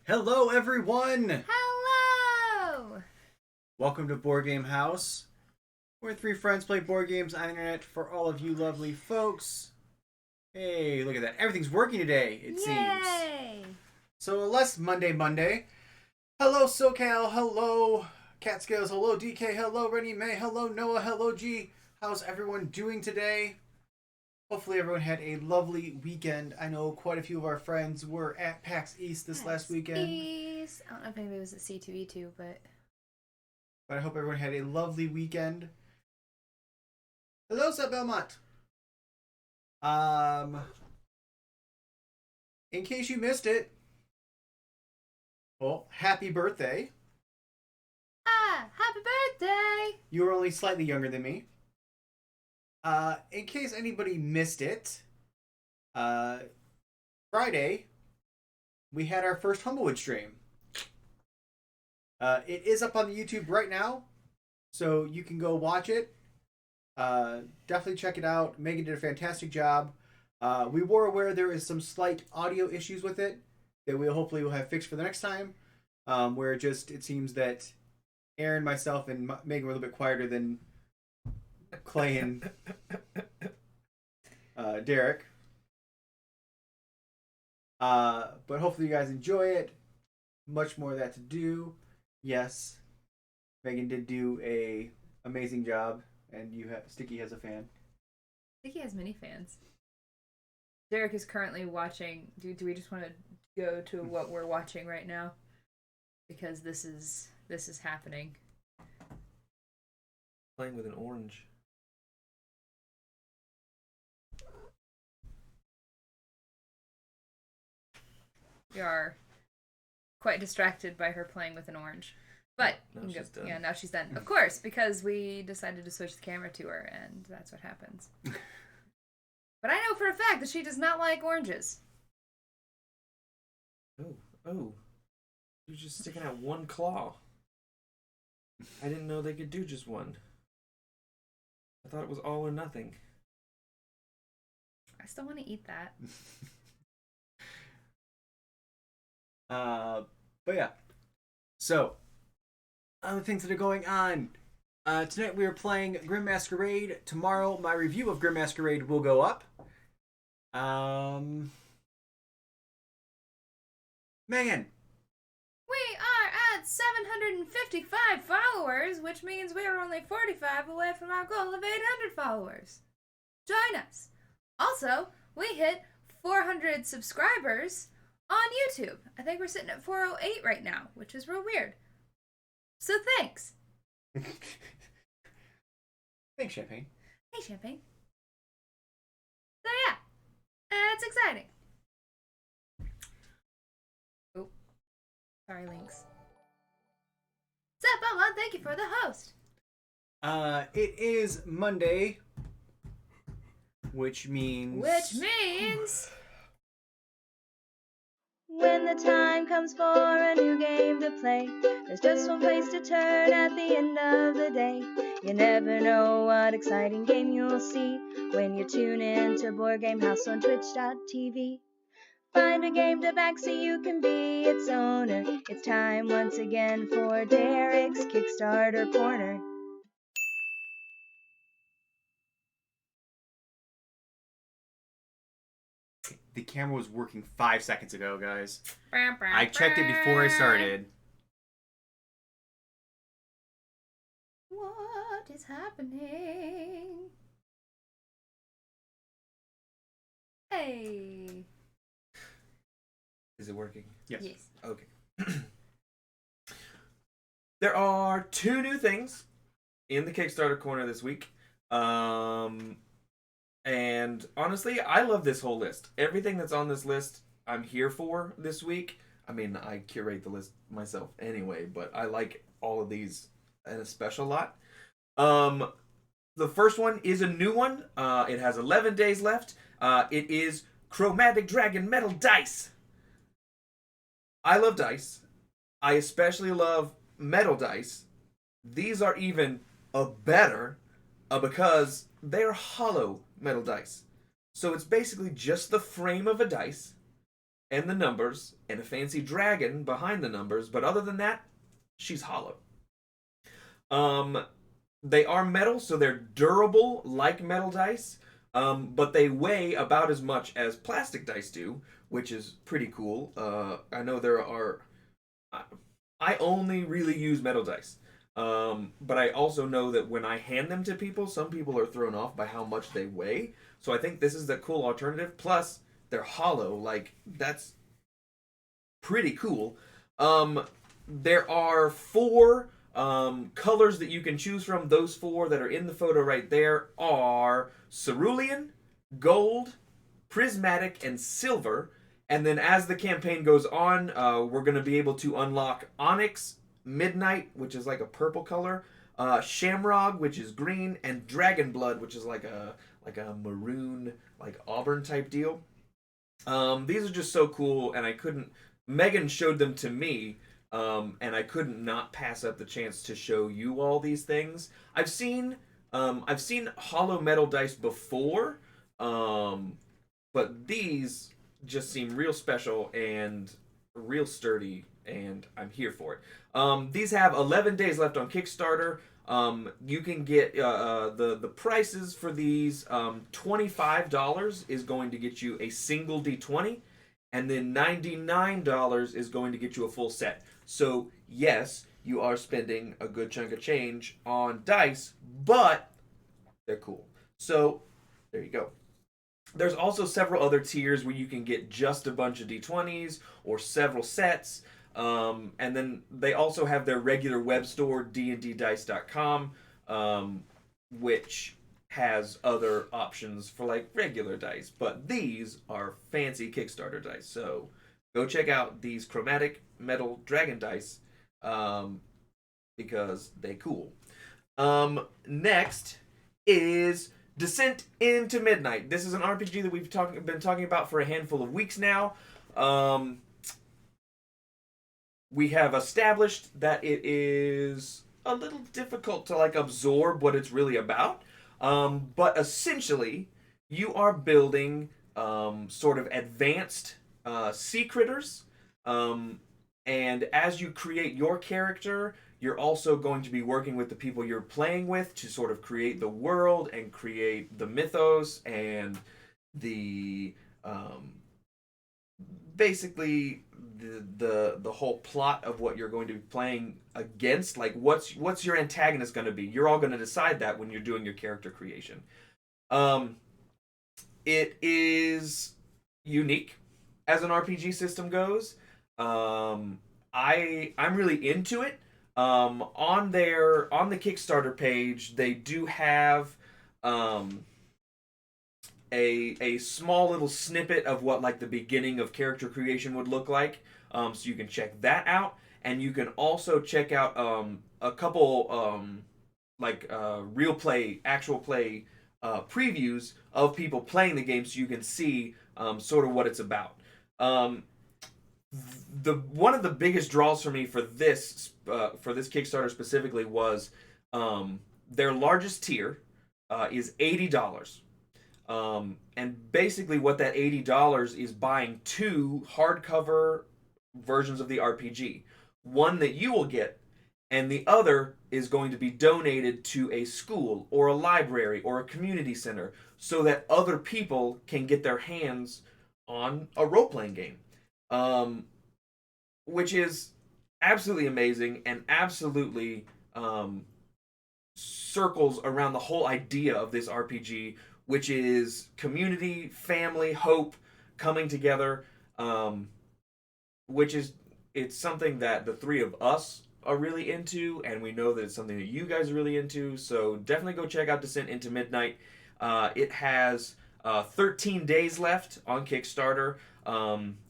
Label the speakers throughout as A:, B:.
A: Hello, everyone!
B: Hello!
A: Welcome to Board Game House, where three friends play board games on the internet for all of you lovely folks. Hey, look at that. Everything's working today, it seems.
B: Yay!
A: So, less Monday. Hello, SoCal. Hello, Catskills. Hello, DK. Hello, Rennie May. Hello, Noah. Hello, G. How's everyone doing today? Hopefully everyone had a lovely weekend. I know quite a few of our friends were at PAX East this last weekend.
B: East. I don't know if anybody was at C2E2, but
A: I hope everyone had a lovely weekend. Hello, Seth Belmont. In case you missed it, well, happy birthday.
B: happy birthday!
A: You were only slightly younger than me. In case anybody missed it, Friday, we had our first Humblewood stream. It is up on the YouTube right now, so you can go watch it. Definitely check it out. Megan did a fantastic job. We were aware there is some slight audio issues with it that we hopefully will have fixed for the next time, where it seems that Aaron, myself, and Megan were a little bit quieter than Clay and Derek. But hopefully you guys enjoy it. Much more of that to do. Yes, Megan did do a amazing job, and Sticky has a fan.
B: Sticky has many fans. Derek is currently watching. Do we just want to go to what we're watching right now? Because this is happening.
C: Playing with an orange.
B: We are quite distracted by her playing with an orange. But
C: Now she's done.
B: Yeah, now she's done. Of course, because we decided to switch the camera to her, and that's what happens. But I know for a fact that she does not like oranges.
C: Oh. You're just sticking out one claw. I didn't know they could do just one. I thought it was all or nothing.
B: I still want to eat that.
A: But yeah. So, other things that are going on. Tonight we are playing Grimm Masquerade. Tomorrow my review of Grimm Masquerade will go up. Megan.
B: We are at 755 followers, which means we are only 45 away from our goal of 800 followers. Join us. Also, we hit 400 subscribers on YouTube. I think we're sitting at 408 right now, which is real weird. So thanks.
A: Thanks, Champagne.
B: Hey, Champagne. So yeah, it's exciting. Oh, sorry, Lynx. Seth Belmont, thank you for the host.
A: It is Monday, which means...
D: When the time comes for a new game to play, there's just one place to turn at the end of the day. You never know what exciting game you'll see when you tune in to Board Game House on Twitch.tv. Find a game to back so you can be its owner. It's time once again for Derek's Kickstarter Corner.
A: The camera was working 5 seconds ago, guys. I checked it before I started.
B: What is happening? Hey.
C: Is it working?
A: Yes.
C: Okay. There are 2 new things in the Kickstarter corner this week. And honestly, I love this whole list. Everything that's on this list, I'm here for this week. I mean, I curate the list myself anyway, but I like all of these in a special lot. The first one is a new one. It has 11 days left. It is Chromatic Dragon Metal Dice. I love dice. I especially love metal dice. These are even better because they're hollow metal dice. So it's basically just the frame of a dice, and the numbers and a fancy dragon behind the numbers, but other than that, she's hollow. They are metal, so they're durable like metal dice, but they weigh about as much as plastic dice do, which is pretty cool. I know there are. I only really use metal dice, but I also know that when I hand them to people, some people are thrown off by how much they weigh. So I think this is the cool alternative. Plus, they're hollow. Like, that's pretty cool. There are 4 colors that you can choose from. Those 4 that are in the photo right there are cerulean, gold, prismatic, and silver. And then as the campaign goes on, we're going to be able to unlock onyx, midnight, which is like a purple color, shamrock, which is green, and dragon blood, which is like a maroon, like auburn type deal. These are just so cool, and I couldn't. Megan showed them to me, and I couldn't not pass up the chance to show you all these things. I've seen hollow metal dice before, but these just seem real special and real sturdy, and I'm here for it. These have 11 days left on Kickstarter. You can get the prices for these. $25 is going to get you a single D20, and then $99 is going to get you a full set. So yes, you are spending a good chunk of change on dice, but they're cool. So there you go. There's also several other tiers where you can get just a bunch of D20s or several sets. And then they also have their regular web store, dnddice.com, which has other options for like regular dice. But these are fancy Kickstarter dice. So go check out these chromatic metal dragon dice because they cool. Next is Descent into Midnight. This is an RPG that we've been talking about for a handful of weeks now. We have established that it is a little difficult to like absorb what it's really about. But essentially, you are building sort of advanced sea critters. And as you create your character, you're also going to be working with the people you're playing with to sort of create the world and create the mythos and the basically the whole plot of what you're going to be playing against. Like what's your antagonist going to be? You're all going to decide that when you're doing your character creation. It is unique as an RPG system goes. I'm really into it. On the Kickstarter page, they do have a small little snippet of what like the beginning of character creation would look like. So you can check that out, and you can also check out a couple real play, actual play previews of people playing the game, so you can see sort of what it's about. One of the biggest draws for me for this Kickstarter specifically was their largest tier is $80. And basically what that $80 is buying 2 hardcover versions of the RPG. One that you will get, and the other is going to be donated to a school or a library or a community center so that other people can get their hands on a role-playing game. Which is absolutely amazing and absolutely circles around the whole idea of this RPG, which is community, family, hope, coming together, which is, it's something that the 3 of us are really into, and we know that it's something that you guys are really into, so definitely go check out Descent into Midnight. It has 13 days left on Kickstarter.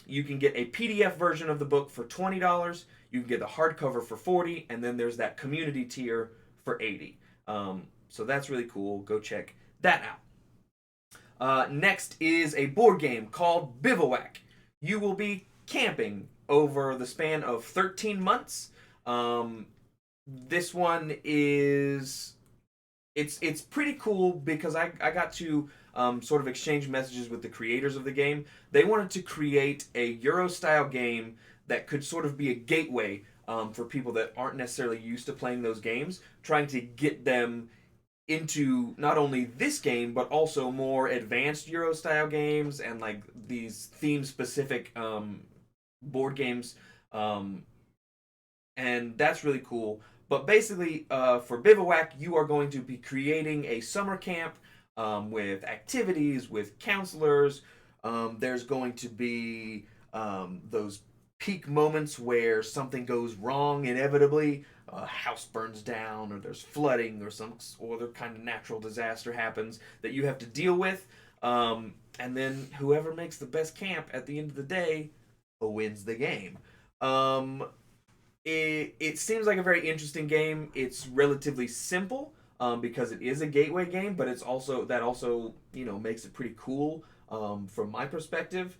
C: You can get a PDF version of the book for $20. You can get the hardcover for $40, and then there's that community tier for $80. So that's really cool. Go check that out. Next is a board game called Bivouac. You will be camping over the span of 13 months. This one is it's pretty cool because I got to sort of exchange messages with the creators of the game. They wanted to create a Euro-style game that could sort of be a gateway for people that aren't necessarily used to playing those games, trying to get them into not only this game but also more advanced Euro style games and like these theme specific board games, and that's really cool. But basically, for Bivouac, you are going to be creating a summer camp with activities, with counselors. There's going to be those peak moments where something goes wrong inevitably. A house burns down, or there's flooding, or some other kind of natural disaster happens that you have to deal with. And then whoever makes the best camp at the end of the day wins the game. It seems like a very interesting game. It's relatively simple because it is a gateway game, but it's also makes it pretty cool from my perspective.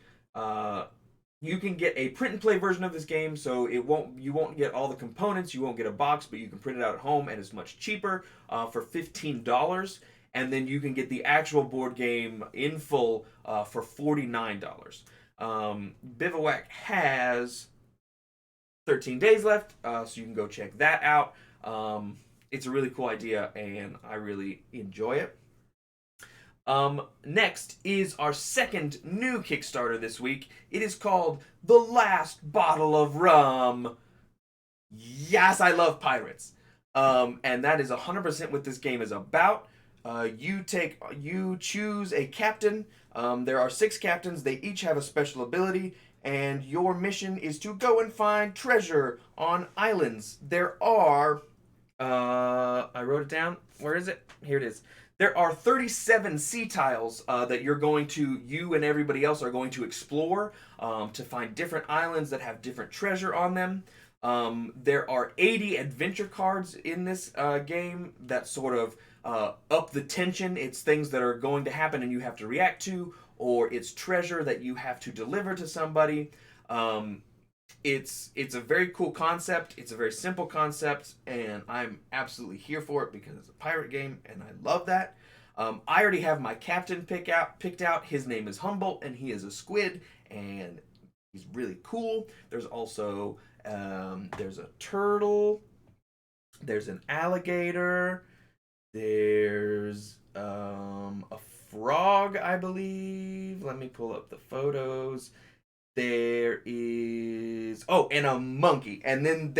C: You can get a print and play version of this game, so you won't get all the components, you won't get a box, but you can print it out at home, and it's much cheaper for $15. And then you can get the actual board game in full for $49. Bivouac has 13 days left, so you can go check that out. It's a really cool idea, and I really enjoy it. Next is our second new Kickstarter this week. It is called The Last Bottle of Rum. Yes, I love pirates. And that is 100% what this game is about. You choose a captain. There are 6 captains. They each have a special ability, and your mission is to go and find treasure on islands. There are, I wrote it down. Where is it? Here it is. There are 37 sea tiles that you and everybody else are going to explore to find different islands that have different treasure on them. There are 80 adventure cards in this game that sort of up the tension. It's things that are going to happen and you have to react to, or it's treasure that you have to deliver to somebody. It's a very cool concept. It's a very simple concept, and I'm absolutely here for it because it's a pirate game, and I love that. I already have my captain picked out. His name is Humboldt, and he is a squid, and he's really cool. There's also there's a turtle. There's an alligator. There's a frog, I believe. Let me pull up the photos. There is and a monkey, and then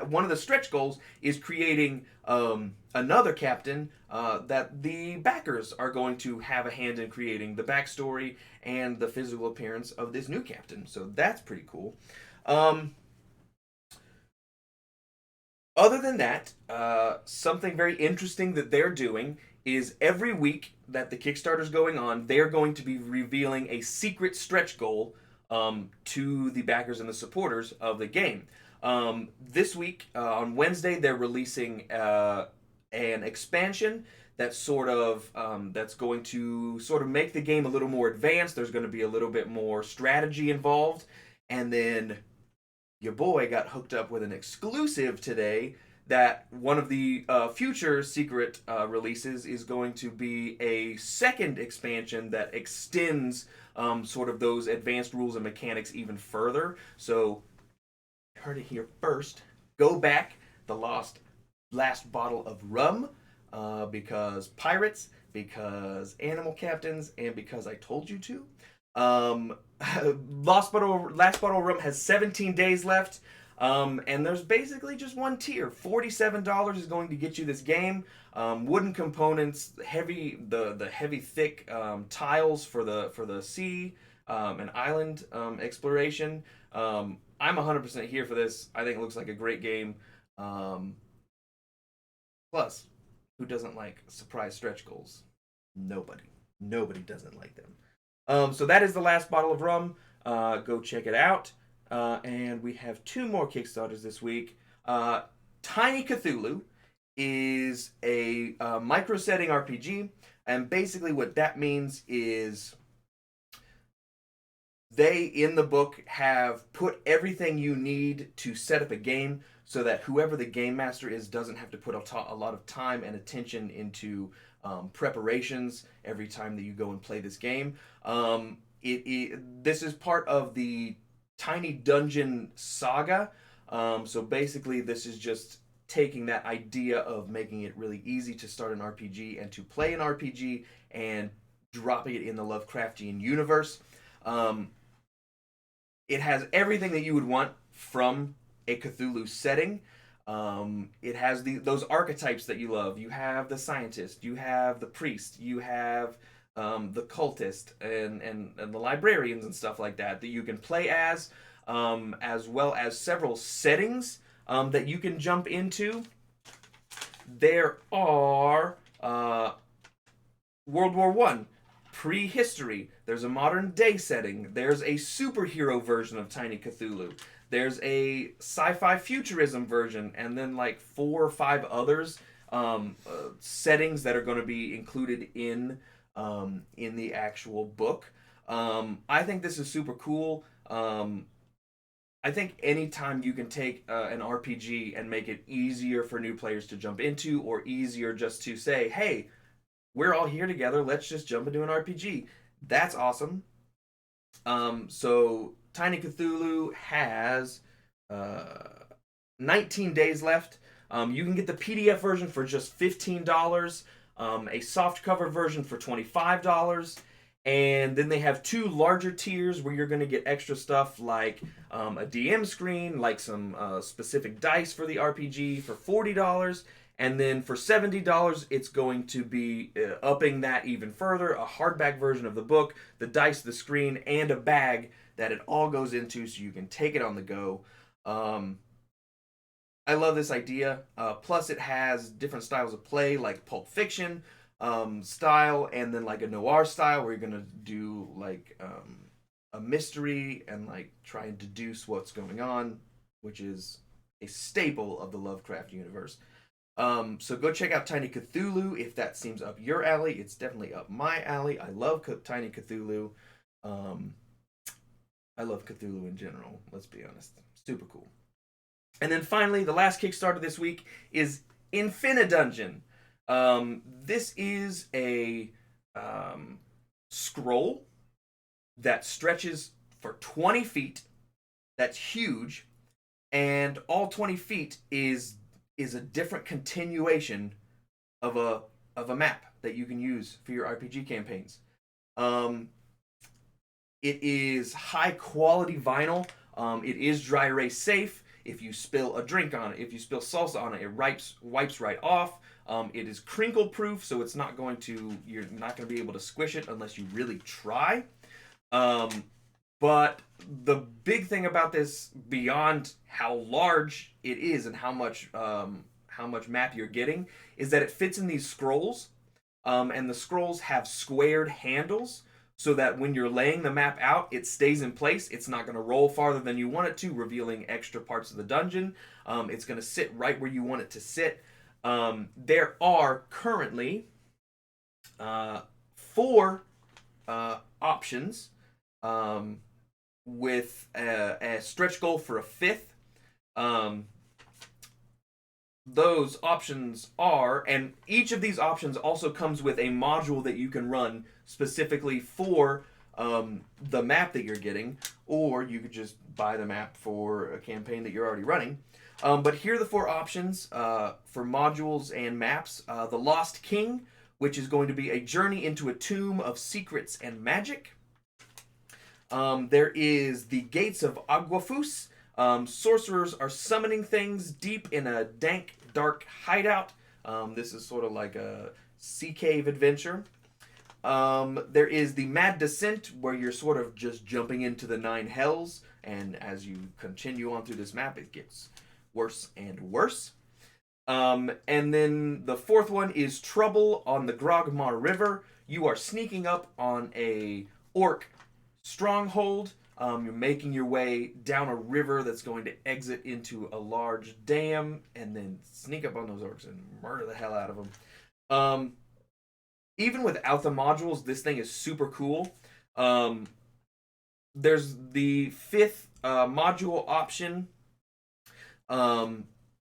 C: one of the stretch goals is creating another captain that the backers are going to have a hand in creating the backstory and the physical appearance of this new captain. So that's pretty cool. Other than that, something very interesting that they're doing is every week that the Kickstarter's going on, they're going to be revealing a secret stretch goal to the backers and the supporters of the game. This week, on Wednesday, they're releasing an expansion that's that's going to sort of make the game a little more advanced. There's going to be a little bit more strategy involved. And then your boy got hooked up with an exclusive today that one of the future secret releases is going to be a second expansion that extends sort of those advanced rules and mechanics even further. So, you heard it here first. Go back, the last bottle of rum, because pirates, because animal captains, and because I told you to. Last Bottle of Rum has 17 days left. And there's basically just one tier. $47 is going to get you this game. Wooden components, the heavy thick tiles for the sea and island exploration. I'm 100% here for this. I think it looks like a great game. Plus, who doesn't like surprise stretch goals? Nobody. Nobody doesn't like them. So that is the last bottle of rum. Go check it out. And we have 2 more Kickstarters this week. Tiny Cthulhu is a micro-setting RPG, and basically what that means is they, in the book, have put everything you need to set up a game so that whoever the game master is doesn't have to put a lot of time and attention into preparations every time that you go and play this game. This is part of the Tiny Dungeon saga. So basically, this is just taking that idea of making it really easy to start an RPG and to play an RPG and dropping it in the Lovecraftian universe. It has everything that you would want from a Cthulhu setting. It has those archetypes that you love. You have the scientist, you have the priest, you have the cultist, and the librarians and stuff like that you can play as well as several settings that you can jump into. There are World War I, prehistory. There's a modern day setting. There's a superhero version of Tiny Cthulhu. There's a sci-fi futurism version, and then like 4 or 5 others settings that are going to be included in the actual book. I think this is super cool. I think anytime you can take an RPG and make it easier for new players to jump into, or easier just to say, hey, we're all here together, let's just jump into an RPG. That's awesome. So Tiny Cthulhu has 19 days left. You can get the PDF version for just $15, a softcover version for $25, and then they have 2 larger tiers where you're going to get extra stuff like a DM screen, like some specific dice for the RPG for $40, and then for $70, it's going to be upping that even further, a hardback version of the book, the dice, the screen, and a bag that it all goes into so you can take it on the go. I love this idea. Plus, it has different styles of play, like Pulp Fiction style, and then like a noir style where you're going to do like a mystery and like try and deduce what's going on, which is a staple of the Lovecraft universe. So go check out Tiny Cthulhu if that seems up your alley. It's definitely up my alley. I love Tiny Cthulhu. I love Cthulhu in general, let's be honest. Super cool. And then finally, the last Kickstarter this week is Infinidungeon. This is a scroll that stretches for 20 feet. That's huge. And all 20 feet is a different continuation of a map that you can use for your RPG campaigns. It is high quality vinyl. It is dry erase safe. If you spill a drink on it, if you spill salsa on it, it wipes right off. It is crinkle proof, so you're not going to be able to squish it unless you really try. But the big thing about this, beyond how large it is and how much map you're getting, is that it fits in these scrolls, and the scrolls have squared handles, so that when you're laying the map out, it stays in place. It's not going to roll farther than you want it to, revealing extra parts of the dungeon. It's going to sit right where you want it to sit. There are currently 4 options with a stretch goal for a 5th. Those options are, and each of these options also comes with a module that you can run specifically for the map that you're getting, or you could just buy the map for a campaign that you're already running. But here are the 4 options for modules and maps. The Lost King, which is going to be a journey into a tomb of secrets and magic. There is the Gates of Aguafus. Sorcerers are summoning things deep in a dank, dark hideout. This is sort of like a sea cave adventure. There is the Mad Descent, where you're sort of just jumping into the 9 hells, and as you continue on through this map, it gets worse and worse. And then the 4th one is Trouble on the Grogmar River. You are sneaking up on a orc stronghold. You're making your way down a river that's going to exit into a large dam, and then sneak up on those orcs and murder the hell out of them. Even without the modules, this thing is super cool. There's the 5th module option.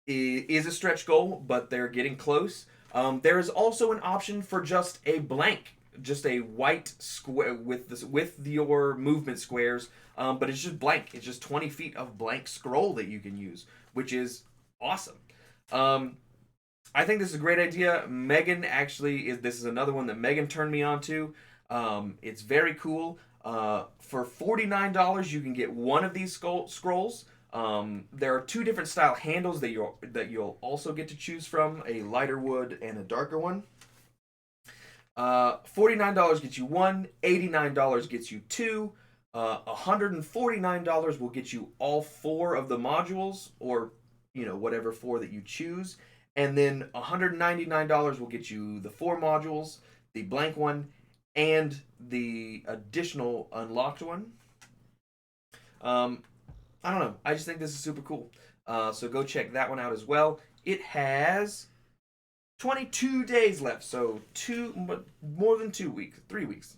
C: Is a stretch goal, but they're getting close. There is also an option for just a blank, just a white square with your movement squares, but it's just blank. It's just 20 feet of blank scroll that you can use, which is awesome. I think this is a great idea. Megan this is another one that Megan turned me on to. It's very cool. For $49, you can get one of these scrolls. There are 2 different style handles that you'll also get to choose from, a lighter wood and a darker one. $49 gets you 1, $89 gets you 2, $149 will get you all 4 of the modules, or whatever 4 that you choose, and then $199 will get you the 4 modules, the blank one, and the additional unlocked one. I don't know. I just think this is super cool. So go check that one out as well. It has 22 days left, so more than 2 weeks. 3 weeks.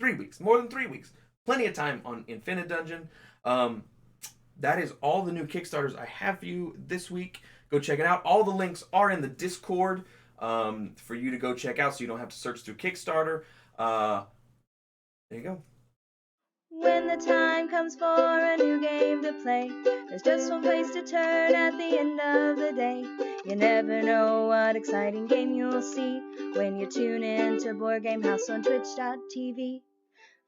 C: 3 weeks. More than 3 weeks. Plenty of time on Infinite Dungeon. That is all the new Kickstarters I have for you this week. Go check it out. All the links are in the Discord for you to go check out, so you don't have to search through Kickstarter. There you go.
D: When the time comes for a new game to play, there's just one place to turn at the end of the day. You never know what exciting game you'll see when you tune in to Board Game House on twitch.tv.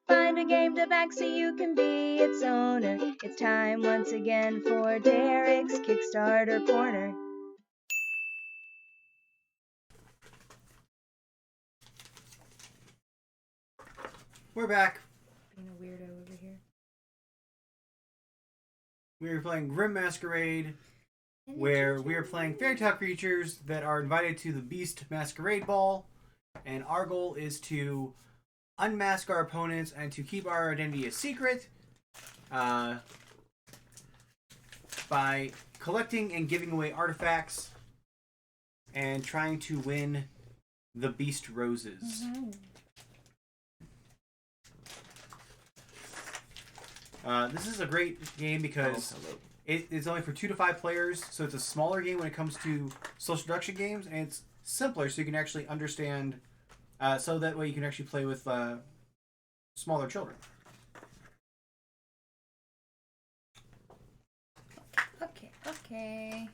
D: Find a game to back so you can be its owner. It's time once again for Derek's Kickstarter Corner.
A: We're back.
B: Being a weirdo over here.
A: We're playing Grimm Masquerade, where we are playing fairytale creatures that are invited to the Beast Masquerade Ball, and our goal is to unmask our opponents and to keep our identity a secret by collecting and giving away artifacts and trying to win the Beast Roses.
B: Mm-hmm.
A: This is a great game because it's only for 2 to 5 players, so it's a smaller game when it comes to social deduction games, and it's simpler so you can actually understand, so that way you can actually play with smaller children.
B: Okay.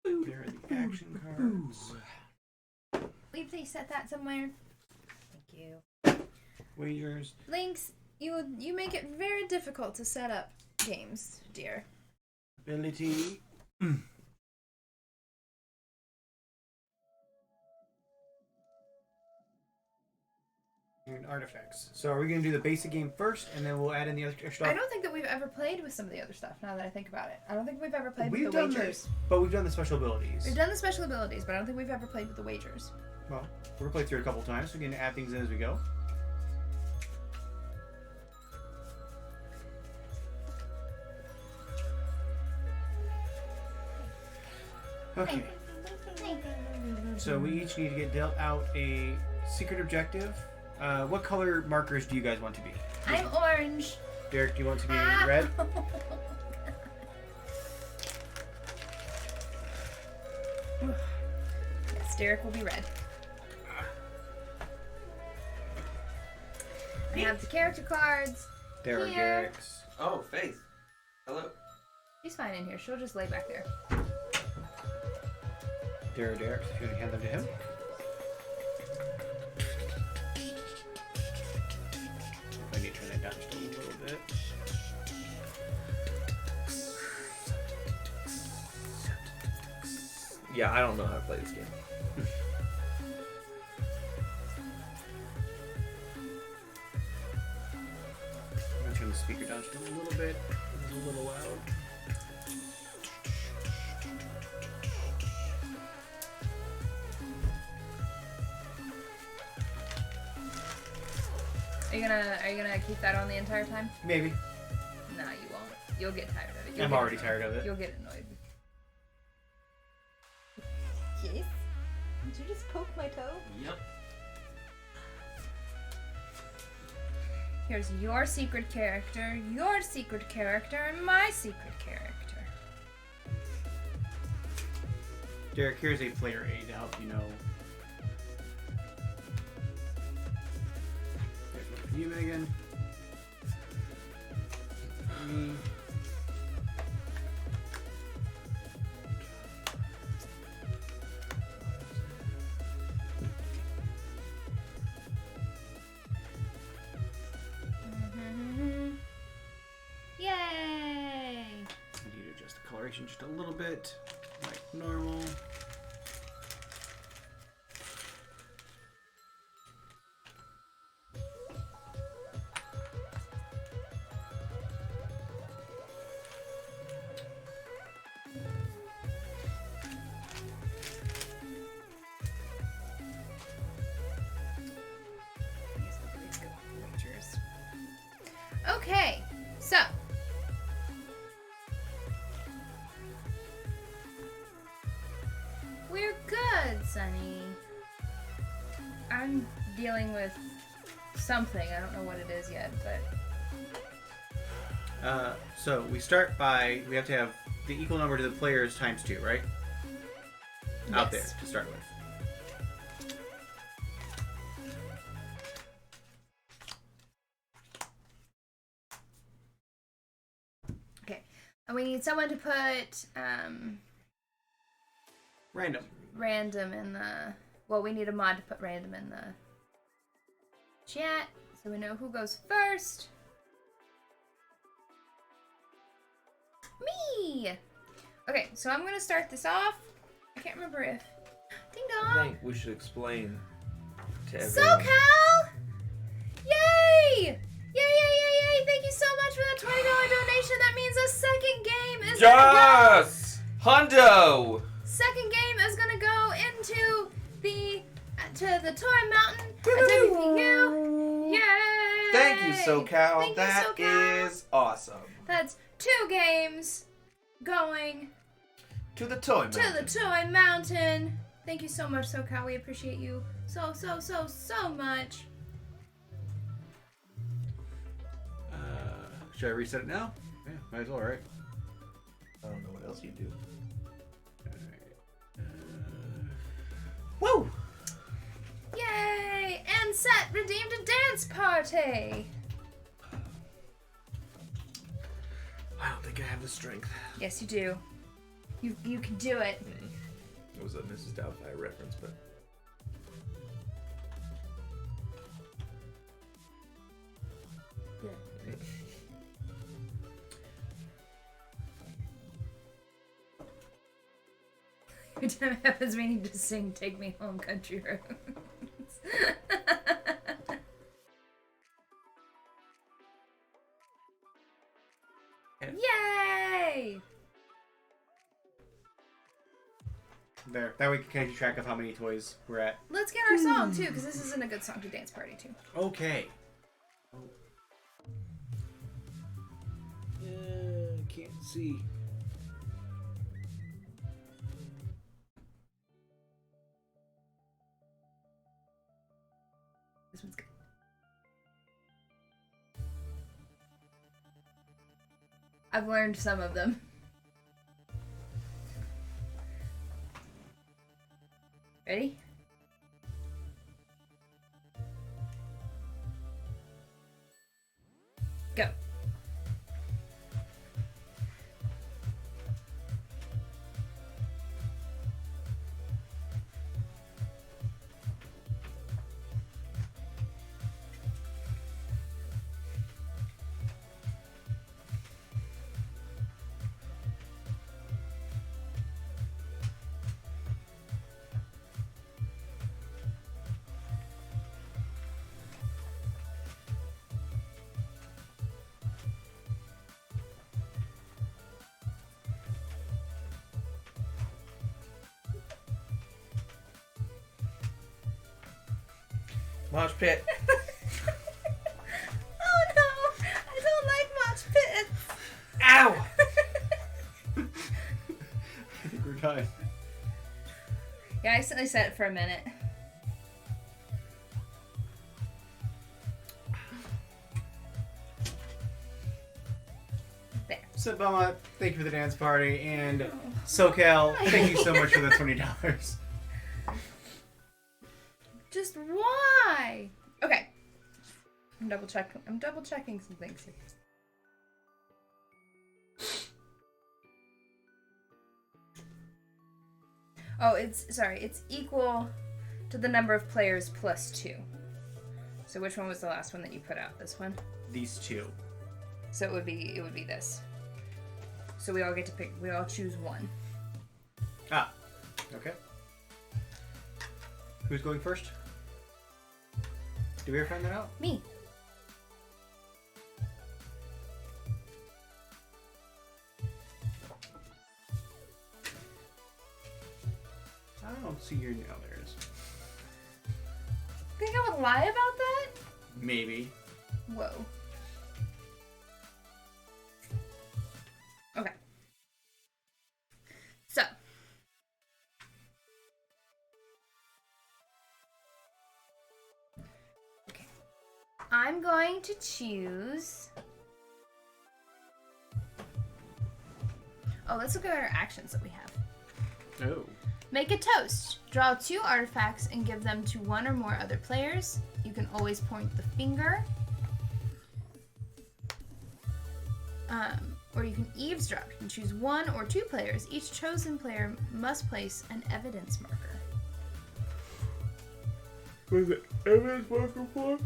A: There are the action cards.
B: Will you please set that somewhere? Thank you.
A: Wagers.
B: Links, you make it very difficult to set up games, dear.
A: Ability. And artifacts. So are we going to do the basic game first, and then we'll add in the other stuff?
B: I don't think that we've ever played with some of the other stuff, now that I think about it. I don't think we've ever played with the
A: done
B: wagers.
A: But we've done the special abilities.
B: We've done the special abilities, but I don't think we've ever played with the wagers.
A: Well, we're going to play through it a couple times, so we can add things in as we go. Okay. So we each need to get dealt out a secret objective. What color markers do you guys want to be?
B: I'm orange.
A: Derek, do you want to be red?
B: Yes, Derek will be red. I have the character cards.
A: There are
B: Here.
A: Derek's.
C: Oh, Faith. Hello.
B: She's fine in here. She'll just lay back there.
A: There are Derek's. If you want to hand them to him. I need to turn that down just a little bit.
C: Yeah, I don't know how to play this game.
A: I'm going to turn the speaker down just a little bit. It's a little loud.
B: Are you gonna keep that on the entire time?
A: Maybe.
B: No, you won't. You'll get tired of it.
A: I'm already tired of it.
B: You'll get annoyed. Yes? Did you just poke my toe?
C: Yep.
B: Here's your secret character, and my secret character.
A: Derek, here's a player aid to help you know. There's one for you, Megan. Me.
B: Yay!
A: I need to adjust the coloration just a little bit, like normal.
B: Okay, so we're good, Sunny. I'm dealing with something. I don't know what it is yet, but
A: So we start by, we have to have the equal number to the players times 2, right? Out there
B: Yes.
A: to start with.
B: okay. And we need someone to put
A: Random.
B: random in the. Well, we need a mod to put random in the chat so we know who goes first. Me! Okay, so I'm gonna start this off. I can't remember if. Ding
C: I
B: dong!
C: think we should explain to everyone.
B: SoCal! Yay! Yay, yay, yay, yay! Thank you so much for that $20 donation. That means a second game is gonna go.
C: Yes! Hundo!
B: Second game is gonna go into the toy mountain at WPU. Yay!
C: Thank you, SoCal.
B: Thank you,
C: That
B: SoCal.
C: is awesome.
B: That's 2 games going
C: To the toy
B: to
C: mountain.
B: the toy mountain. Thank you so much, SoCal. We appreciate you so much.
A: Should I reset it now? Yeah, might as well, right?
C: I don't know what else you do.
A: Woo!
B: Yay! And set redeemed a dance party.
C: I don't think I have the strength.
B: Yes, you do. You can do it.
C: It was a Mrs. Doubtfire reference, but...
B: Every time it happens, we need to sing "Take Me Home, Country Roads." Yay!
A: There. That way we can keep track of how many toys we're at.
B: Let's get our song too, because this isn't a good song to dance party to.
A: Okay. Can't see.
B: This one's good. I've learned some of them. Ready? Go.
C: Mosh pit.
B: Oh no! I don't like mosh pits!
C: Ow!
A: I think we're done.
B: Yeah, I accidentally said it for a minute. There.
A: So, Boma, thank you for the dance party, and SoCal, thank you so much for the $20.
B: Just why? Okay. I'm double checking some things here. Oh, it's equal to the number of players plus 2. So which one was the last one that you put out? This one?
A: These two.
B: So it would be this. So we all get to pick. We all choose one.
A: Ah, okay. Who's going first? Did we ever find that out?
B: Me.
A: I don't see your... Oh, there it is.
B: Think I would lie about that?
A: Maybe.
B: Whoa. Okay. So. Okay. I'm going to choose... Oh, let's look at our actions that we have.
A: Oh.
B: Make a toast. Draw 2 artifacts and give them to one or more other players. You can always point the finger. Or you can eavesdrop. You can choose 1 or 2 players. Each chosen player must place an evidence marker.
C: What is it? Evidence marker for?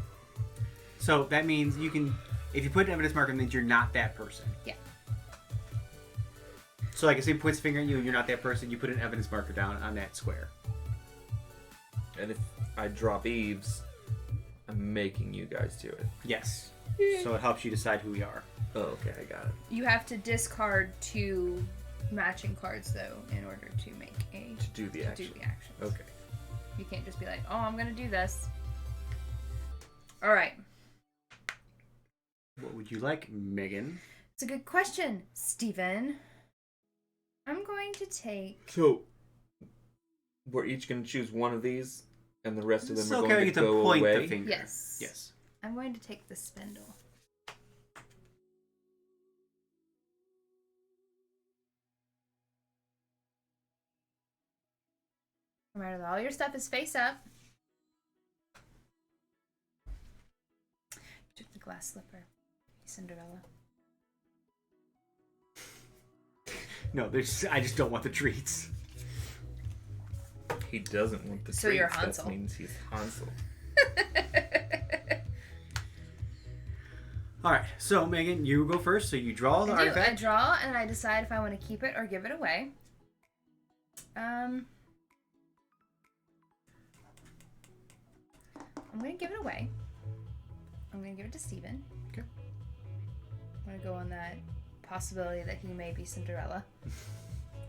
A: So that means you can... If you put an evidence marker, it means you're not that person.
B: Yeah.
A: So like if somebody points a finger at you and you're not that person, you put an evidence marker down on that square.
C: And if I drop Eves, I'm making you guys do it.
A: Yes. So it helps you decide who we are.
C: Oh, okay, I got it.
B: You have to discard 2 matching cards, though, in order to make a...
C: To do the action.
B: Do the actions.
C: Okay.
B: You can't just be like, oh, I'm going to do this. All right.
A: What would you like, Megan?
B: It's a good question, Steven. I'm going to take...
C: So, we're each going to choose one of these, and the rest of them are
A: Okay,
C: going
A: we
C: to
A: get to
C: go
A: point
C: away?
A: the finger.
B: Yes.
A: Yes.
B: I'm going to take the spindle. Alright, all your stuff is face up. Took the glass slipper. Cinderella.
A: No, I just don't want the treats.
C: He doesn't want the
B: So
C: treats.
B: you're Hansel.
C: That means he's Hansel.
A: Alright, so Megan, you go first. So you draw the
B: I
A: artifact.
B: draw and I decide if I want to keep it or give it away. I'm going to give it away. I'm going to give it to Steven.
A: Okay.
B: I'm going to go on that possibility that he may be Cinderella.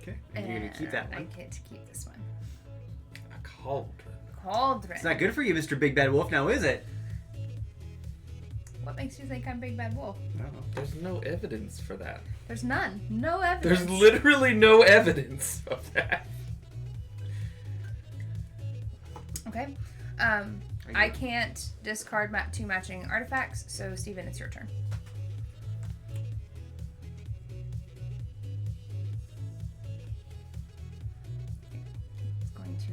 A: Okay, and you're going to keep that
B: I
A: one.
B: get to keep this one.
C: A cauldron.
B: Cauldron.
A: It's not good for you, Mr. Big Bad Wolf, now is it?
B: What makes you think I'm Big Bad Wolf?
A: I don't know.
C: There's no evidence for that.
B: There's none. No evidence.
C: There's literally no evidence of that.
B: Okay. I can't discard 2 matching artifacts, so Steven, it's your turn. It's going to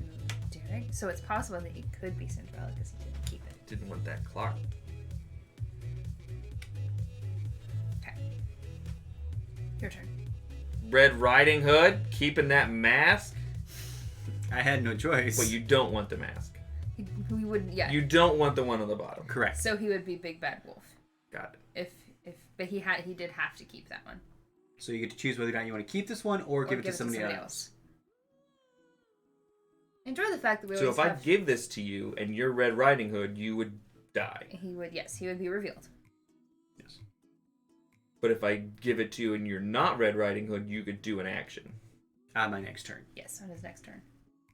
B: Derek. So it's possible that he could be Cinderella because he didn't keep it.
C: Didn't want that clock.
B: Okay. Your turn.
C: Red Riding Hood, keeping that mask.
A: I had no choice.
C: Well, you don't want the mask.
B: He would, yeah.
C: You don't want the one on the bottom.
A: Correct.
B: So he would be Big Bad Wolf.
C: Got it.
B: But he did have to keep that one.
A: So you get to choose whether or not you want to keep this one or give it to somebody else.
B: Enjoy the fact that we
C: So
B: always
C: if I
B: have...
C: give this to you and you're Red Riding Hood, you would die.
B: He would be revealed.
A: Yes.
C: But if I give it to you and you're not Red Riding Hood, you could do an action.
A: On my next turn.
B: Yes, on his next turn.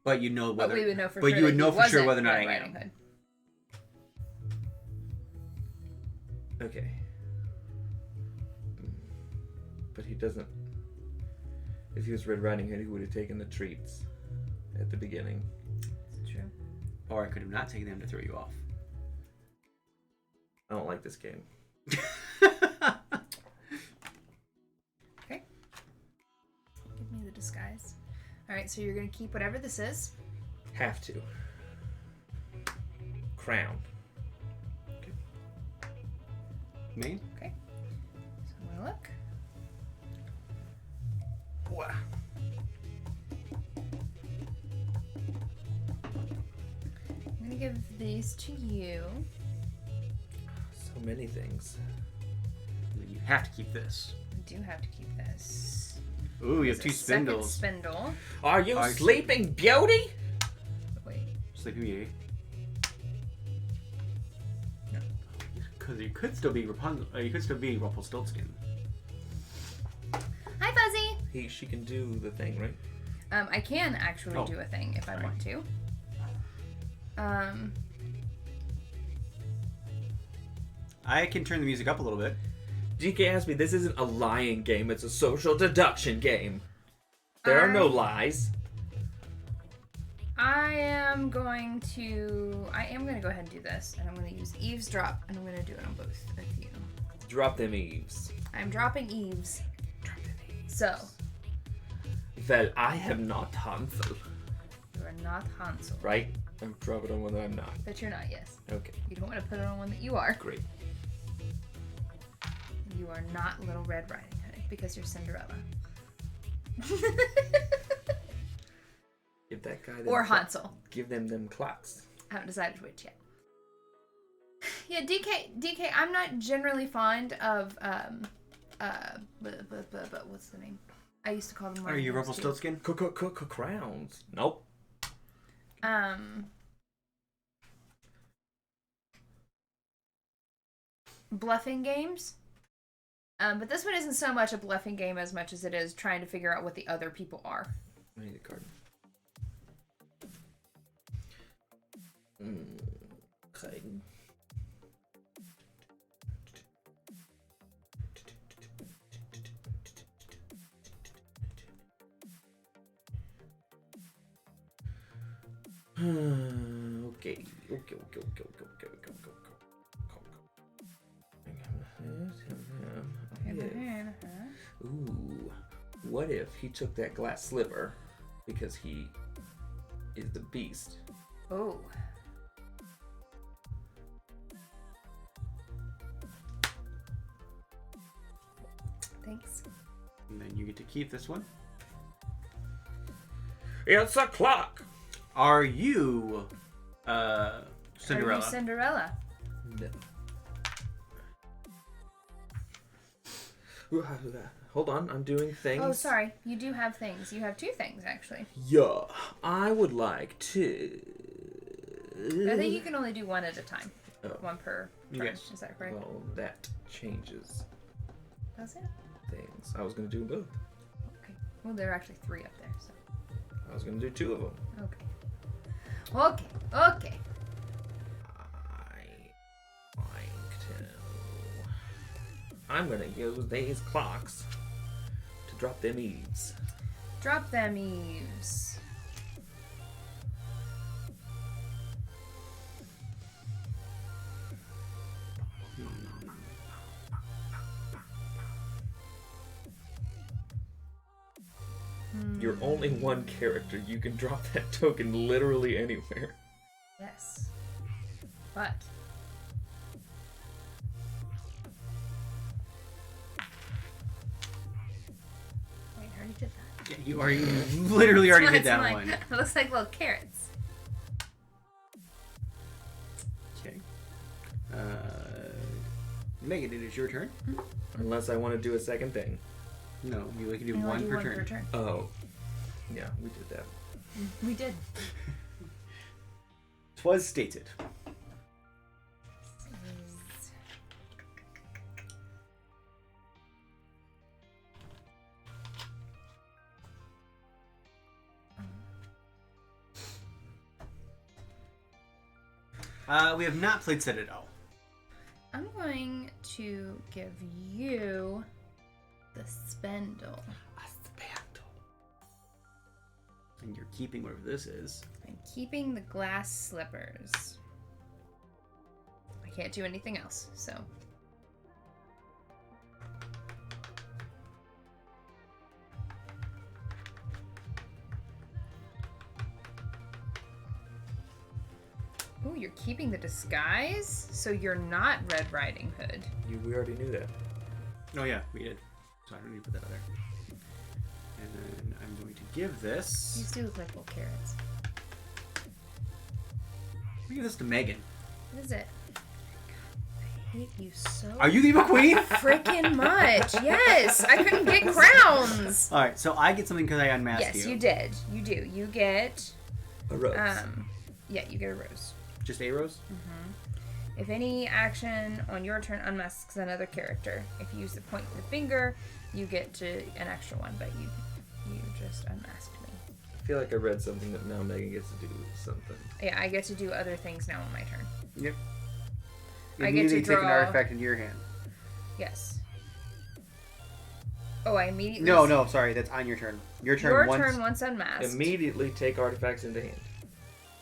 A: But you know whether.
B: But we would know for
A: but
B: sure.
A: you would
B: that
A: know
B: he
A: for sure
B: wasn't
A: whether or not
B: Red
A: I
B: Riding
A: am.
B: Hood.
C: Okay. But he doesn't... If he was Red Riding Hood, he would have taken the treats at the beginning.
B: It's true.
A: Or I could have not taken them to throw you off.
C: I don't like this game.
B: Alright, so you're gonna keep whatever this is.
C: Have to. Crown.
E: Me?
B: Okay. So I'm gonna look.
C: Wow.
B: I'm gonna give these to you.
C: So many things.
E: You have to keep this.
B: I do have to keep this.
E: Ooh, you have
B: There's
E: two
B: a second
E: spindles.
B: spindle.
C: Are you
E: Are you-
C: sleeping, Beauty?
B: Wait.
E: Sleepy Beauty. Because you could still be you could still be Rumpelstiltskin.
B: Hi, Fuzzy!
C: She can do the thing, right?
B: I can actually
E: Oh.
B: do a thing if I
E: Alright.
B: want to.
E: I can turn the music up a little bit.
C: GK asked me, this isn't a lying game, it's a social deduction game. There are no lies.
B: I am going to go ahead and do this, and I'm going to use eavesdrop, and I'm going to do it on both of you.
C: Drop them eaves.
B: I'm dropping eaves.
C: Drop them eaves.
B: So,
C: Well, I am not Hansel,
B: you are not Hansel.
C: right? I'm dropping on one that I'm not.
B: But you're not, yes.
C: Okay,
B: You don't want to put it on one that you are.
C: great.
B: You are not Little Red Riding Hood, because you're Cinderella.
C: Give that guy them
B: Or
C: clo-
B: Hansel.
C: Give them clocks.
B: I haven't decided which yet. Yeah, DK, I'm not generally fond of, what's the name? I used to call them
E: Are you
B: Martin Hoops, too.
E: Rumpelstiltskin?
C: Crowns. Nope.
B: Bluffing games. But this one isn't so much a bluffing game as much as it is trying to figure out what the other people are.
C: I need a card. Okay. Okay. Ooh. What if he took that glass slipper because he is the beast?
B: Oh. Thanks.
E: And then you get to keep this one.
C: It's a clock!
E: Are you Cinderella?
B: Are you Cinderella?
C: No. Hold on, I'm doing things.
B: Oh, sorry. You do have things. You have two things, actually.
C: Yeah, I would like to.
B: I think you can only do one at a time.
C: Oh.
B: One per turn.
E: Okay.
B: Is that correct?
C: Well, that changes
B: That's it?
C: things. I was gonna do both.
B: Okay. Well, there are actually three up there, so.
C: I was gonna do two of them.
B: Okay. Okay. Okay.
C: I'm gonna use these clocks to drop them eaves.
B: Drop them eaves.
C: You're only one character. You can drop that token literally anywhere.
B: Yes. But. Wait, I already did that.
E: Yeah, you literally already did
B: It's
E: that
B: mine.
E: one.
B: It looks like little carrots.
E: Okay. Megan, it is your turn.
C: Unless I want to do a second thing.
E: No, you can do
B: You only
E: one
B: do
E: per
B: one
E: turn.
B: per turn.
C: Oh. Yeah, we did that.
B: We did.
E: 'Twas stated. We have not played Citadel.
B: I'm going to give you the spindle.
E: And you're keeping whatever this is.
B: I'm keeping the glass slippers. I can't do anything else, so. Oh, you're keeping the disguise? So you're not Red Riding Hood.
C: We already knew that.
E: Oh yeah, we did. So I don't need to put that on there. And then I'm going to give this.
B: These do look like little carrots.
E: Let me give this to Megan.
B: What is it? I hate you so
E: Are you the evil queen?
B: freaking much. Yes, I couldn't get crowns.
E: All right, so I get something because I unmasked you.
B: Yes, you did. You do. You get
C: A rose.
B: yeah, you get a rose.
E: Just a rose?
B: If any action on your turn unmasks another character, if you use the point of the finger, you get to an extra one, but you just unmasked me.
C: I feel like I read something that now Megan gets to do something.
B: Yeah, I get to do other things now on my turn.
E: Yep.
B: I get to
E: Immediately take an
B: draw-
E: artifact into your hand.
B: Yes. Oh, I immediately...
E: No, sorry, that's on your turn. Your turn
B: once unmasked.
C: Immediately take artifacts into hand.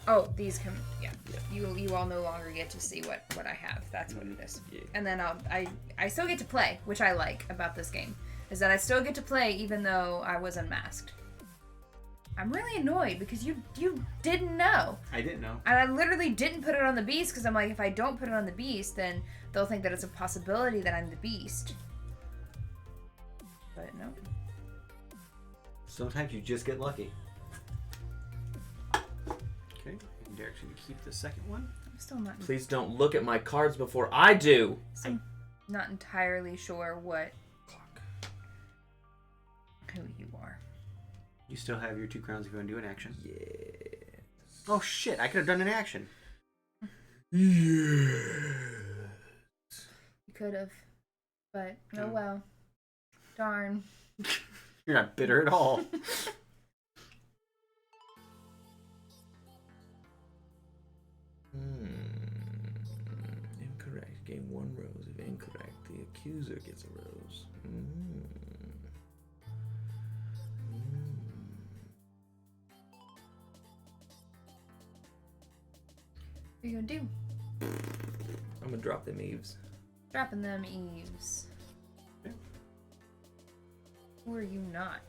B: Oh, these come... Yeah. You all no longer get to see what I have. That's what it is.
C: Yeah.
B: And then I still get to play, which I like about this game, is that I still get to play even though I was unmasked. I'm really annoyed because you didn't know.
E: I didn't know.
B: And I literally didn't put it on the beast because I'm like, if I don't put it on the beast, then they'll think that it's a possibility that I'm the beast. But no.
E: Sometimes you just get lucky. Okay, and Derek's going to keep the second one.
B: I'm still not...
C: Please don't look at my cards before I do.
B: I'm not entirely sure who you are.
E: You still have your 2 crowns if you want to do an action.
C: Yes.
E: Oh shit, I could have done an action.
C: Yes.
B: You could have. But, oh well. Darn.
E: You're not bitter at all.
C: Incorrect. Gain 1 rose. If incorrect, the accuser gets a rose.
B: What are you gonna do?
C: I'm gonna drop them eaves.
B: Dropping them eaves.
E: Okay.
B: Or are you not?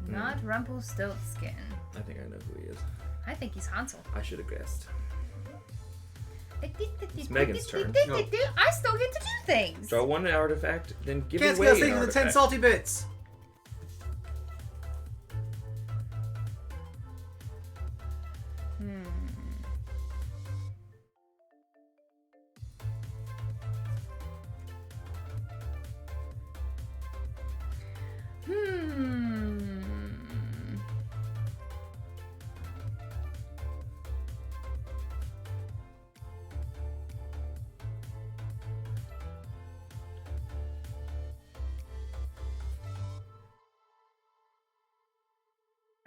B: Not Rumpelstiltskin.
C: I think I know who he is.
B: I think he's Hansel.
C: I should have guessed. It's Megan's turn.
B: I still get to do things.
C: Draw 1 artifact, then give
A: Can't
C: away
A: spell
C: an
A: thing with the 10
C: artifact.
A: salty bits.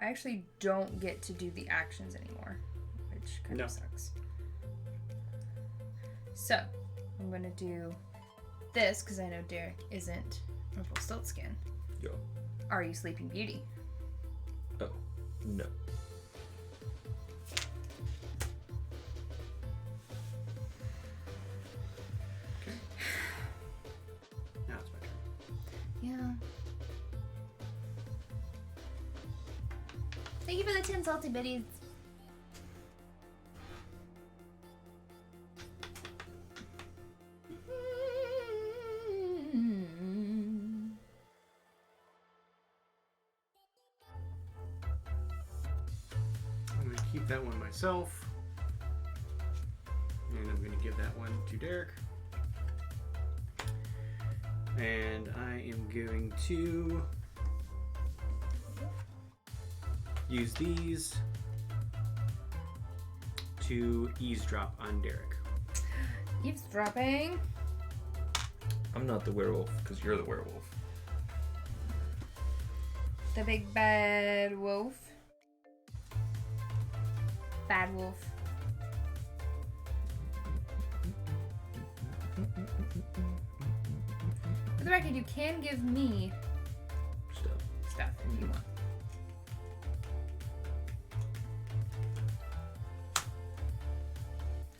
B: I actually don't get to do the actions anymore, which kind
E: No.
B: of sucks. So, I'm going to do this because I know Derek isn't Rumpelstiltskin.
C: Yo.
B: Are you Sleeping Beauty?
C: Oh, no.
E: Now it's my turn.
B: Yeah. Thank you for the 10 salty bitties.
E: I'm going to keep that one myself. And I'm going to give that one to Derek. And I am going to use these to eavesdrop on Derek.
B: Eavesdropping.
C: I'm not the werewolf because you're the werewolf.
B: The big bad wolf. Bad wolf. For the record, you can give me stuff if you want.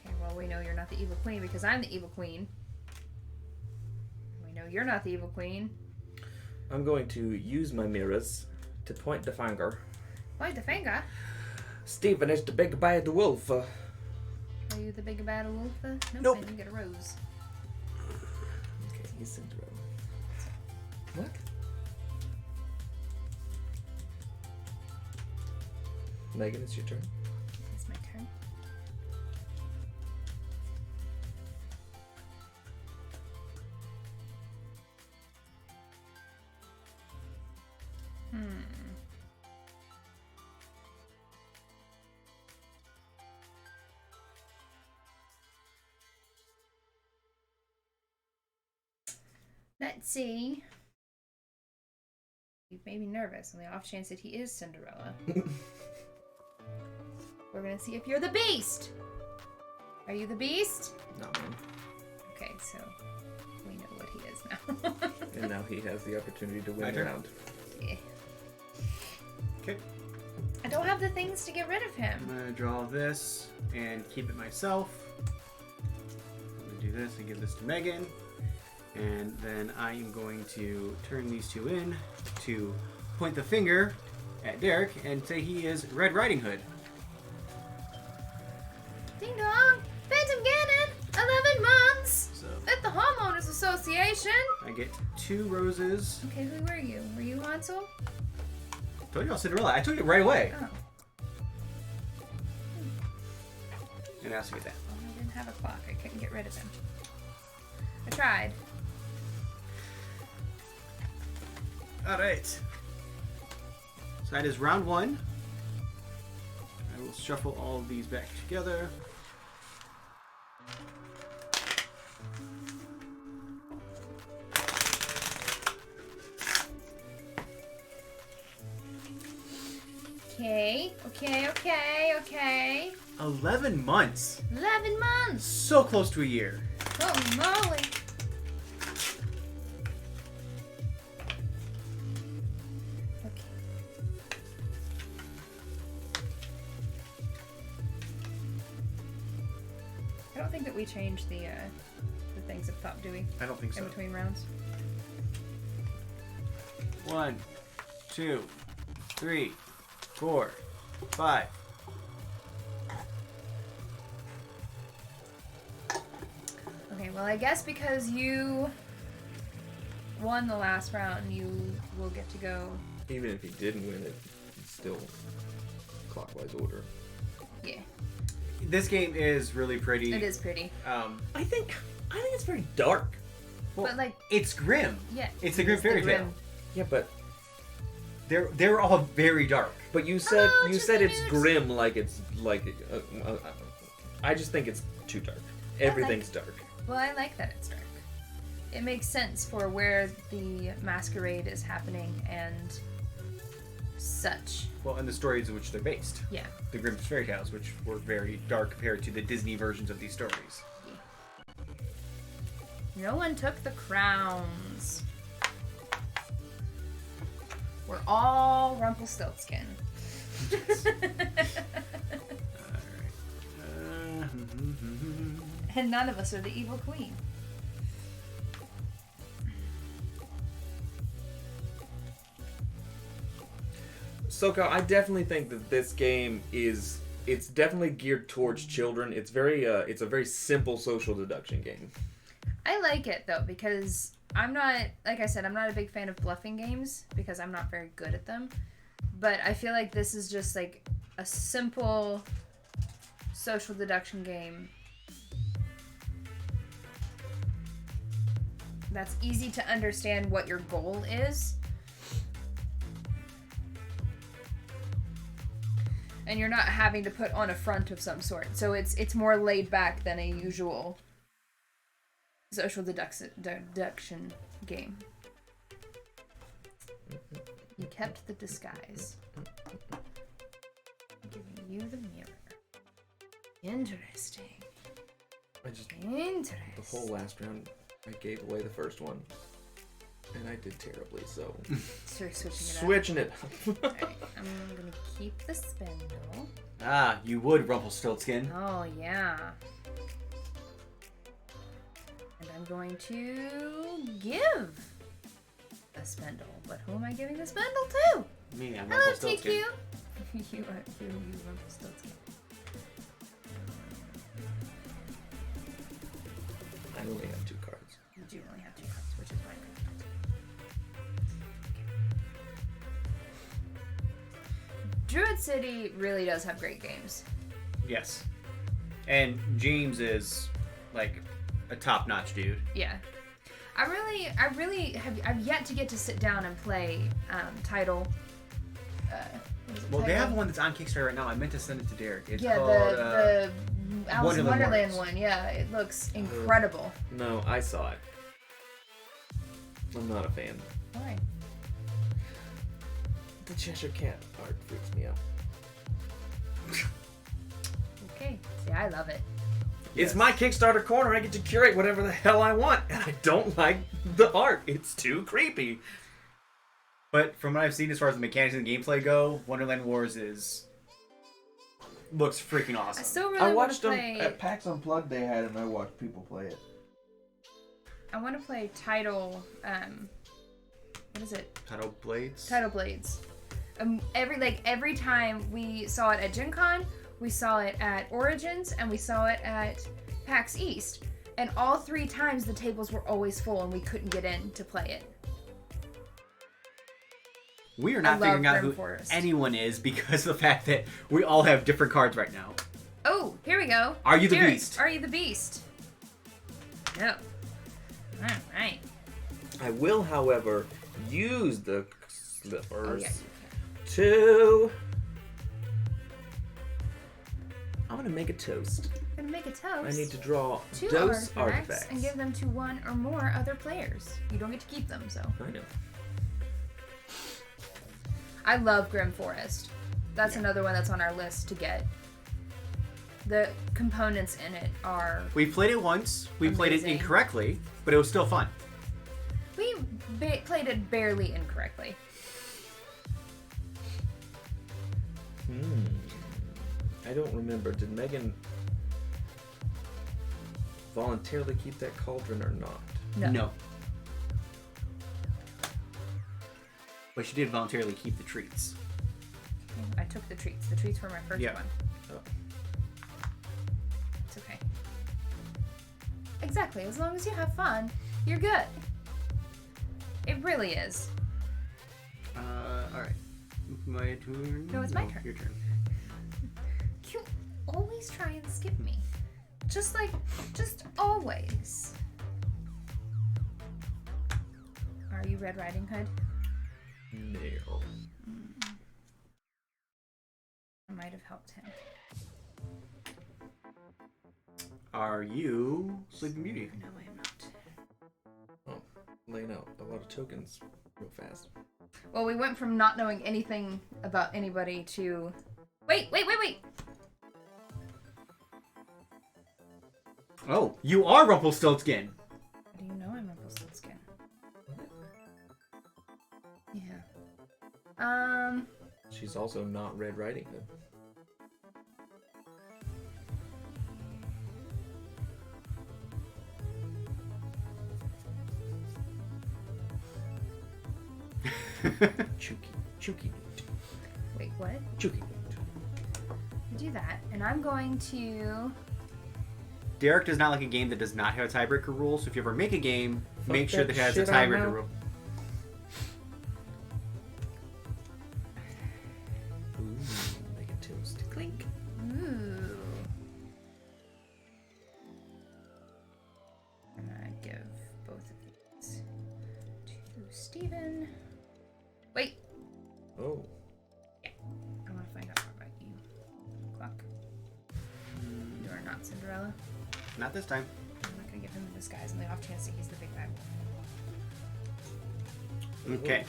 B: Okay, well, we know you're not the evil queen because I'm the evil queen. We know you're not the evil queen.
C: I'm going to use my mirrors to point the finger.
B: Point the finger?
C: Stephen is the big bad wolf.
B: Are you the big bad wolf?
C: Nope.
B: I didn't get a rose.
C: Okay, he's Cinderella. What? Megan, it's your turn.
B: It's my turn. Let's see. You've made me nervous on the off chance that he is Cinderella. We're gonna see if you're the Beast! Are you the Beast?
C: No, man.
B: Okay, so we know what he is now.
C: And now he has the opportunity to
E: My
C: win
E: turn.
C: round.
B: Yeah.
E: Okay.
B: I don't have the things to get rid of him.
E: I'm gonna draw this and keep it myself. I'm gonna do this and give this to Megan. And then I am going to turn these two in to point the finger at Derek and say he is Red Riding Hood.
B: Ding dong! Phantom Ganon! 11 months!
E: So
B: At the Homeowners Association!
E: I get 2 roses.
B: Okay, who were you? Were you Hansel?
E: I told you I was Cinderella. I told you right away.
B: Oh.
E: And I also get that.
B: Well, I didn't have a clock. I couldn't get rid of him. I tried.
E: Alright. So that is round 1. I will shuffle all of these back together.
B: Okay.
E: 11 months.
B: 11 months!
E: So close to a year.
B: Holy moly! Okay. I don't think that we changed the things up top, do we?
E: I don't think so.
B: In between rounds?
E: 1, 2, 3, 4, 5.
B: Okay, well, I guess because you won the last round, you will get to go.
C: Even if he didn't win it, it's still clockwise order.
B: Yeah,
E: This game is really pretty.
B: it is pretty.
C: I think it's very dark.
E: Well,
B: But, like,
E: it's grim.
B: yeah.
E: It's a Grimm
B: the
E: fairy tale.
B: Grimm.
C: Yeah, but
E: They're all very dark.
C: you said
B: Hello,
C: you said it's
B: Chicken
C: grim like it's like. I just think it's too dark. Everything's dark.
B: Well, I like that it's dark. It makes sense for where the masquerade is happening and such.
E: Well, and the stories in which they're based.
B: Yeah.
E: The Grimm fairy tales, which were very dark compared to the Disney versions of these stories.
B: No one took the crowns. We're all Rumpelstiltskin. And none of us are the evil queen.
C: Soka, I definitely think that this game it's definitely geared towards children. It's a very simple social deduction game.
B: I like it though because I'm not, like I said, I'm not a big fan of bluffing games because I'm not very good at them. But I feel like this is just like a simple social deduction game that's easy to understand what your goal is. And you're not having to put on a front of some sort. So it's more laid back than a usual social deduction game. You kept the disguise. I'm giving you the mirror. Interesting. Interesting.
C: The whole last round, I gave away the first one, and I did terribly. So
B: So we're
C: switching it.
B: Alright, I'm gonna keep the spindle.
E: Ah, you would, Rumpelstiltskin.
B: Oh yeah. I'm going to give a spindle. But who am I giving the spindle to?
E: Me, I'm
B: Hello,
E: Rumpelstiltskin.
B: TQ. you Rumpelstiltskin.
C: I only have 2 cards.
B: You do only have 2 cards, which is fine. Druid City really does have great games.
E: Yes. And James is like a top-notch dude.
B: Yeah. I've yet to get to sit down and play Title.
E: Well, they have one that's on Kickstarter right now. I meant to send it to Derek. It's
B: Yeah,
E: called
B: the Alice in Wonderland
E: Wars.
B: one. Yeah, it looks incredible.
C: No, I saw it. I'm not a fan.
B: Why?
C: The Cheshire Cat art freaks me out.
B: Okay. See, I love it.
C: It's my Kickstarter corner. I get to curate whatever the hell I want, and I don't like the art. It's too creepy.
E: But from what I've seen as far as the mechanics and the gameplay go, Wonderland Wars looks freaking
B: I
E: awesome.
B: still really
C: I
B: want
C: watched
B: to
C: them
B: play.
C: at PAX Unplugged they had, and I watched people play it.
B: I want to play Title. What is it?
E: Title Blades?
B: Title Blades. Every time we saw it at Gen Con, we saw it at Origins, and we saw it at PAX East. And all 3 times the tables were always full and we couldn't get in to play it.
E: We are
B: I
E: not
B: love
E: figuring out
B: Grim
E: who
B: Forest.
E: anyone is because of the fact that we all have different cards right now.
B: Oh, here we go.
E: Are you the
B: Derek,
E: beast?
B: Are you the beast? No. Alright.
C: I will, however, use the
B: Oh,
C: slippers
B: yeah, you
C: to... I'm going to make a toast.
B: can. Gonna make a toast.
C: I need to draw
B: 2
C: dose
B: artifacts and give them to 1 or more other players. You don't get to keep them, so.
C: I know.
B: I love Grimm Forest. That's
E: Yeah.
B: another one that's on our list to get. The components in it are.
E: We played it once. We played it
B: Amazing.
E: incorrectly, but it was still fun.
B: We played it barely incorrectly.
C: I don't remember. Did Megan voluntarily keep that cauldron or not?
B: No.
E: But she did voluntarily keep the treats.
B: I took the treats. The treats were my first
E: Yeah.
B: one.
C: Oh.
B: It's okay. Exactly. As long as you have fun, you're good. It really is.
E: Alright. My turn?
B: No, it's my turn.
E: Your turn.
B: You always try and skip me. Just always. Are you Red Riding Hood?
C: No.
B: I might have helped him.
E: Are you Sleeping Beauty?
B: No, I am not.
C: Oh, laying out a lot of tokens real fast.
B: Well, we went from not knowing anything about anybody to... Wait!
E: Oh, you are Rumpelstiltskin!
B: How do you know I'm Rumpelstiltskin? Yeah.
C: She's also not Red Riding Hood. Chuki.
B: Wait, what?
C: Chuki.
B: Do that, and I'm going to...
E: Derek does not like a game that does not have a tiebreaker rule, so if you ever make a game, make sure that it has a
C: shit I know.
E: tiebreaker rule.
C: Ooh, make a toast. Clink.
B: Ooh. I'm gonna give both of these to Steven. Wait!
C: Oh.
B: I want to find out more about you. Clock. You are not Cinderella.
E: Not this time.
B: I'm not gonna give him a disguise on the off chance that he's the big bad wolf.
E: Okay.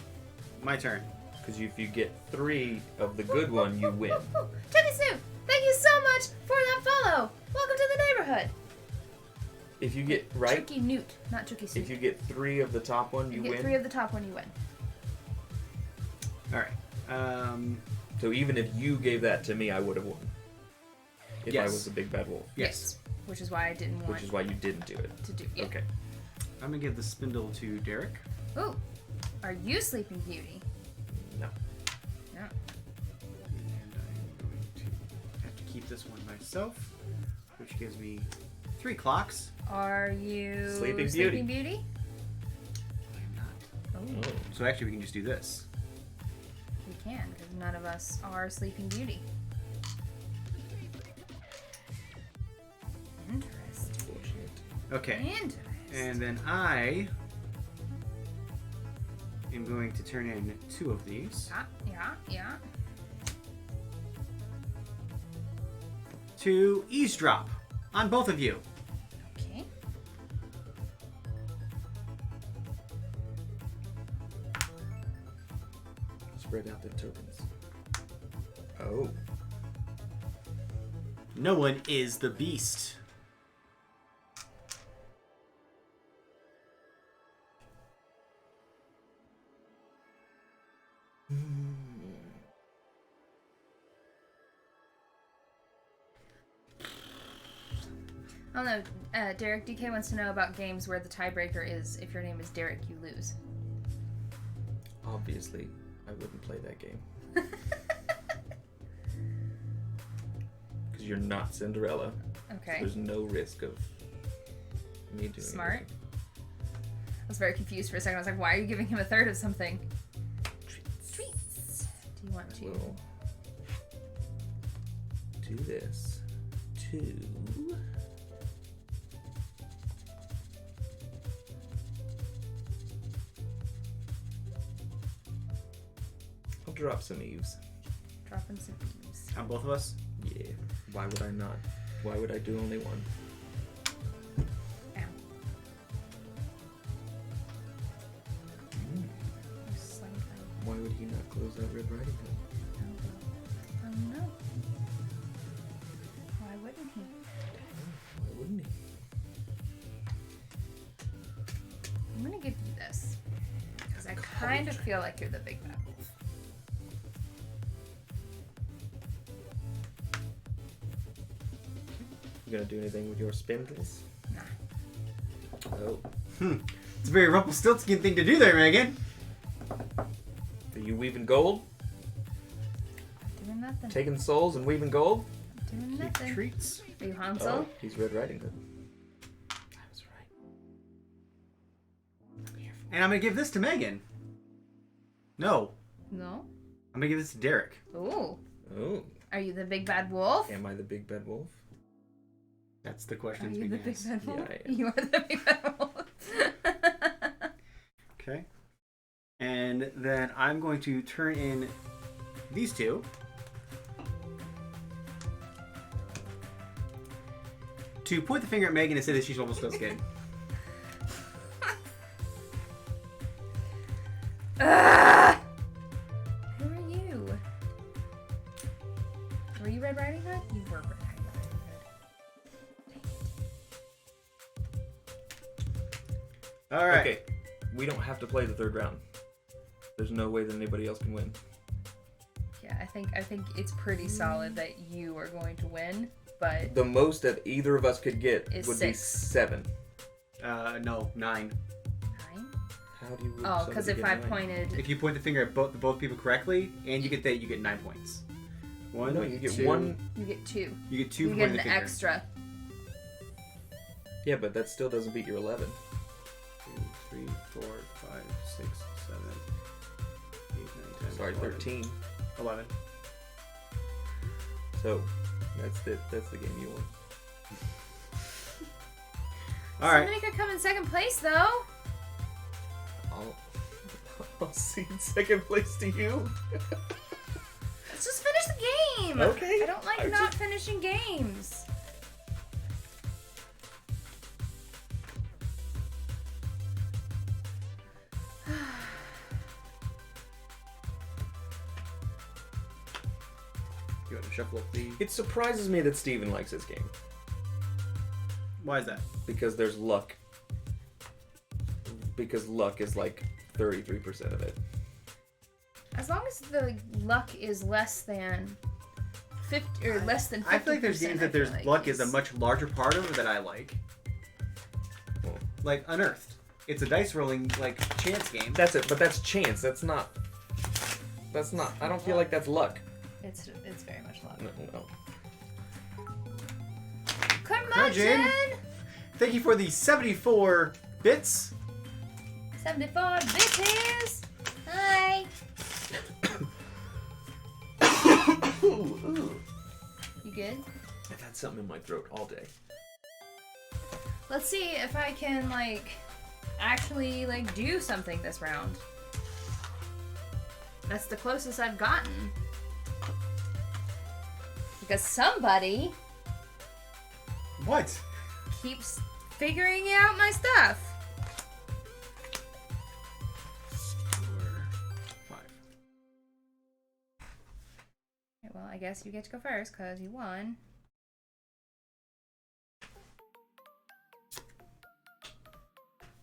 E: My turn.
C: Because if you get 3 of the good one, you win.
B: Chucky Sue, thank you so much for that follow. Welcome to the neighborhood.
C: If you get right,
B: Chucky Newt, not Chucky Sue.
C: if you get 3 of the top one, you
B: get
C: win.
B: 3 of the top one, you win.
E: Alright.
C: So even if you gave that to me, I would have won. If I
E: Yes.
C: was the big bad wolf.
E: Yes.
B: Which is why I didn't want
C: Which is why you didn't do it.
B: to do. Yeah.
C: Okay.
E: I'm gonna give the spindle to Derek.
B: Ooh, are you Sleeping Beauty?
C: No.
B: No.
E: And I'm going to have to keep this one myself, which gives me 3 clocks.
B: Are you
C: Sleeping
B: Beauty?
E: I am not.
B: Oh,
E: So actually, we can just do this.
B: we can, because none of us are Sleeping Beauty. Interesting.
C: Unfortunate.
E: Okay.
B: Interesting.
E: And then I am going to turn in 2 of these
B: Yeah.
E: to eavesdrop on both of you.
B: Okay.
C: Spread out the tokens. Oh.
E: No one is the beast.
B: I don't know. Derek DK wants to know about games where the tiebreaker is if your name is Derek, you lose.
C: Obviously, I wouldn't play that game. Because you're not Cinderella.
B: Okay.
C: So there's no risk of me doing
B: Smart.
C: anything.
B: I was very confused for a second. I was like, why are you giving him a third of something? Treats. Do you want
C: I
B: to?
C: will do this to... I'll drop some eaves.
B: Drop in some eaves.
E: On both of us?
C: Yeah. Why would I not? Why would I do only one?
B: Ow. Just like
C: Why would he not close that Red Riding Hood?
B: I don't know. Why wouldn't he?
C: Why wouldn't he?
B: I'm gonna give you this. Because I kind of feel like you're the big bad wolf.
C: You gonna do anything with your spindles?
B: Nah.
C: Oh.
E: It's a very Rumpelstiltskin thing to do there, Megan.
C: Are you weaving gold?
B: Doing nothing.
C: Taking souls and weaving gold?
B: Doing
E: Keep
B: nothing.
E: treats.
B: Are you Hansel?
C: Oh, he's Red Riding Hood. I was right. I'm here for
E: And I'm gonna give this to Megan. No.
B: No.
E: I'm gonna give this to Derek.
B: Ooh.
C: Oh.
B: Are you the big bad wolf?
C: Am I the big bad wolf?
E: That's the
B: Are
E: question that's
B: you
E: being
B: the big
E: asked.
B: bad wolf?
C: Yeah, I am.
B: You are the big bad wolf.
E: Okay. And then I'm going to turn in these 2. To point the finger at Megan and say that she's Rumpelstiltskin.
B: Who are you? Were you Red Riding Hood? You were Red Riding Hood.
E: All right.
C: Okay. We don't have to play the 3rd round. There's no way that anybody else can win.
B: Yeah, I think it's pretty solid that you are going to win, but
C: The most that either of us could get
B: Is
C: would
B: 6.
C: be 7.
E: No, 9.
B: 9?
C: How do you?
B: Oh, because if I pointed,
E: If you point the finger at both people correctly, and you get that, you get 9 points. One.
C: No, you get
E: 2.
C: 1.
B: you get 2.
E: You get 2
B: You
E: for
B: get
E: pointing
B: an
E: the finger.
B: extra.
C: Yeah, but that still doesn't beat your 11.
E: 2, 3, 4, 5, 6, 7, 8, 9, 10.
C: Sorry,
E: 11.
C: 13.
E: 11.
C: So that's the game you won.
E: All right.
B: Somebody could come in second place though.
C: I'll cede 2nd place to you.
B: Let's just finish the game.
C: Okay.
B: I don't like
C: I
B: not
C: just-
B: finishing games.
E: You want to shuffle up the...
C: It surprises me that Steven likes this game
E: Why is that?
C: because there's luck. Because luck is like 33% of it.
B: As long as the luck is less than 50 or less than 50%.
E: I feel like there's games that there's luck is a much larger part of it that I like.
C: Well,
E: Like Unearthed. It's a dice rolling like chance game.
C: That's it, but that's chance. That's not. I don't feel like that's luck.
B: It's very much luck.
C: No.
B: Curmudgeon!
A: Thank you for the 74 bits.
B: 74 bitches! Hi!
C: Ooh.
B: You good?
C: I've had something in my throat all day.
B: Let's see if I can, actually, do something this round. That's the closest I've gotten. Because somebody
A: What?
B: keeps figuring out my stuff.
E: 5.
B: Okay, well, I guess you get to go first, because you won.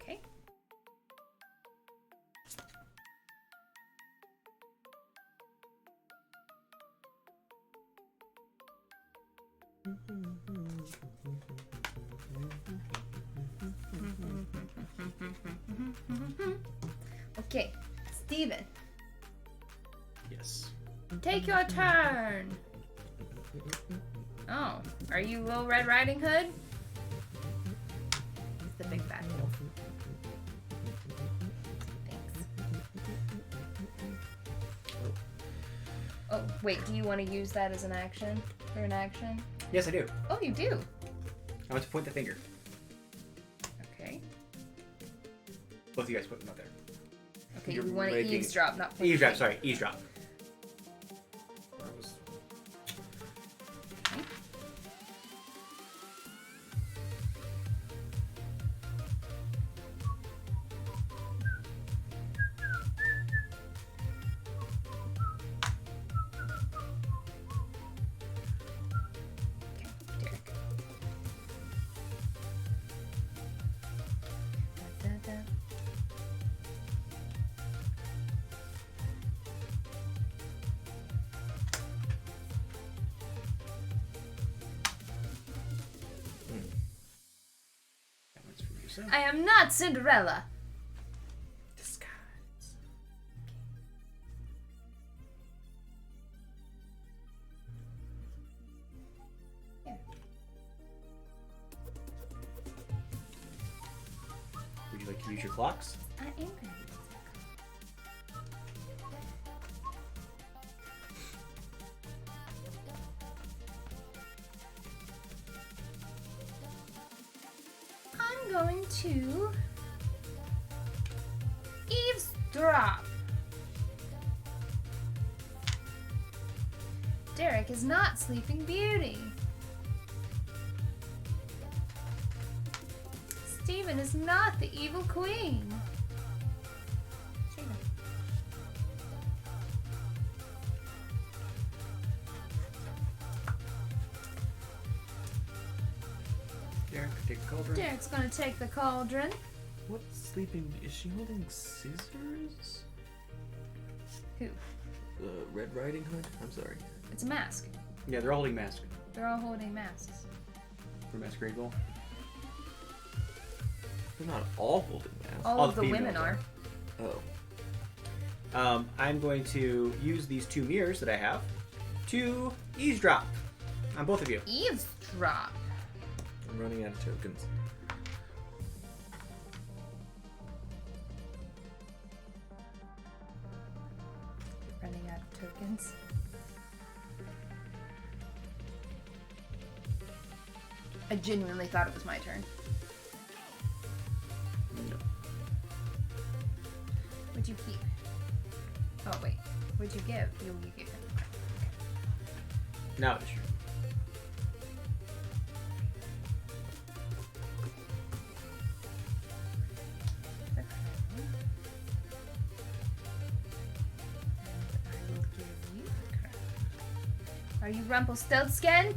B: Okay. Okay, Steven,
E: Yes.
B: take your turn. Oh, are you Little Red Riding Hood? It's the big bad wolf. Thanks. Oh, wait, do you want to use that as an action? For an action?
A: Yes, I do.
B: Oh, you do?
A: I want to point the finger.
B: Okay.
A: Both of you guys put them up there.
B: Okay,
A: You're
B: you want to
A: making-
B: eavesdrop, not point.
A: Eavesdrop, sorry, eavesdrop.
B: Okay. Derek. Da, da, da.
E: That one's for you, sir.
B: I am not Cinderella.
C: Disguise.
E: Would you like to use your clocks?
B: I am gonna use it. I'm going to eavesdrop. Derek is not Sleeping Beauty. Stephen is not the evil queen. Stephen.
E: Derek, take a cauldron.
B: Derek's gonna take the cauldron.
C: What sleeping? Is she holding scissors?
B: Who?
C: Red Riding Hood? I'm sorry.
B: It's a mask.
E: Yeah, they're all holding masks
B: They're all holding masks.
E: for Masquerade Ball.
C: They're not all holding masks.
B: All
E: All
B: of
E: the
B: the women
E: females
B: are.
C: Oh.
E: I'm going to use these 2 mirrors that I have to eavesdrop on both of you.
B: Eavesdrop.
C: I'm running out of tokens.
B: Running out of tokens. I genuinely thought it was my turn.
E: No.
B: What'd you keep? Oh wait, what'd you give? You gave him.
E: Now it's your
B: The crown. And I will give you the crown. Are you Rumpelstiltskin?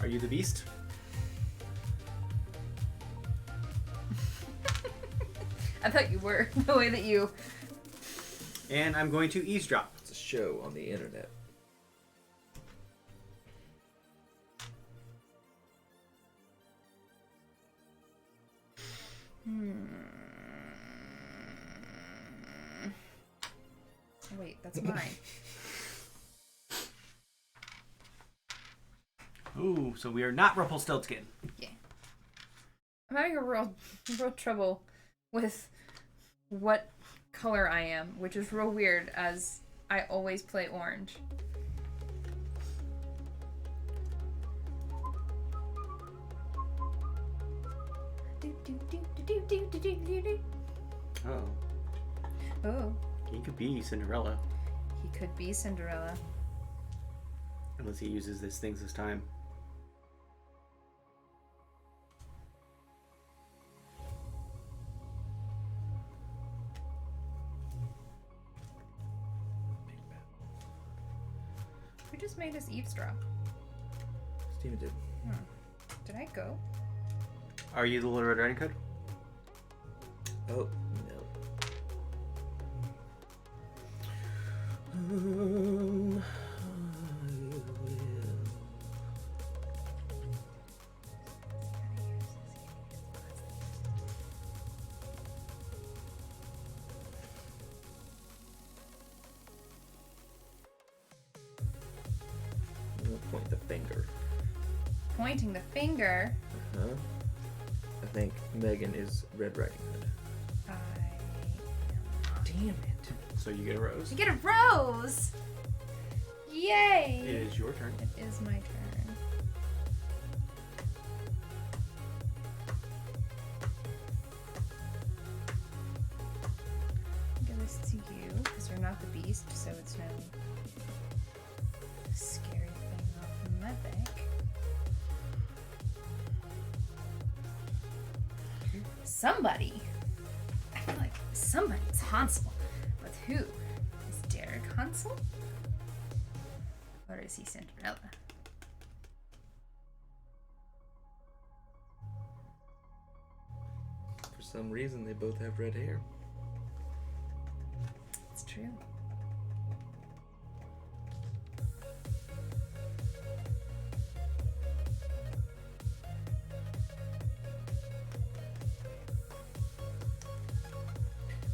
E: Are you the beast?
B: I thought you were, the way that you...
E: And I'm going to eavesdrop.
C: It's a show on the internet.
B: Wait, that's mine.
E: Ooh, so we are not Rumpelstiltskin.
B: Yeah. I'm having a real trouble with what color I am, which is real weird as I always play orange.
E: Oh,
B: Oh,
E: he could be Cinderella.
B: he could be Cinderella.
E: Unless he uses these things this time.
B: Who just made us eavesdrop?
C: Steven did.
B: Did I go?
E: Are you the Little Red Riding Hood?
C: Oh, no. We'll point the finger.
B: Pointing the finger.
C: Uh-huh. I think Megan is Red Riding Hood.
B: I am not.
C: Damn it.
E: So you get a rose.
B: I get a rose! Yay!
E: It is your turn.
B: It is my turn. Give this to you, because you're not the beast, so it's no scary thing off my back. Somebody! I feel like somebody's Hansel. But who? Is Derek Hansel? Or is he Cinderella?
C: For some reason, they both have red hair.
B: It's true.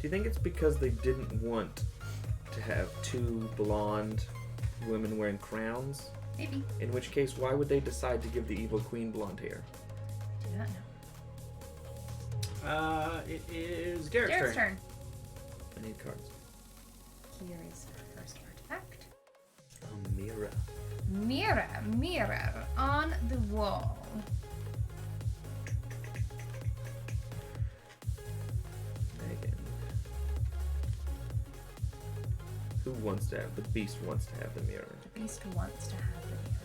C: Do you think it's because they didn't want to have two blonde women wearing crowns?
B: Maybe.
C: In which case, why would they decide to give the evil queen blonde hair?
B: Do not know.
E: It is Derek's
B: Derek's
E: turn.
B: turn.
C: I need cards.
B: Here is our first artifact.
C: A mirror.
B: Mirror, mirror on the wall.
C: Megan. Who wants to have? The beast wants to have the mirror.
B: The beast wants to have the mirror.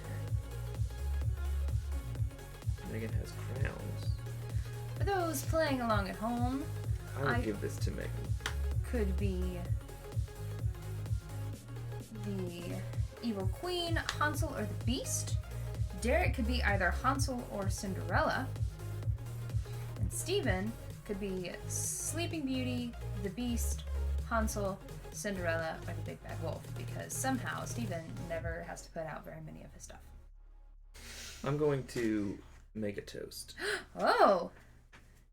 C: Megan has crowns.
B: For those playing along at home,
C: I would
B: I-
C: give this to Megan.
B: could be the evil queen, Hansel, or the beast. Derek could be either Hansel or Cinderella. And Steven could be Sleeping Beauty, the beast, Hansel, Cinderella, or the big bad wolf, because somehow Steven never has to put out very many of his stuff.
C: I'm going to make a toast.
B: Oh!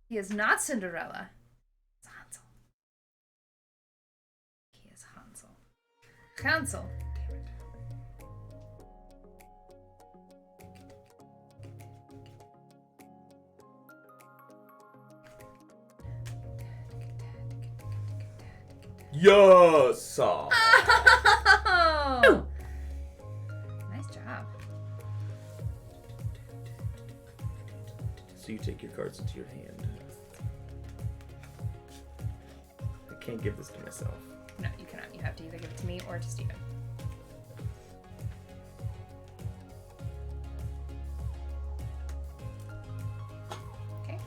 B: He is not Cinderella. It's Hansel. He is Hansel. Hansel.
C: Yes!
B: Oh! Nice job.
C: So you take your cards into your hand. I can't give this to myself.
B: No, you cannot. You have to either give it to me or to Steven. Okay.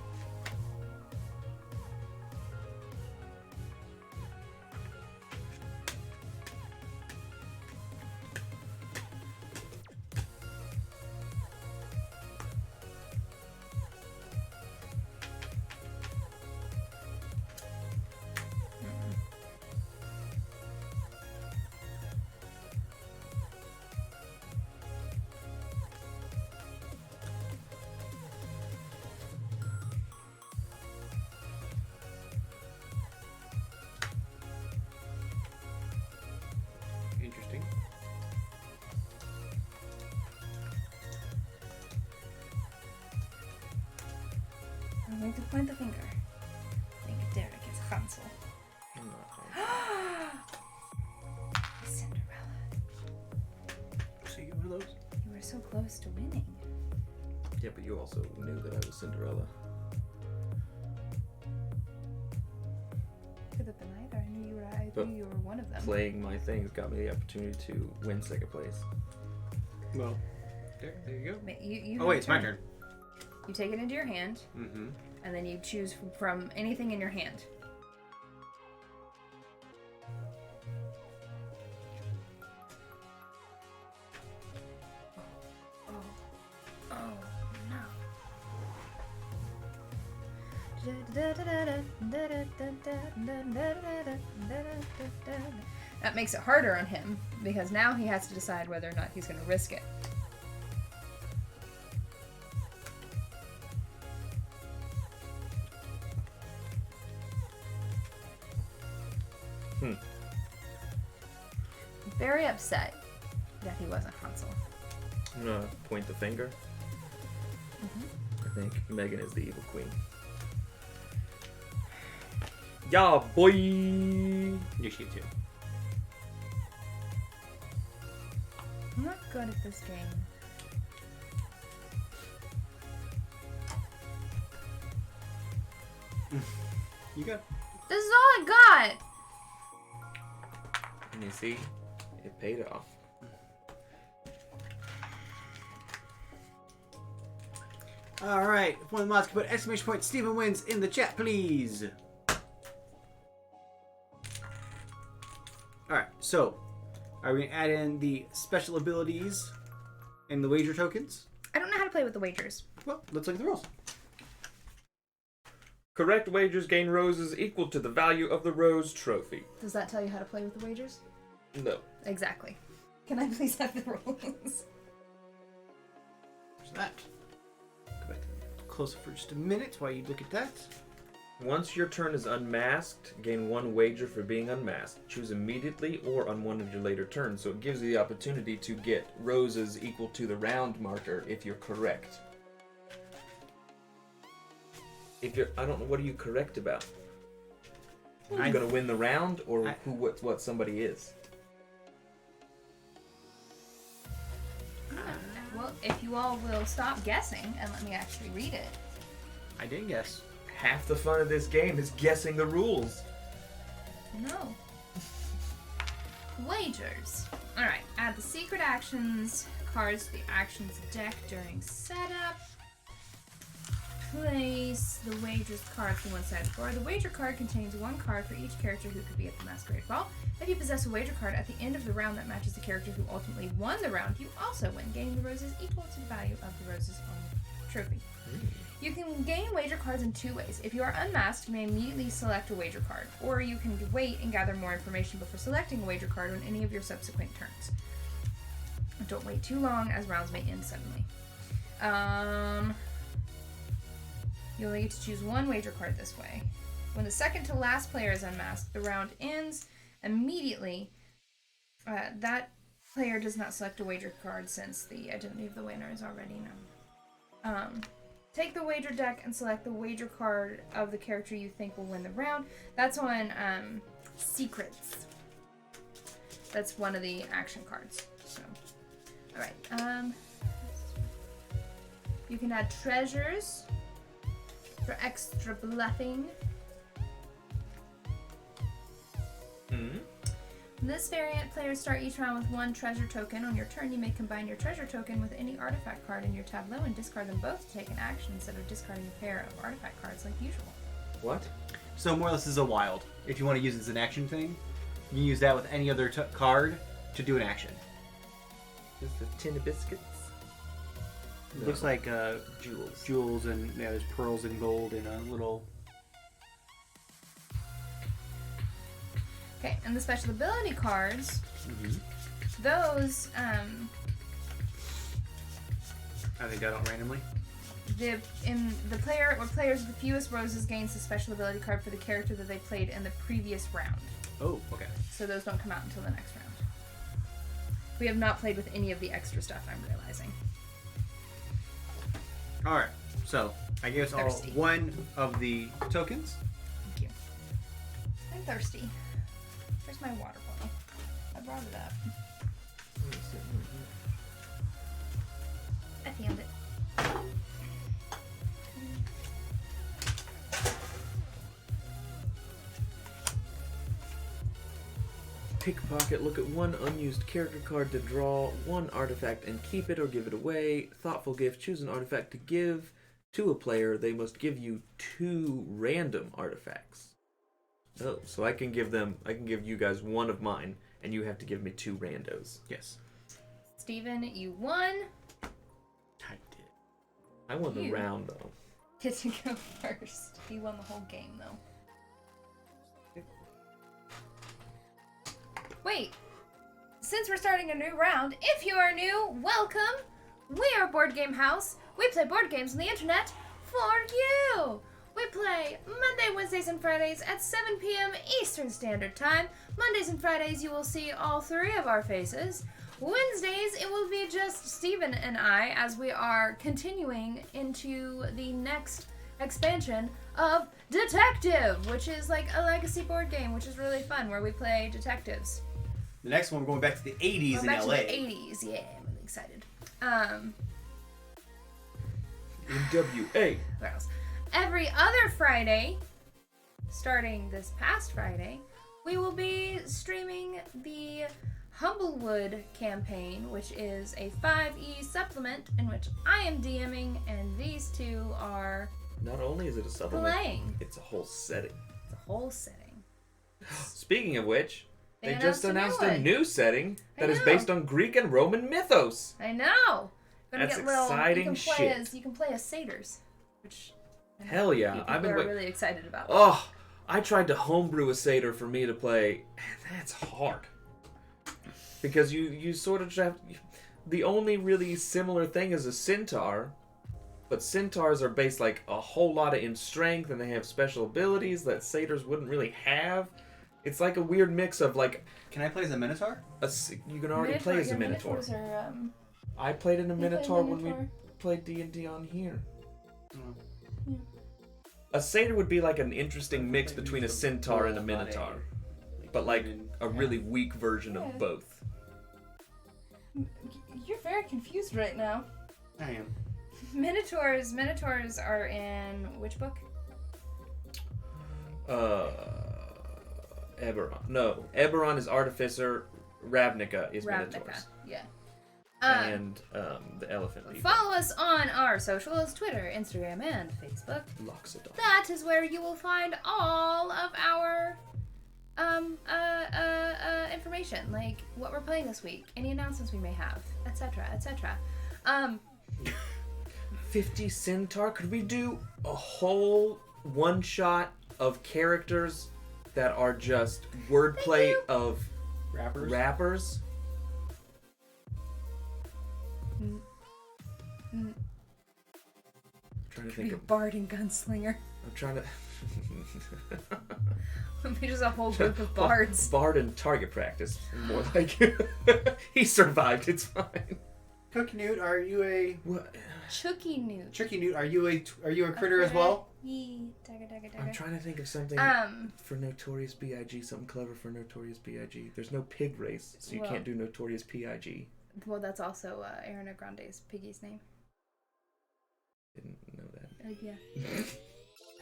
B: going to point the finger. I think Derek is Hansel.
C: I'm not Hansel.
B: Cinderella.
E: So you get one of those?
B: You were so close to winning.
C: Yeah, but you also knew that I was Cinderella.
B: Could have been either. I knew you were one of them.
C: Playing my things got me the opportunity to win second place.
E: Well, there you go.
B: You
E: Oh wait, it's my turn.
B: You take it into your hand,
E: Mm-hmm.
B: and then you choose from anything in your hand. Oh no. That makes it harder on him, because now he has to decide whether or not he's going to risk it. Very upset that he wasn't Hansel.
C: I'm gonna point the finger. I think Megan is the evil queen. Yeah, boy!
E: You shoot too.
B: I'm not good at this game.
E: You got.
B: This is all I got!
C: And you see, it paid off.
E: All right. If one of the mods can put exclamation point Steven wins in the chat, please. All right. So, are we gonna add in the special abilities and the wager tokens?
B: I don't know how to play with the wagers.
E: Well, let's look at the rules.
C: Correct wagers gain roses equal to the value of the rose trophy.
B: Does that tell you how to play with the wagers?
C: No.
B: Exactly. Can I please have the rules?
E: There's that. Go back closer for just a minute while you look at that.
C: Once your turn is unmasked, gain 1 wager for being unmasked. Choose immediately or on one of your later turns, so it gives you the opportunity to get roses equal to the round marker if you're correct. If you're, I don't know, what are you correct about? Are you gonna win the round, or what somebody is?
B: Well, if you all will stop guessing and let me actually read it.
E: I did guess.
C: Half the fun of this game is guessing the rules.
B: No. Wagers. Alright, add the secret actions cards to the actions deck during setup. Place the wagers card from one side of the board. The wager card contains 1 card for each character who could be at the masquerade ball. If you possess a wager card at the end of the round that matches the character who ultimately won the round, you also win, gaining the roses equal to the value of the roses on the trophy. You can gain wager cards in 2 ways. If you are unmasked, you may immediately select a wager card, or you can wait and gather more information before selecting a wager card on any of your subsequent turns. Don't wait too long, as rounds may end suddenly. You only get to choose 1 wager card this way. When the second to last player is unmasked, the round ends immediately. That player does not select a wager card since the identity of the winner is already known. Take the wager deck and select the wager card of the character you think will win the round. That's on secrets. That's one of the action cards. So, all right. You can add treasures for extra bluffing. In this variant, players start each round with 1 treasure token. On your turn, you may combine your treasure token with any artifact card in your tableau and discard them both to take an action instead of discarding a pair of artifact cards like usual.
C: What?
E: So more or less, this is a wild. If you want to use it as an action thing, you can use that with any other card to do an action.
C: Just a tin of biscuits?
E: It looks like
C: Jewels.
E: jewels and there's pearls and gold in a little.
B: Okay, and the special ability cards, those,
E: I think that out randomly.
B: the player or players with the fewest roses gains the special ability card for the character that they played in the previous round.
E: Oh, okay.
B: So those don't come out until the next round. We have not played with any of the extra stuff, I'm realizing.
E: All right. So I gave us all
B: Thirsty.
E: one of the tokens.
B: Thank you. I'm thirsty. Where's my water bottle? I brought it up. I found it.
C: Pickpocket, look at one unused character card to draw one artifact and keep it or give it away. Thoughtful gift, choose an artifact to give to a player. They must give you 2 random artifacts. Oh, so I can give you guys one of mine, and you have to give me 2 randos.
E: Yes.
B: Steven, you won.
E: I did.
C: I won the
B: You.
C: round, though.
B: Get to go first. You won the whole game, though. Wait. Since we're starting a new round, if you are new, welcome! We are Board Game House. We play board games on the internet for you! We play Monday, Wednesdays, and Fridays at 7 p.m. Eastern Standard Time. Mondays and Fridays, you will see all 3 of our faces. Wednesdays, it will be just Steven and I as we are continuing into the next expansion of Detective, which is like a legacy board game, which is really fun, where we play detectives.
A: The next one, we're going back to the 80s
B: Going
A: in
B: back
A: LA.
B: to the 80s, yeah, I'm really excited.
C: NWA.
B: What else? Every other Friday, starting this past Friday, we will be streaming the Humblewood campaign, which is a 5e supplement in which I am DMing and these 2 are
C: Not only is it a supplement,
B: playing.
C: it's a whole setting.
B: The whole setting.
C: Speaking of which,
B: They
C: they just announced a
B: one.
C: new setting
B: I
C: that is
B: know.
C: based on Greek and Roman mythos.
B: I know. Gonna
C: That's
B: get little.
C: exciting
B: you can play
C: shit.
B: as you can play as satyrs, which
C: Hell yeah.
B: people
C: I've been
B: are
C: wait-
B: really excited about.
C: Oh, I tried to homebrew a satyr for me to play, and that's hard. Because you sort of have... The only really similar thing is a centaur, but centaurs are based like a whole lot in strength, and they have special abilities that satyrs wouldn't really have. It's like a weird mix of like...
A: Can I play as a Minotaur?
C: You can already play as a minotaur.
B: Minotaurs are,
C: I played in a
B: you play
C: minotaur when we
B: Minotaur?
C: played D&D on here.
A: Oh.
B: Yeah.
C: A satyr would be like an interesting mix between a
A: Use the
C: centaur and a
A: bull
C: minotaur.
A: body.
C: But like
A: even-
C: a really weak version
B: Yeah.
C: of both.
B: You're very confused right now.
A: I am.
B: Minotaurs are in which book?
C: Eberron. No, Eberron is Artificer. Ravnica is Minotaurs.
B: Yeah.
C: And the elephant people.
B: Follow us on our socials, Twitter, Instagram, and Facebook.
C: Loxodon.
B: That is where you will find all of our information, like what we're playing this week, any announcements we may have, etc., etc.
C: 50 centaur? Could we do a whole one shot of characters that are just wordplay of
A: Rappers?
C: rappers?
B: Mm.
C: I'm trying to
B: Could be
C: think
B: a
C: of.
B: bard and gunslinger.
C: I'm trying to.
B: Maybe just a whole group of bards.
C: Bard and target practice. More like. He survived. It's fine.
A: Cookie Newt, are you a
C: What?
B: Chucky Newt.
A: Tricky Newt? Are you a critter as well?
B: Yee. Dagger, dagger,
C: I'm
B: dagger.
C: trying to think of something for Notorious B.I.G. Something clever for Notorious B.I.G. There's no pig race, so you
B: Well-
C: can't do Notorious P.I.G.
B: Well, that's also Ariana Grande's piggy's name.
C: Didn't know that.
B: Yeah.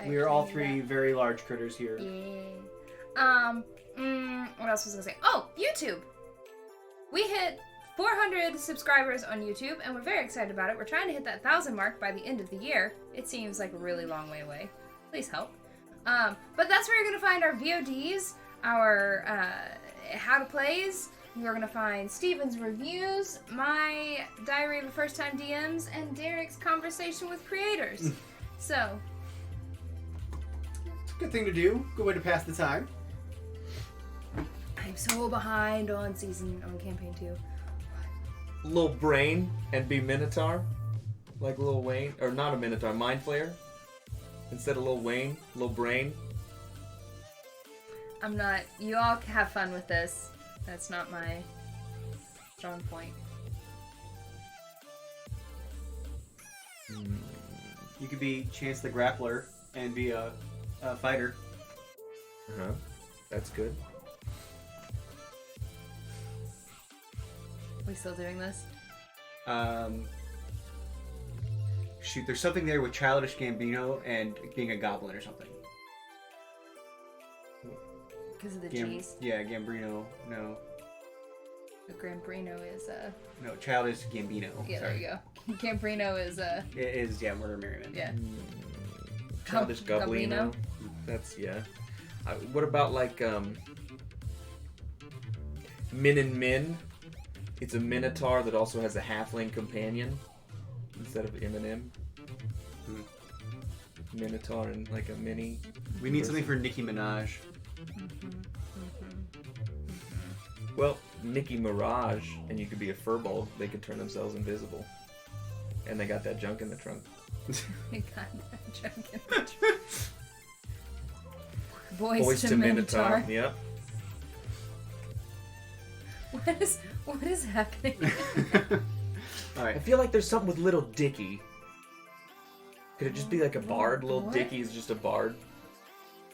A: We are all
B: actually knew
A: three very large critters here.
B: Yeah. What else was I gonna say? Oh, YouTube! We hit 400 subscribers on YouTube, and we're very excited about it. We're trying to hit that 1,000 mark by the end of the year. It seems like a really long way away. Please help. But that's where you're gonna find our VODs, our how to plays. You're gonna find Steven's reviews, my diary of a first-time DMs, and Derek's conversation with creators. So,
A: It's a good thing to do. Good way to pass the time.
B: I'm so behind on campaign 2.
C: Lil Brain and be Minotaur, like Lil Wayne, or not a Minotaur, Mind Flayer. Instead of Lil Wayne, Lil Brain.
B: I'm not. You all have fun with this. That's not my strong point.
E: You could be Chance the Grappler and be a fighter.
C: Uh-huh. That's good.
B: We still doing this?
E: Shoot, there's something there with Childish Gambino and being a goblin or something.
B: Because of the G's.
E: Yeah, Gambino. No.
B: Gambrino is
E: No, Childish Gambino.
B: Yeah,
E: Sorry.
B: there you go. Gambrino is
E: It is, Murder Merriman.
B: yeah.
C: Childish Goblino. That's, yeah. What about, like, Min and Min? It's a Minotaur that also has a halfling companion instead of Eminem. Minotaur and, like, a mini.
E: We need something for Nicki Minaj.
C: Well, Nicki Mirage, and you could be a furball. They could turn themselves invisible. And they got that junk in the trunk.
B: We got that junk in the trunk. Boys to
C: Minotaur. Yep.
B: What is happening?
E: All
C: I
E: right.
C: feel like there's something with Little Dicky. Could it just be like a bard? Little
B: What?
C: Dicky is just a bard.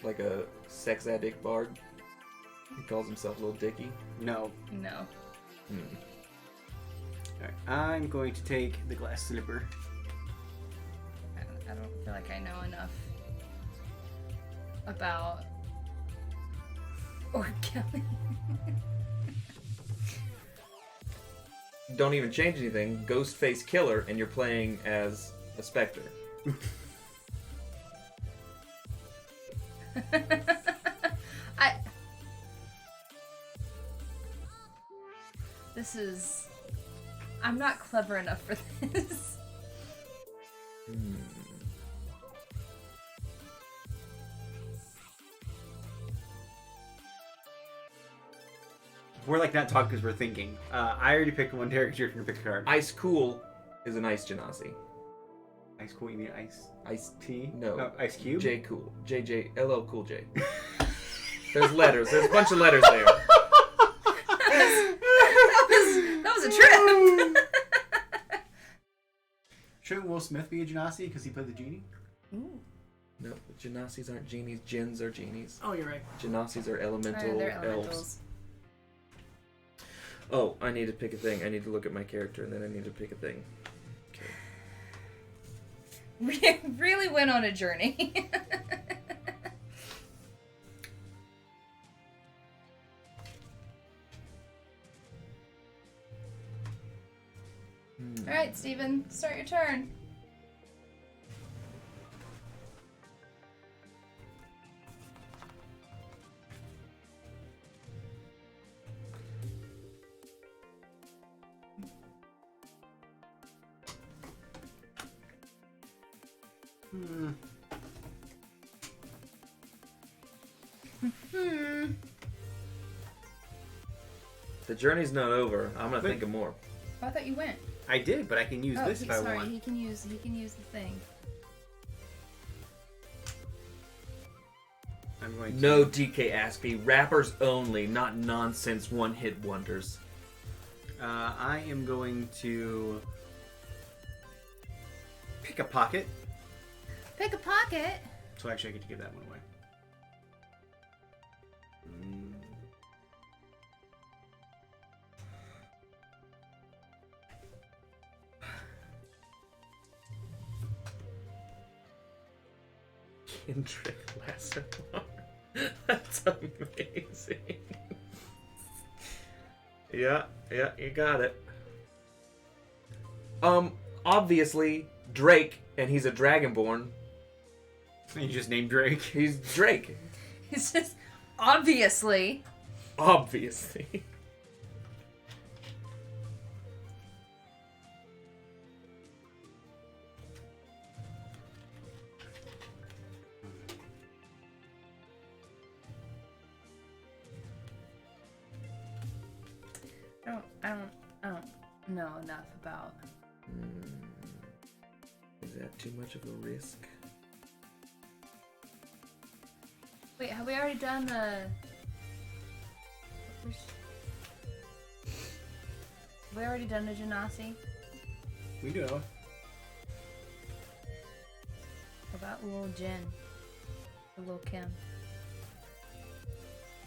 C: Like a sex addict bard. He calls himself Little Dicky.
E: No.
B: No.
E: Alright, I'm going to take the glass slipper.
B: I don't feel like I know enough about origami.
C: Don't even change anything. Ghostface Killer, and you're playing as a specter.
B: I'm not clever enough for this.
E: We're like not talking because we're thinking. I already picked one. Derek, you're gonna pick a card.
C: Ice Cool is an Ice Genasi.
E: Ice Cool, you mean Ice?
C: Ice
E: Tea?
C: No.
E: Ice Cube?
C: J Cool. JJ. LL Cool J. There's letters. There's a bunch of letters there.
B: That was a trip.
E: Shouldn't Will Smith be a Genasi because he played the genie?
B: Ooh.
C: No, Genasis aren't genies. Djinns are genies.
E: Oh, you're right.
C: Genasis are elemental
B: They're
C: elves.
B: elementals.
C: Oh, I need to pick a thing. I need to look at my character, and then I need to pick a thing. Okay.
B: Really went on a journey. Alright, Steven, start your turn.
C: The journey's not over. I'm gonna think of more.
B: Oh, I thought you went.
E: I did, but I can use this if I
B: sorry,
E: want.
B: he can use the thing.
E: I'm going to...
C: No, DK Aspie. Rappers only, not nonsense one-hit wonders.
E: I am going to pick a pocket.
B: Pick a pocket.
E: So actually, I get to give that one away.
C: Kendrick Lamar. That's amazing. Yeah, you got it. Obviously, Drake, and he's a Dragonborn.
E: You just named Drake.
C: He's Drake.
B: It's just obviously.
C: Obviously.
B: I don't know enough about.
C: Is that too much of a risk?
B: Wait, have we already done the? Have we already done the Genasi?
E: We do.
B: about little Jen? Or little Kim?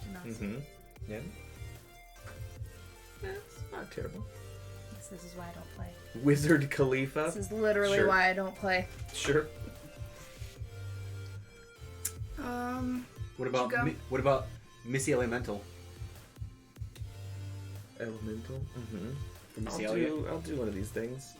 B: Janasi.
C: Mm-hmm. Yeah. It's not terrible.
B: This is why I don't play.
C: Wizard Khalifa.
B: This is literally
C: Sure.
B: why I don't play.
C: Sure.
E: What about
B: go?
E: Missy Elemental?
C: Elemental. Mm-hmm.
E: From Missy Elliott?
C: I'll do one of these things.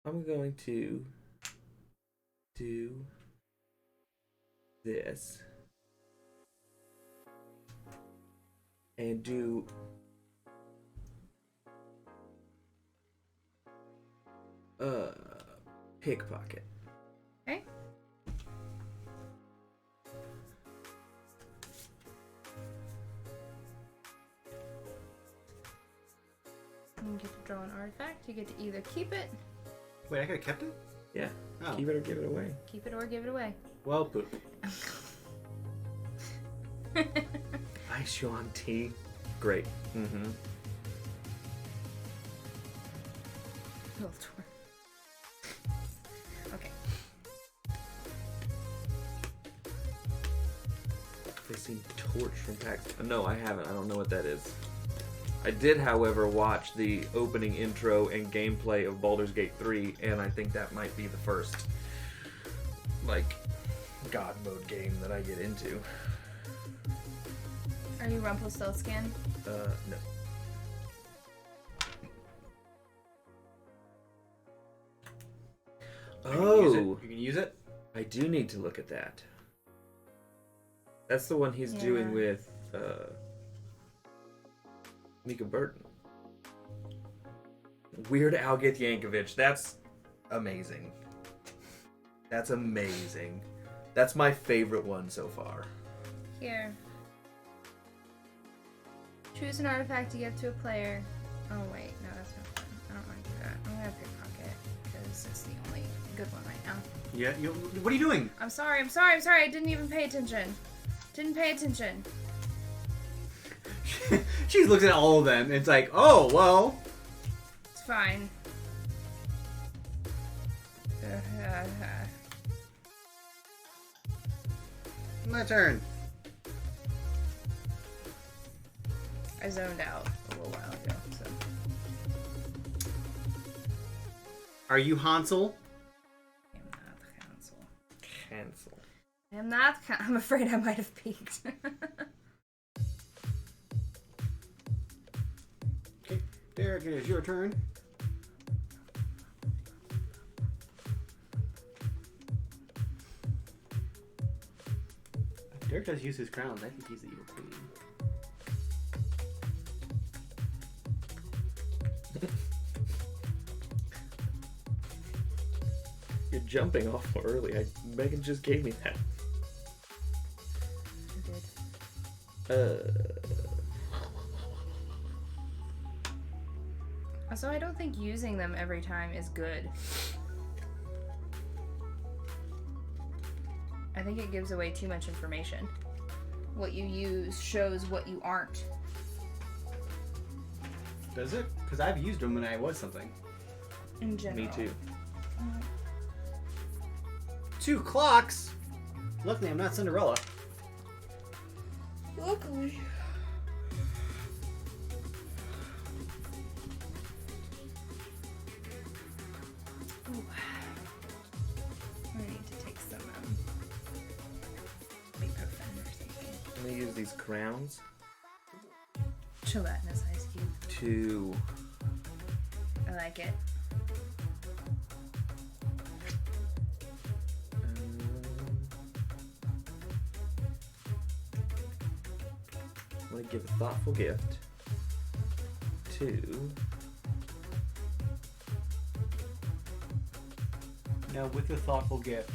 C: I'm going to do this and do pickpocket.
B: Okay. You get to draw an artifact. You get to either keep it,
E: Wait, I could have kept it?
C: Yeah.
E: Oh.
C: Keep it or give it away.
B: or give it away.
E: Well, poop.
C: Ice Yuan tea. Great. Mm-hmm.
B: Okay.
C: They seen Torch from PAX. No, I haven't. I don't know what that is. I did, however, watch the opening intro and gameplay of Baldur's Gate 3, and I think that might be the first, like, God mode game that I get into.
B: Are you Rumpelstiltskin?
C: No. Oh,
E: You can use it?
C: I do need to look at that. That's the one he's doing
B: Yeah.
C: with Mika Burton. Weird Al Yankovic. That's amazing. That's amazing. That's my favorite one so far.
B: Here. Choose an artifact to give to a player. Oh wait, no, that's not fun. I don't want to do that. I'm gonna pickpocket because it's the only good one right now.
E: Yeah. What are you doing?
B: I'm sorry. I didn't even pay attention. Didn't pay attention.
E: She's looked at all of them. And it's like, oh well.
B: It's fine.
E: My turn.
B: I zoned out a little while ago, so.
E: Are you Hansel?
B: I'm not Hansel.
C: Cancel.
B: I'm not. I'm afraid I might have peeked.
E: Okay, Derek, it is your turn. Derek does use his crowns. I think he's the evil queen.
C: You're jumping awful early. Megan just gave me that.
B: I did. Also, I don't think using them every time is good. I think it gives away too much information. What you use shows what you aren't.
E: Does it? Because I've used them when I was something.
B: In general.
C: Me too.
E: 2 clocks? Luckily, I'm not Cinderella.
B: Luckily. Ooh. I need to take some ibuprofen or something.
C: I'm gonna use these crowns
B: Gelatinous ice cube.
C: to
B: I like it.
C: I'm gonna give a thoughtful gift to
E: Now, with the thoughtful gift,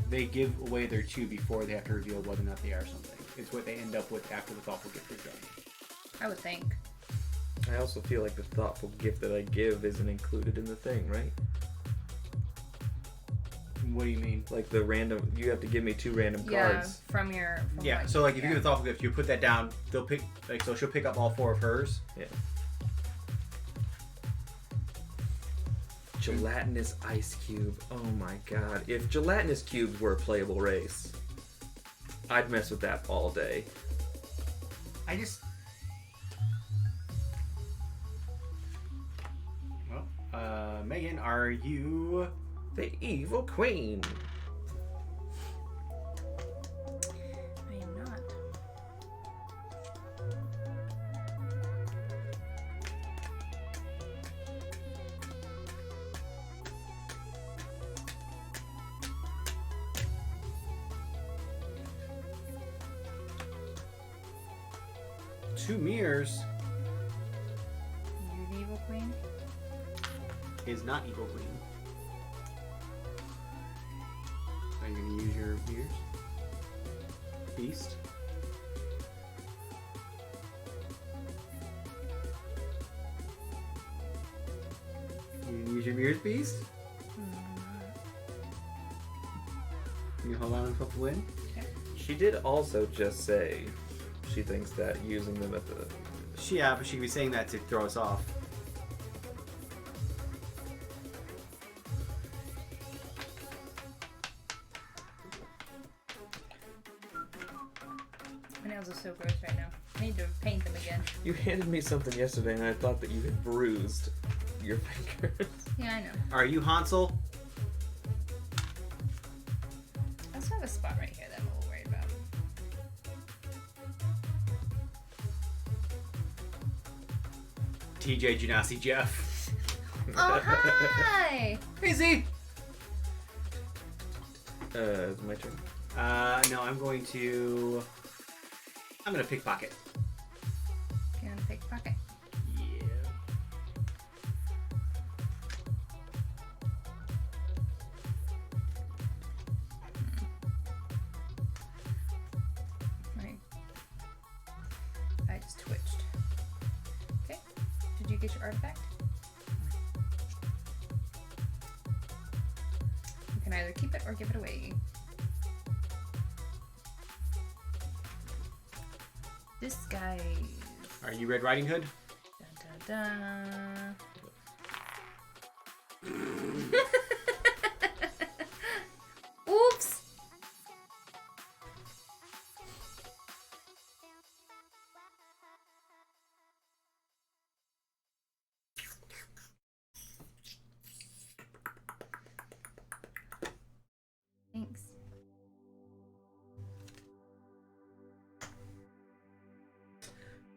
E: they give away their 2 before they have to reveal whether or not they are something. It's what they end up with after the thoughtful gift is done.
B: I would think.
C: I also feel like the thoughtful gift that I give isn't included in the thing, right?
E: What do you mean?
C: Like the random, you have to give me 2 random
B: Yeah,
C: cards.
B: from your. From
E: Yeah. So like if you give a thoughtful gift, you put that down. They'll pick like so she'll pick up all 4 of hers.
C: Yeah. Gelatinous ice cube. Oh my god. If gelatinous cubes were a playable race, I'd mess with that all day.
E: I just. Well, Megan, are you?
C: The evil queen.
B: I am not.
E: Two mirrors
B: You're the evil queen?
E: is not evil queen. Are you gonna use your mirrors? Beast. You gonna use your mirrors, beast? Can you hold on until the win?
C: She did also just say she thinks that using them at the...
E: Yeah, but she could be saying that to throw us off.
B: My nails are so gross right now. I need to paint them again.
C: You handed me something yesterday and I thought that you had bruised your fingers.
B: Yeah, I know.
E: Are you Hansel?
B: I also have a spot right here that I'm a little worried about.
E: TJ Janasi Jeff.
B: Oh, hi!
E: Crazy!
C: Is it my turn?
E: No, I'm going to pickpocket.
B: You're gonna pickpocket.
E: Yeah.
B: I just twitched. Okay. Did you get your artifact? You can either keep it or give it away. Disguise.
E: Are you Red Riding Hood?
B: Dun, dun, dun. Oops! Thanks.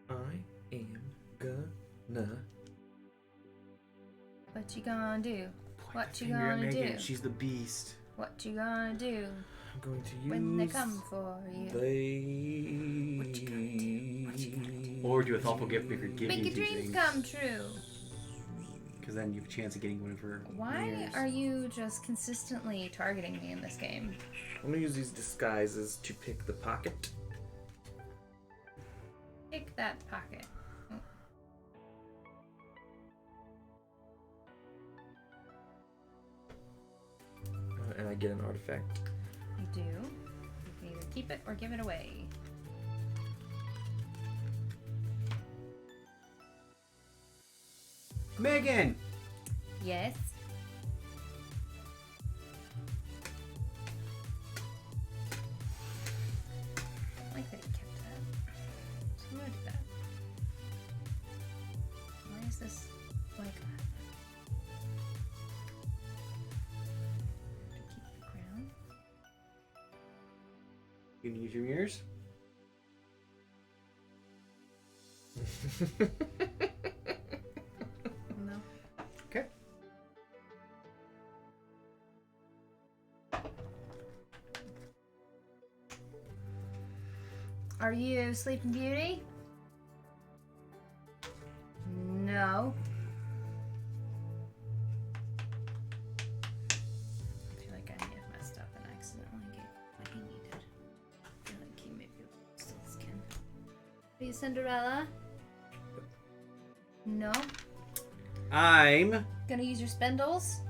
C: I am gonna...
B: What you gonna do? What you
E: Finger at
B: gonna
E: Megan.
B: do?
E: She's the beast.
B: What you gonna do
C: I'm going to use...
B: when they come for you?
C: They...
B: What you gonna do? What you gonna do?
E: Or do a thoughtful gift if you're giving
B: Make your
E: two
B: dreams
E: things.
B: come true.
E: Because then you have a chance of getting one of her
B: Why
E: mirrors.
B: are you just consistently targeting me in this game?
C: I'm gonna use these disguises to pick the pocket.
B: Pick that pocket. Oh.
C: And I get an artifact.
B: You do. You can either keep it or give it away.
E: Megan!
B: Yes. I like that he kept that. So I'm gonna do that. Why is this like that? To keep the crown.
E: You can use your mirrors?
B: No.
E: Okay.
B: Are you Sleeping Beauty? No. I feel like I may have messed up and accidentally gave what he needed. I feel like he maybe still skin. Are you Cinderella? No.
E: I'm
B: Gonna use your spindles?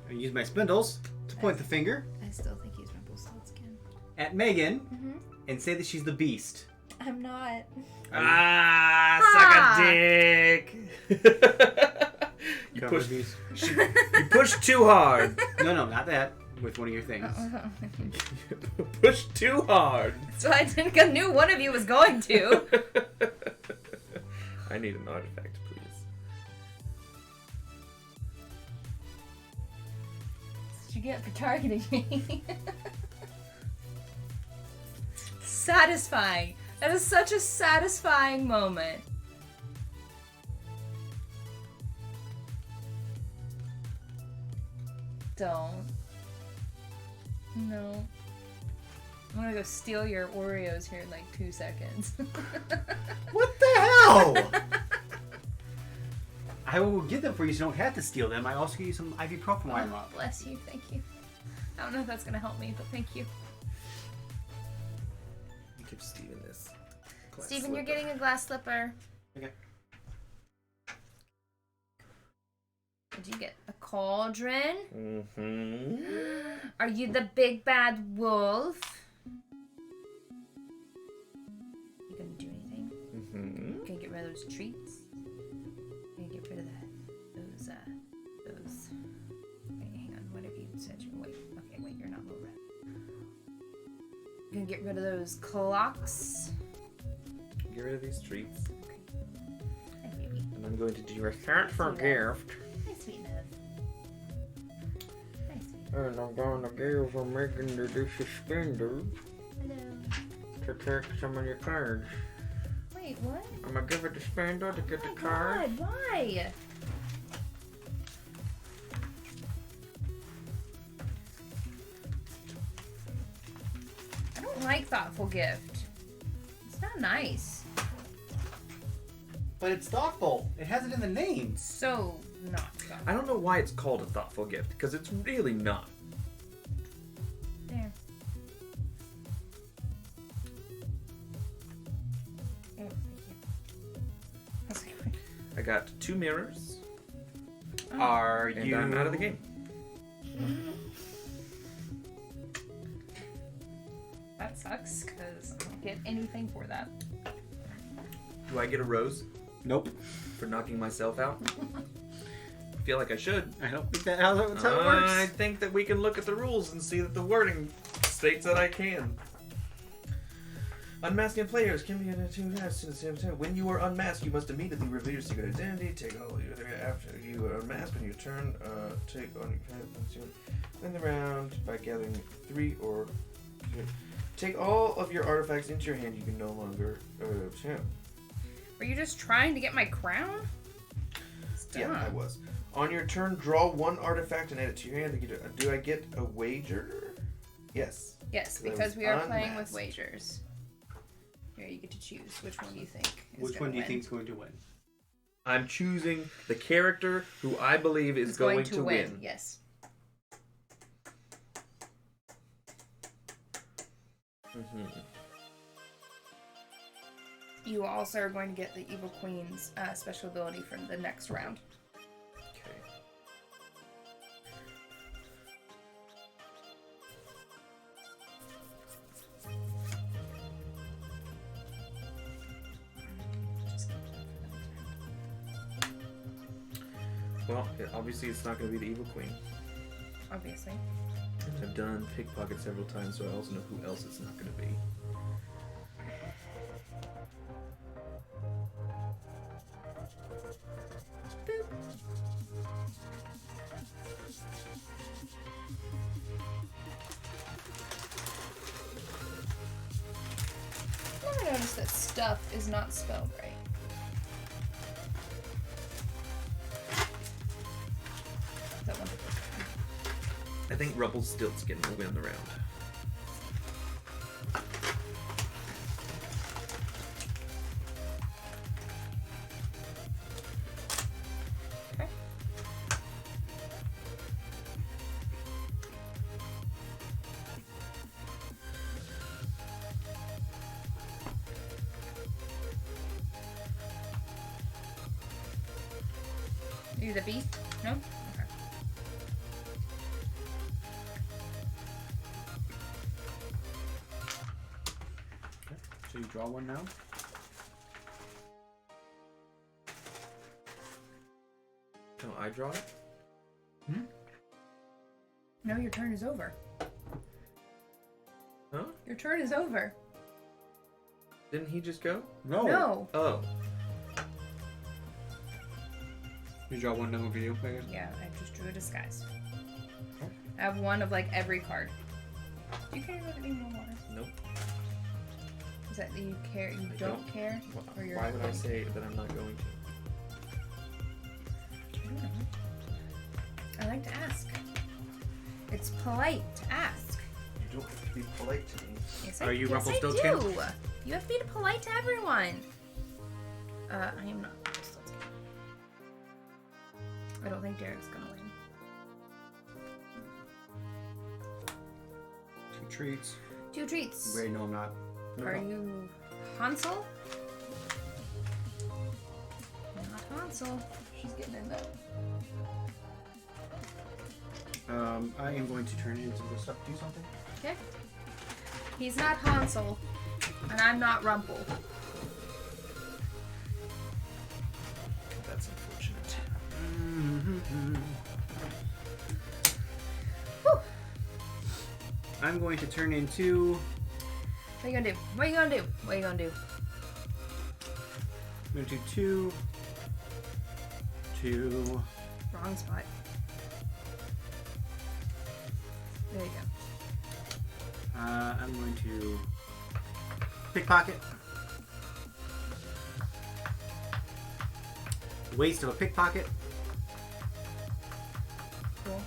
E: I use my spindles to point the finger
B: I still think he's Rumpelstiltskin.
E: at Megan
B: Mm-hmm.
E: and say that she's the beast.
B: I'm not.
C: Suck a dick. you
E: Cover
C: pushed.
E: these.
C: You pushed too hard.
E: No, not that. With one of your things.
C: Pushed too hard.
B: So I knew one of you was going to.
C: I need an artifact, please.
B: What you get for targeting me? Satisfying. That is such a satisfying moment. Don't. No. I'm gonna go steal your Oreos here in like 2 seconds.
E: What the hell? I will get them for you so you don't have to steal them. I also give you some ibuprofen while I'm
B: Oh,
E: up.
B: bless you, thank you. I don't know if that's gonna help me, but thank you.
C: Give Steven this. glass
B: Steven, you're
C: slipper.
B: getting a glass slipper.
E: Okay.
B: What'd you get? A cauldron?
C: Mm-hmm.
B: Are you the big bad wolf? You gonna do anything?
C: Mm-hmm.
B: Gonna get rid of those treats? Gonna get rid of those. Wait, hang on. Whatever you said. Wait. Okay, wait. You're not low red. Gonna get rid of those clocks.
C: Get rid of these treats.
B: Hi, baby.
C: And I'm going to do your hat for a gift.
B: Hi, sweet love. Hi, sweet.
C: And I'm going to give for making the suspender
B: Hello.
C: to take some of your cards.
B: Wait, what?
C: I'm going to give it to Spender to get
B: Oh
C: the
B: my
C: cards.
B: God, why? I don't like thoughtful gift. It's not nice.
A: But it's thoughtful. It has it in the name.
B: So not thoughtful.
C: I don't know why it's called a thoughtful gift, because it's really not.
B: There. Oh, thank you. I was like,
C: I got 2 mirrors,
B: oh.
E: Are
C: and
E: you...
C: I'm out of the game.
B: That sucks because I don't get anything for that.
C: Do I get a rose
E: Nope.
C: for knocking myself out? I feel like I should.
E: I don't think that's how it
C: I
E: works.
C: think that we can look at the rules and see that the wording states that I can. Unmasking players can be in a 2 halves at the same time. When you are unmasked, you must immediately reveal your secret identity. Take all your after you are unmasked on your turn. Take on your win the round by gathering 3 or take all of your artifacts into your hand. You can no longer attempt.
B: Were you just trying to get my crown? It's
C: Yeah, I
B: dumb.
C: was. On your turn, draw 1 artifact and add it to your hand. Do I get a wager? Yes.
B: Yes,
C: 'Cause I
B: because
C: was
B: we are playing with
C: unmasked.
B: wagers. Here, you get to choose. Which one do you think is
E: Which
B: gonna
E: one do you
B: win?
E: think is going to win?
C: I'm choosing the character who I believe is
B: Is
C: going to win.
B: Yes.
C: Mm-hmm.
B: You also are going to get the Evil Queen's special ability for the next round.
C: Okay. Well, obviously it's not going to be the Evil Queen.
B: Obviously.
C: I've done pickpocket several times, so I also know who else it's not going to be.
B: I've never noticed that stuff is not spelled right. That one.
C: I think Rumpelstiltskin will win the round.
B: Okay. do the beast? No? Okay.
E: Okay. So you draw one now.
C: No, I draw it?
B: No, your turn is over.
C: Huh?
B: Your turn is over.
C: Didn't he just go?
B: No.
C: Oh.
E: You draw one number for you, I guess.
B: Yeah, I just drew a disguise. I have one of like every card. Do you care about any more water?
C: Nope.
B: Is that you care? You
C: I
B: don't care? Or you're
C: Why would I
B: going to?
C: say that I'm not going to?
B: I don't know. I like to ask. It's polite to ask.
C: You don't have to be polite to me.
B: Yes,
E: Are you
B: yes, I
E: Rumpelstiltskin?
B: do. You have to be polite to everyone. I am not Rumpelstiltskin. I don't think Derek's gonna win.
E: 2 treats.
B: 2 treats.
E: Wait, no, I'm not.
B: Are you Hansel? Not Hansel. She's getting in there.
E: I am going to turn into this stuff. Do something.
B: Okay. He's not Hansel, and I'm not Rumple.
C: That's unfortunate.
B: Whew.
E: I'm going to turn into.
B: What are you gonna do? What are you gonna do? What are you gonna do?
E: I'm going to do 2.
B: Wrong spot. There you go.
E: I'm going to pickpocket. Waste of a pickpocket.
B: Cool.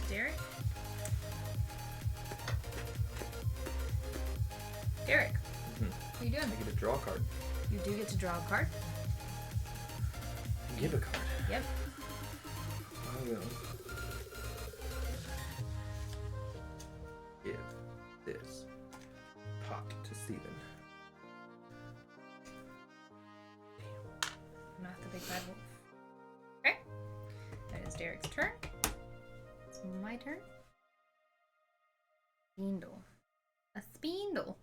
B: Derek? Derek,
C: Mhm.
B: what are you doing?
C: I get to draw a card.
B: You do get to draw a card.
C: Give a card.
B: Yep.
C: I will give this pot to Steven.
B: Not the big bad wolf. Okay. That is Derek's turn. It's my turn. Spindle. A spindle.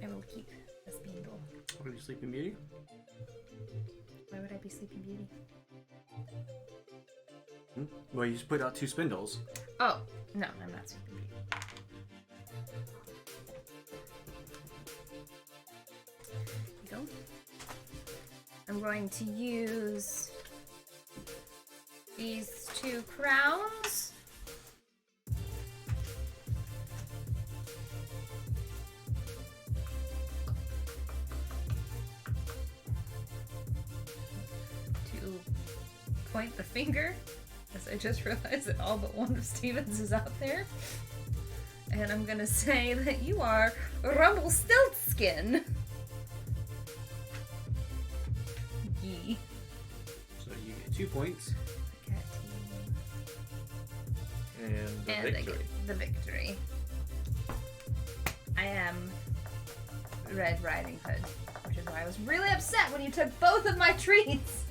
B: I will keep the spindle.
E: Are you Sleeping Beauty?
B: Why would I be Sleeping Beauty?
E: Well, you just put out 2 spindles.
B: Oh, no, I'm not Sleeping Beauty. Here you go. I'm going to use these 2 crowns. To point the finger, as I just realized that all but one of Stevens is out there. And I'm gonna say that you are Rumpelstiltskin. Yee.
E: So you get 2 points.
B: Cat
C: And the
B: and
C: victory.
B: the victory. I am Red Riding Hood, which is why I was really upset when you took both of my treats.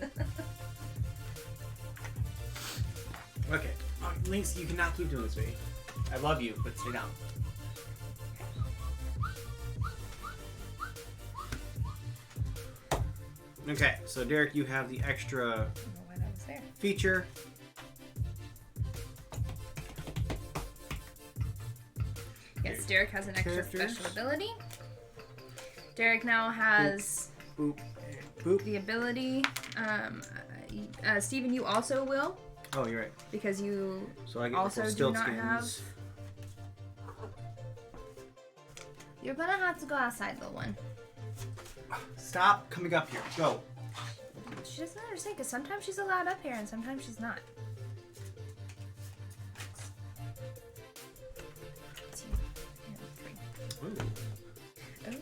E: Okay. Lynx, you cannot keep doing this, baby. I love you, but stay down. Okay, so Derek, you have the extra
B: I don't know why that was there.
E: feature.
B: Yes, Derek has an extra
E: Characters.
B: special ability. Derek now has
E: Boop. Boop.
B: the ability. Steven, you also will,
E: Oh, you're right.
B: because you
E: So I get
B: also do not
E: Rumpelstiltskins.
B: have. You're gonna have to go outside, little one.
E: Stop coming up here. Go.
B: She doesn't understand, because sometimes she's allowed up here and sometimes she's not. Two, and three.
E: Ooh.
B: Oh.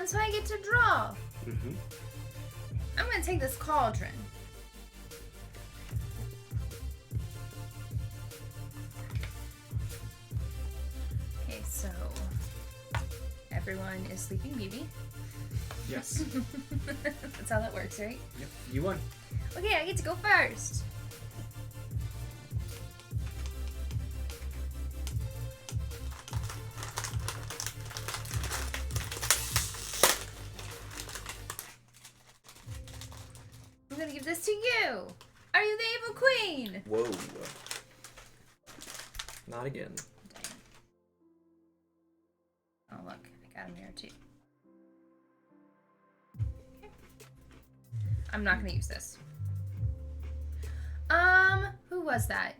B: so I get to draw.
E: Mm-hmm.
B: I'm gonna take this cauldron. Okay, so everyone is sleeping beauty.
E: Yes.
B: That's how that works, right?
E: Yep. You won.
B: Okay, I get to go first. I'm gonna give this to you. Are you the evil queen?
C: Whoa. Not again.
B: Dang it. Oh look, I got a mirror too. I'm not gonna use this. Who was that?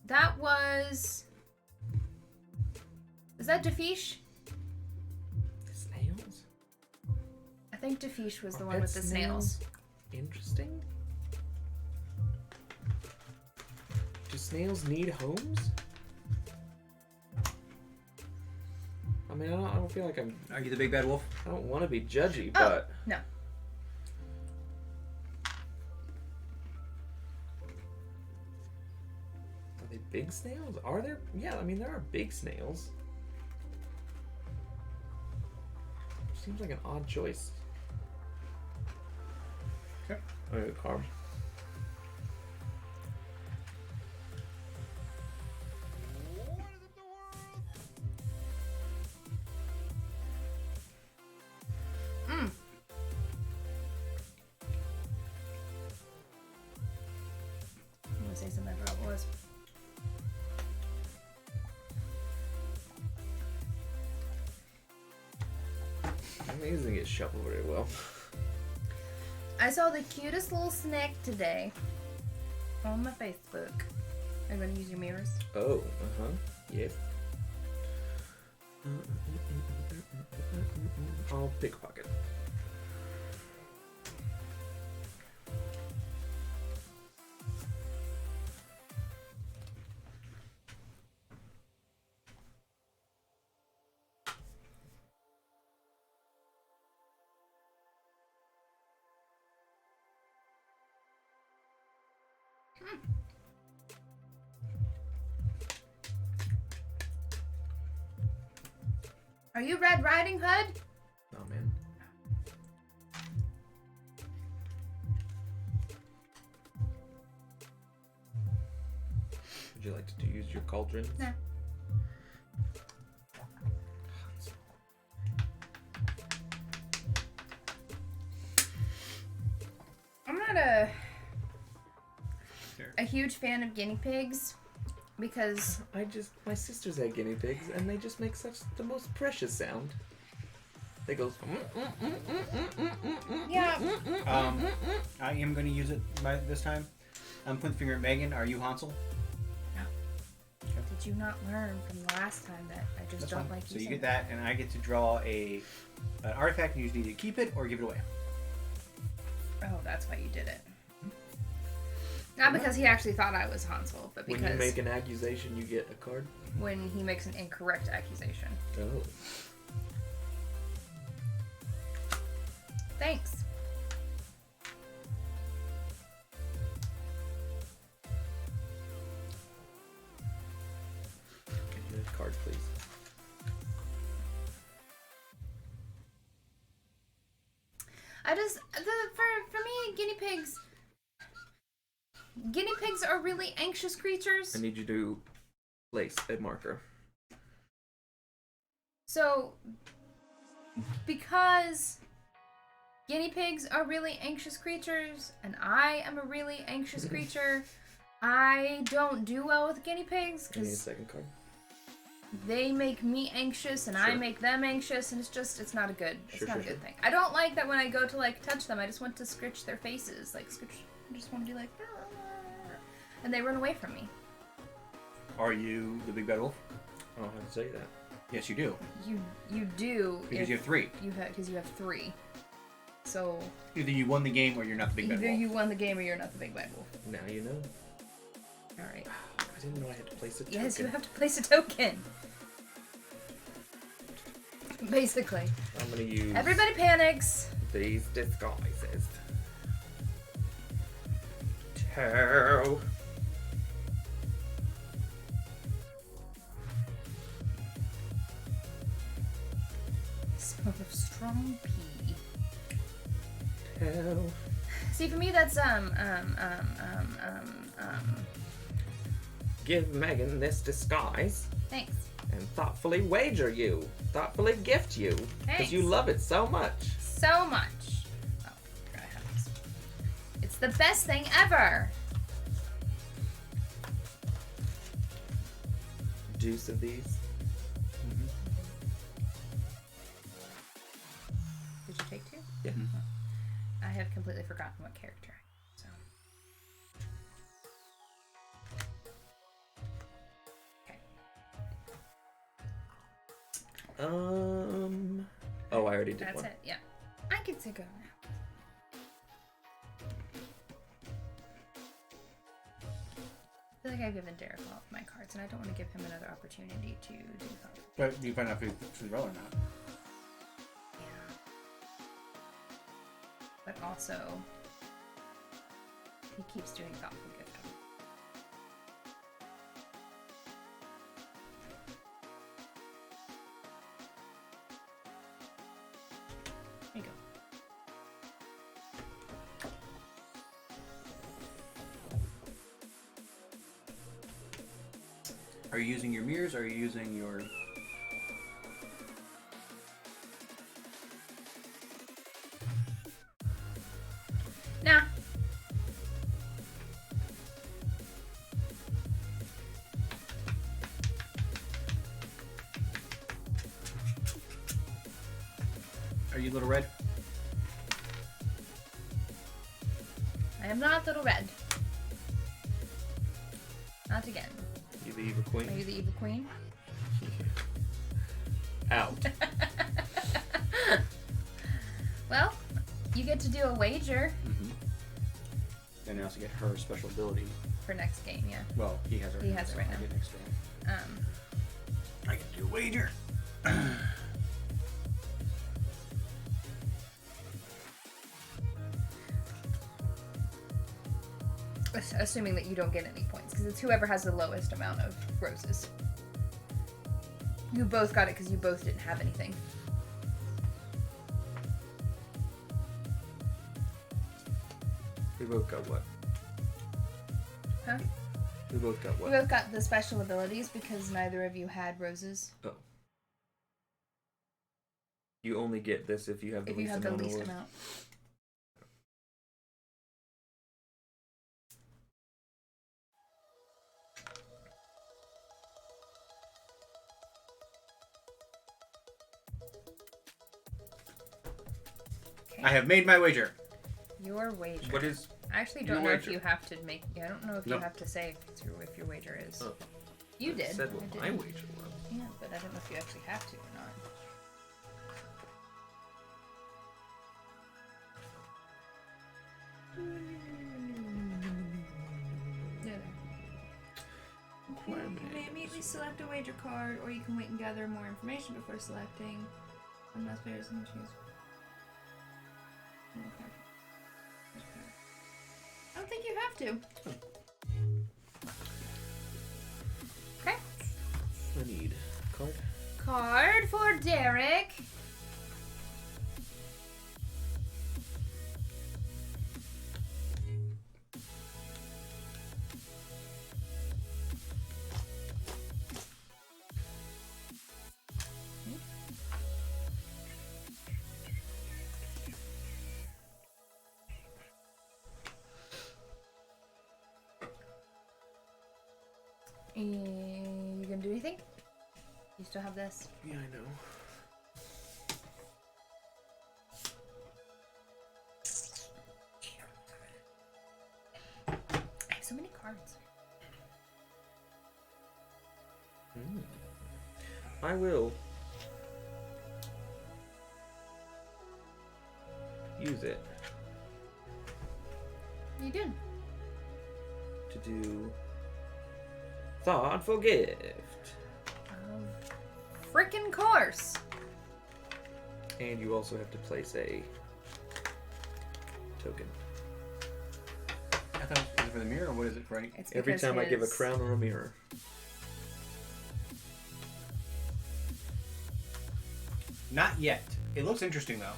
B: That was... Is that Defiche?
C: Snails?
B: I think Defiche was the
C: Are
B: one with the
C: pet
B: snails.
C: Interesting. Do snails need homes? I mean, I don't feel like
E: Are you the big bad wolf?
C: I don't want to be judgy,
B: Oh,
C: but
B: no.
C: are they big snails? Are there? Yeah, I mean, there are big snails. Seems like an odd choice.
E: Okay.
C: Okay, carb.
B: Mm. I'm gonna say something I forgot what it was.
C: Amazing, it shuffled very well.
B: I saw the cutest little snack today on my Facebook. Are you gonna use your mirrors?
C: Oh, Yes. I'll pickpocket.
B: Are you Red Riding Hood?
C: Oh man. Would you like to use your cauldron?
B: No. I'm not a huge fan of guinea pigs because
C: My sisters had guinea pigs and they just make such the most precious sound. They go.
B: yeah.
E: I am going to use it this time. I'm putting the finger at Megan. Are you Hansel?
B: Did you not learn from the last time that I just
E: That's
B: don't
E: fine.
B: like
E: So
B: using
E: you get that, and I get to draw an artifact, and you just need to keep it or give it away.
B: Oh, that's why you did it. Not because he actually thought I was Hansel, but because
C: When you make an accusation, you get a card.
B: when he makes an incorrect accusation.
C: Oh.
B: Thanks.
C: Can you have a card, please?
B: For me, guinea pigs are really anxious creatures.
C: I need you to place a marker.
B: So, because guinea pigs are really anxious creatures, and I am a really anxious creature, I don't do well with guinea pigs
C: I need a
B: because
C: second card.
B: they make me anxious and I
C: Sure.
B: make them anxious, and it's not a good
C: Sure,
B: good
C: sure.
B: thing. I don't like that when I go to touch them, I just want to scritch their faces, I just want to be like, and they run away from me.
E: Are you the big bad wolf?
C: I don't have to say that.
E: Yes, you do.
B: You do
E: Because you have three.
B: because you have three. So
E: Either you won the game or you're not the big bad
B: either
E: wolf.
B: you won the game or you're not the big bad wolf.
C: Now you know.
B: All right.
C: I didn't know I had to place a token.
B: Yes, you have to place a token. Basically.
C: I'm gonna use
B: Everybody panics.
C: these disguises. 2.
B: Smell of strong pea.
C: 2.
B: See, for me, that's
C: Give Megan this disguise
B: Thanks.
C: and thoughtfully wager you. Thoughtfully gift you. Because you
B: Thanks.
C: love it so much.
B: So much. Oh, I have this. It's the best thing ever.
C: Juice of these.
B: Did you take 2?
C: Yeah.
B: I have completely forgotten what character. So. Okay.
C: Oh, I already did
B: That's
C: one.
B: it. Yeah. I get to go now. I feel like I've given Derek all of my cards, and I don't want to give him another opportunity to do something.
E: But you find out if he's roll or not.
B: Yeah. But also, he keeps doing thoughtful gifting. There you go.
E: Are you using your mirrors or are you using your...
B: Nah.
E: Are you Little Red?
B: I am not Little Red. Not again.
C: You the evil queen.
B: Are you the evil queen?
C: Out.
B: Well, you get to do a wager
E: Mm-hmm. Then I also get her special ability.
B: for next game, yeah.
E: Well, he has it.
B: He has it right
E: I
B: now.
E: get next game. I can do a wager.
B: Assuming that you don't get any points, because it's whoever has the lowest amount of roses. You both got it because you both didn't have anything.
C: We both got what?
B: Huh?
C: We both got
B: You
C: what?
B: both got the special abilities because neither of you had roses.
C: Oh. You only get this if you have the
B: If you
C: least
B: have the
C: amount of
B: least
C: wood.
B: amount. Okay.
E: I have made my wager.
B: Your wager.
C: What is...
B: I actually
C: your
B: don't know if
C: wager?
B: you have to make. I don't know if
E: No.
B: you have to say if your wager is.
C: Oh.
B: You
C: I
B: did.
C: said
B: I
C: what
B: didn't.
C: my wager was.
B: Yeah, but I don't know if you actually have to or not. You may immediately select a wager card, or you can wait and gather more information before selecting. Unless players can choose. I don't think you have to. Okay.
C: I need a card.
B: Card for Derek. You gonna do anything? You still have this?
C: Yeah, I know.
B: I have so many cards.
C: I will use it
B: You did.
C: to do thoughtful gift.
B: Of frickin' course.
C: And you also have to place a token.
E: I thought it was for the mirror. What is it for?
B: It's
C: Every
B: because
C: time I give a
B: his-
C: crown or a mirror.
E: Not yet. It looks interesting though.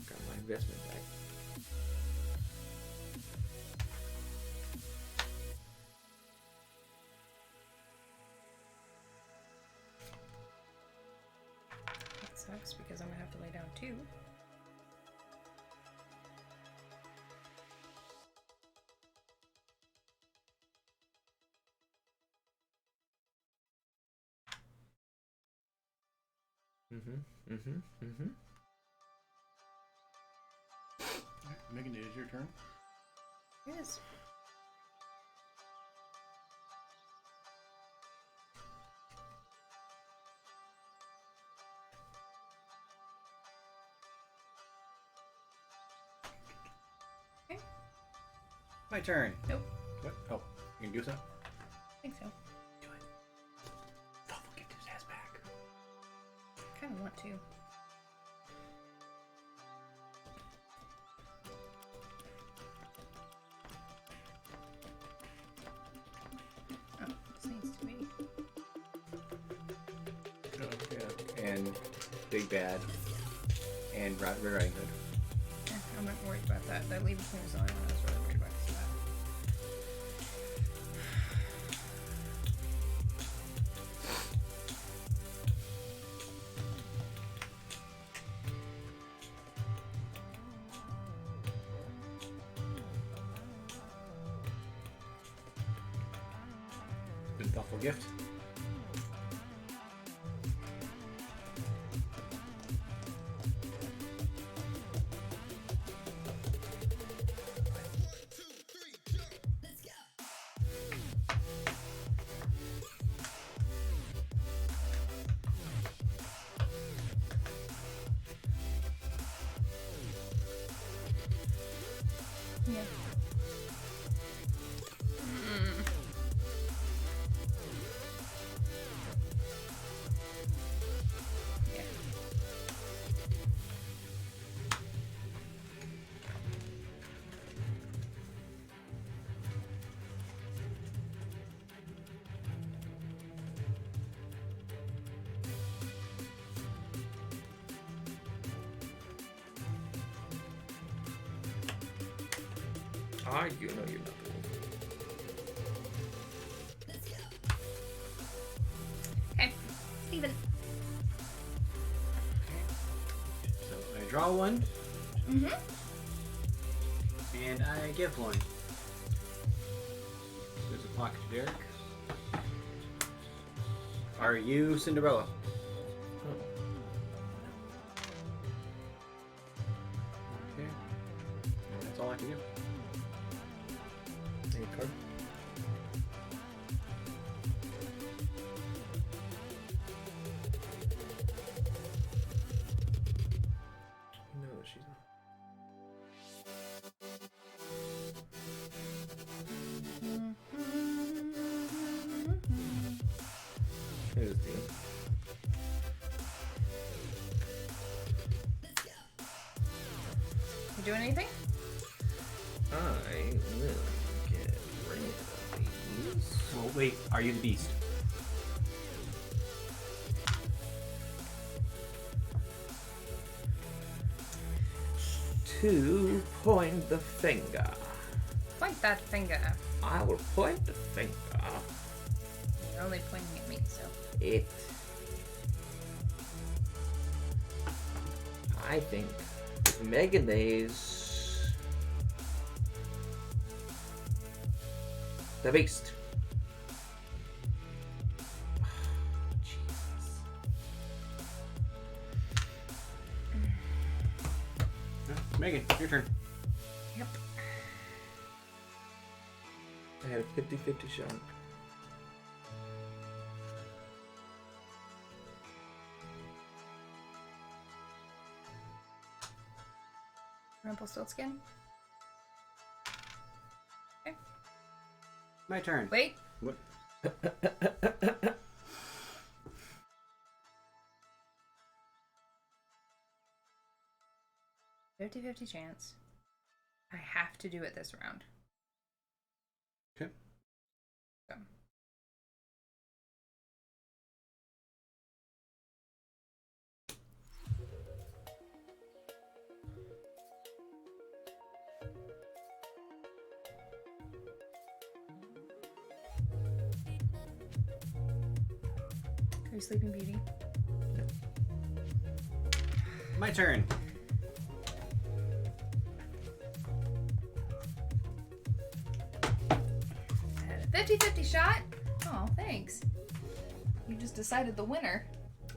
C: Got my investment back.
B: That sucks because I'm gonna have to lay down 2.
E: Megan, it is your turn.
B: Yes. Okay.
E: My turn.
B: Nope.
E: What? Oh, you can do so?
B: I think so.
E: Do it. Thoughtful get his ass back.
B: Kind of want to. Oh, this needs to be.
E: Yeah. And Big Bad. And Red Riding Hood.
B: I'm not worried about that. That leaves me was the only one I was really worried about. So that.
E: Good thoughtful gift.
B: Yeah. Yeah.
C: Ah, you know you're not the wolf.
B: Okay. Steven.
E: So I draw one,
B: Mm-hmm.
E: and I give one. There's a pocket to Derek. Are you Cinderella? Okay. And that's all I can do.
C: Any card? No, she's not. Here's the deal.
B: You doing anything?
C: I will get rid of these.
E: Well, wait. Are you the beast?
C: To point the finger.
B: Point that finger.
C: I will point the finger.
B: You're only pointing at me, so.
C: It. I think Meganese. The beast. Jesus.
E: Megan, your turn.
B: Yep.
C: I had a 50-50 shot.
B: Rumpelstiltskin? Okay.
E: My turn.
B: Wait.
E: What?
B: 50-50 chance. I have to do it this round.
E: Okay.
B: So. Are you Sleeping Beauty?
E: My turn.
B: I had a 50-50 shot. Oh, thanks. You just decided the winner.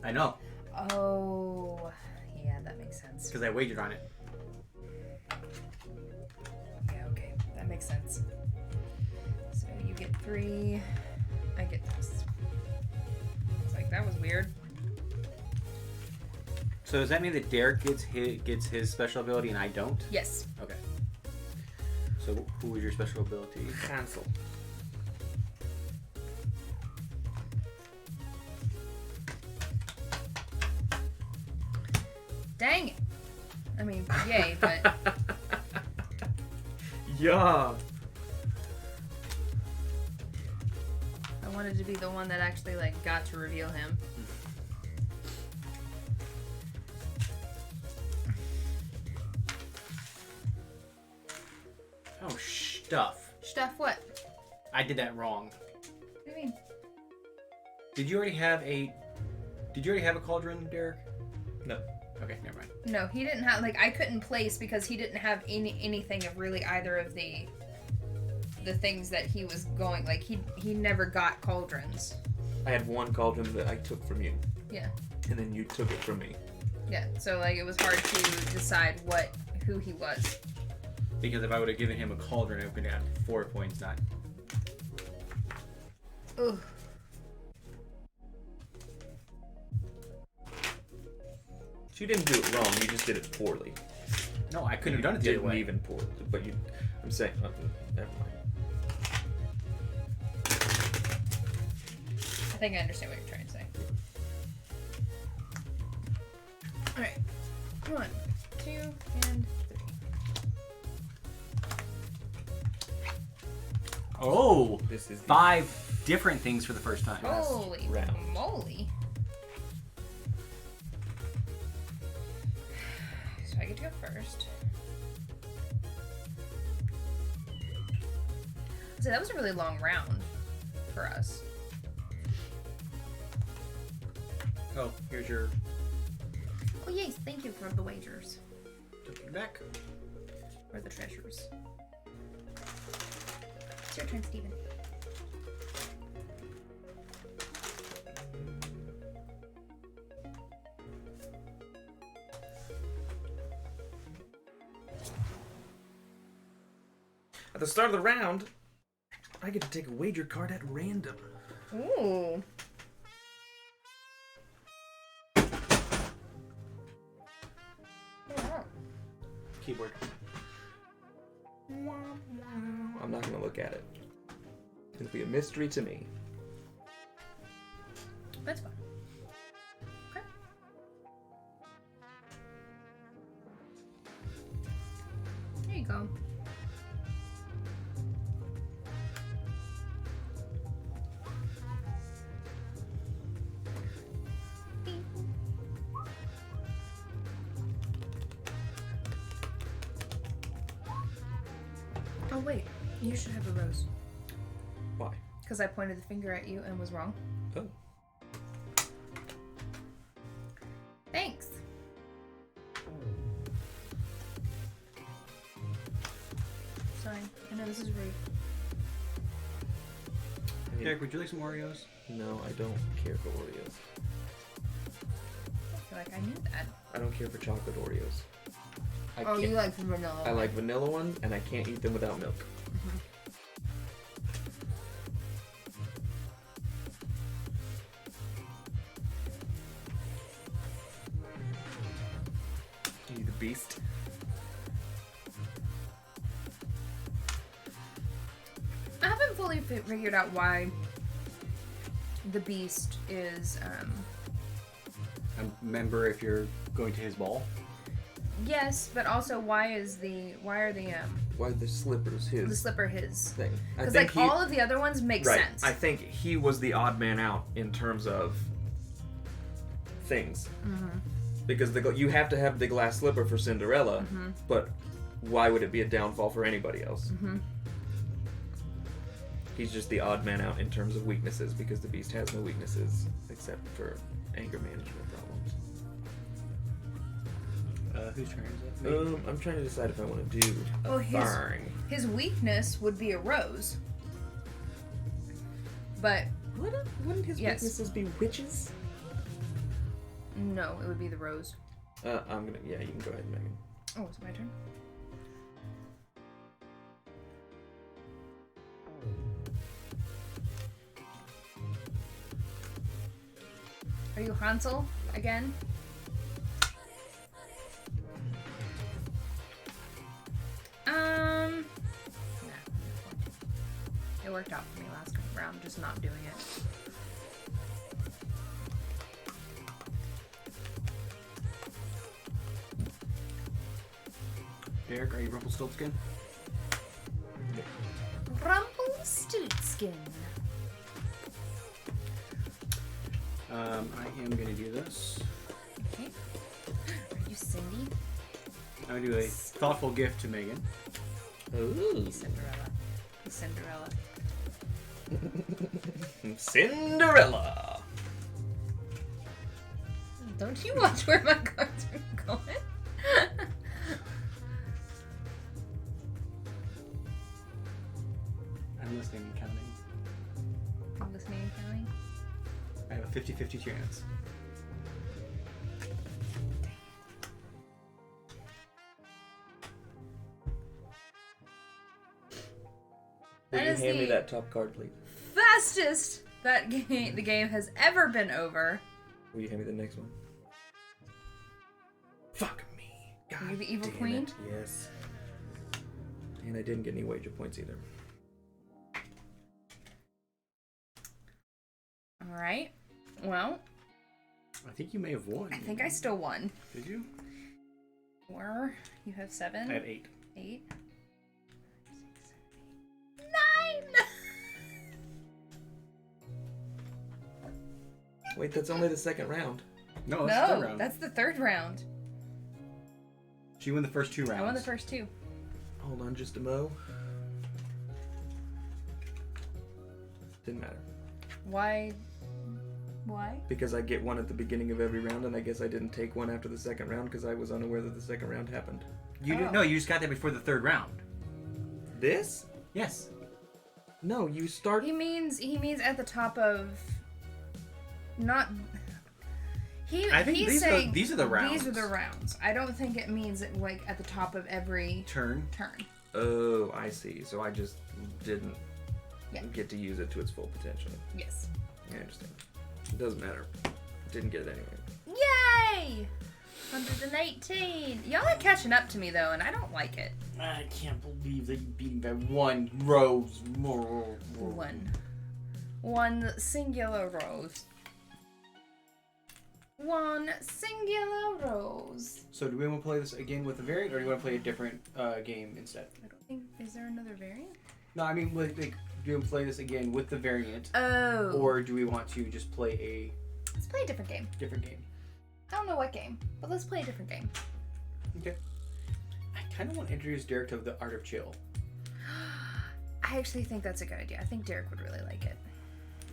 E: I know,
B: Oh, yeah, that makes sense.
E: because I wagered on it.
B: Yeah, okay, that makes sense. So you get 3, I get this. It's like, that was weird.
E: So does that mean that Derek gets his special ability and I don't?
B: Yes.
E: Okay. So who was your special ability?
C: Cancel.
B: Dang it. I mean, yay, but
C: Yeah.
B: I wanted to be the one that actually, like, got to reveal him.
E: Oh, stuff.
B: Stuff what?
E: I did that wrong.
B: What do you mean?
E: Did you already have a cauldron, Derek?
C: No.
E: Okay, never mind.
B: No, he didn't have, like, I couldn't place because he didn't have anything of really either of the things that he was going, like, he never got cauldrons.
C: I had one cauldron that I took from you,
B: Yeah.
C: and then you took it from me.
B: Yeah, so, like, it was hard to decide who he was.
E: Because if I would have given him a cauldron, I would have gotten 4 points, not.
B: Ugh.
C: So you didn't do it wrong. You just did it poorly.
E: No, I couldn't have done it the
C: Didn't
E: other way.
C: even poorly, but you. I'm saying. Never mind.
B: I think I understand what you're trying to say. Alright. 1, 2, and 3.
E: Oh,
C: This is the
E: 5 different things for the first time.
B: Holy
C: round.
B: moly. So I get to go first. So that was a really long round for us.
E: Oh, here's your
B: Oh yes, thank you for the wagers.
E: token back.
B: Or the treasures. It's your turn, Steven.
C: At the start of the round, I get to take a wager card at random.
B: Ooh.
E: Keyboard.
C: I'm not gonna look at it. It'll be a mystery to me.
B: That's fine. Okay. There you go. Oh wait, you should have a rose.
C: Why?
B: Because I pointed the finger at you and was wrong.
C: Oh.
B: Thanks. Sorry, I know this is rude.
E: Derek, would you like some Oreos?
C: No, I don't care for Oreos.
B: I feel like I knew that.
C: I don't care for chocolate Oreos. I
B: Oh,
C: can't-
B: you like the vanilla.
C: I like vanilla ones, and I can't eat them without milk. You the beast.
B: fully figured out why the beast is,
E: Remember, if you're going to his ball.
B: yes, but also why are
C: Why the slipper's
B: the
C: his
B: slipper his?
C: thing? I
B: Because,
C: think
B: like, all of the other ones make
C: right.
B: sense.
C: I think he was the odd man out in terms of things.
B: Mm-hmm.
C: Because you have to have the glass slipper for Cinderella,
B: Mm-hmm.
C: but why would it be a downfall for anybody else?
B: Mm-hmm.
C: He's just the odd man out in terms of weaknesses because the beast has no weaknesses except for anger management problems.
E: Whose turn is it?
C: I'm trying to decide if I want to do a
B: Well,
C: thing.
B: his weakness would be a rose. But
C: Wouldn't his
B: Yes.
C: weaknesses be witches?
B: no, it would be the rose.
C: You can go ahead, Megan.
B: Oh, it's my turn. Are you Hansel again? Nah. It worked out for me last round, just not doing it.
E: Derek, are you Rumpelstiltskin?
B: Rumpelstiltskin.
E: I am going to do this.
B: Okay. Are you Cindy?
E: I'm going to do a thoughtful gift to Megan.
C: Ooh.
B: Cinderella. Cinderella.
C: Cinderella.
B: Don't you watch where my cards are going?
E: I'm listening and counting.
B: I'm listening and counting.
E: I have a 50-50 chance.
C: Will
B: That
C: you
B: is
C: hand me
B: the-
C: that top card, please?
B: Fastest that the game has ever been over.
C: Will you hand me the next one? Fuck me. God
B: Are you the evil
C: damn
B: queen?
C: it. Yes. And I didn't get any wager points either.
B: Alright. Well,
E: I think you may have won.
B: I think I still won.
E: Did you?
B: 4. You have 7.
E: I have 8.
B: 8. 9!
C: Wait, that's only the second round.
E: No, that's the third
B: No,
E: round.
B: that's the third round.
E: She won the first 2 rounds.
B: I won the first 2.
C: Hold on just a mo. Didn't matter.
B: Why? Why?
C: Because I get one at the beginning of every round, and I guess I didn't take one after the second round because I was unaware that the second round happened.
E: You didn't. No, you just got that before the third round.
C: This?
E: Yes.
C: No, you start.
B: He means at the top of not
E: I think
B: he's
E: these
B: saying
E: these are the rounds.
B: These are the rounds. I don't think it means it like at the top of every
E: Turn.
B: turn.
C: Oh, I see. So I just didn't
B: Yeah.
C: get to use it to its full potential.
B: Yes.
C: I understand. It doesn't matter. Didn't get it anyway.
B: Yay! 118. Y'all are catching up to me though, and I don't like it.
E: I can't believe that you beat me by 1 rose more.
B: One singular rose. One singular rose.
E: So do we want to play this again with the variant, or do you want to play a different game instead?
B: I don't think. Is there another variant?
E: No, I mean, like, do we want to play this again with the variant,
B: Oh.
E: or do we want to just play a
B: Let's play a different game.
E: different game?
B: I don't know what game, but let's play a different game.
E: Okay. I kind of want to introduce Derek to the Art of Chill.
B: I actually think that's a good idea. I think Derek would really like it.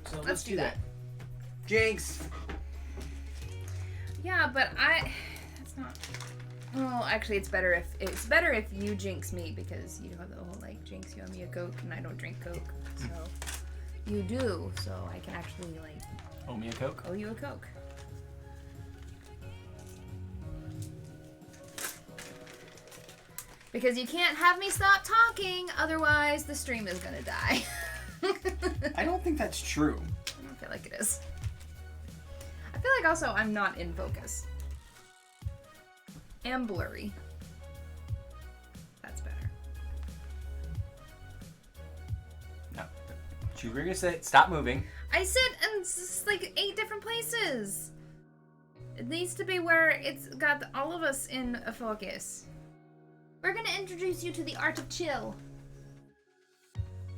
E: So
B: Let's do that.
E: Jinx!
B: Yeah, but that's not. Well, actually, it's better if you jinx me because you have the whole like jinx you owe me a Coke and I don't drink Coke, so you do. So I can actually like
E: Owe me a Coke?
B: owe you a Coke. Because you can't have me stop talking, otherwise the stream is gonna die.
E: I don't think that's true.
B: I don't feel like it is. I feel like also I'm not in focus. And blurry. That's better.
E: No, Choose where you're gonna sit. Stop moving.
B: I sit in like 8 different places. It needs to be where it's got all of us in a focus. We're gonna introduce you to the art of chill.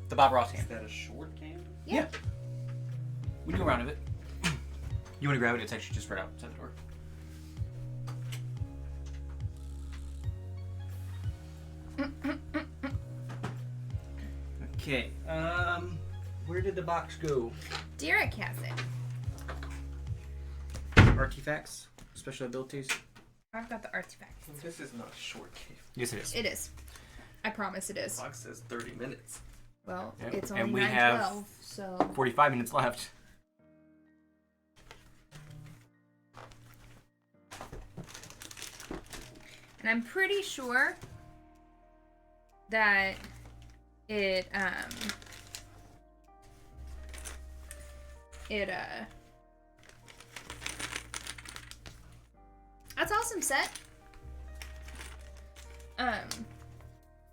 E: The Bob Ross
C: Is
E: hand.
C: that a short game?
E: Yeah. We do a round of it. You want to grab it? It's actually just right outside the door. Okay. Where did the box go?
B: Derek has it.
E: Artifacts, special abilities.
B: I've got the artifact.
C: This is not a short game.
E: Yes, it is.
B: It is. I promise it is.
C: The box says 30 minutes.
B: Well,
E: Yep.
B: it's
E: And
B: only
E: we
B: 9:12, so
E: 45 minutes left.
B: and I'm pretty sure that it that's awesome set.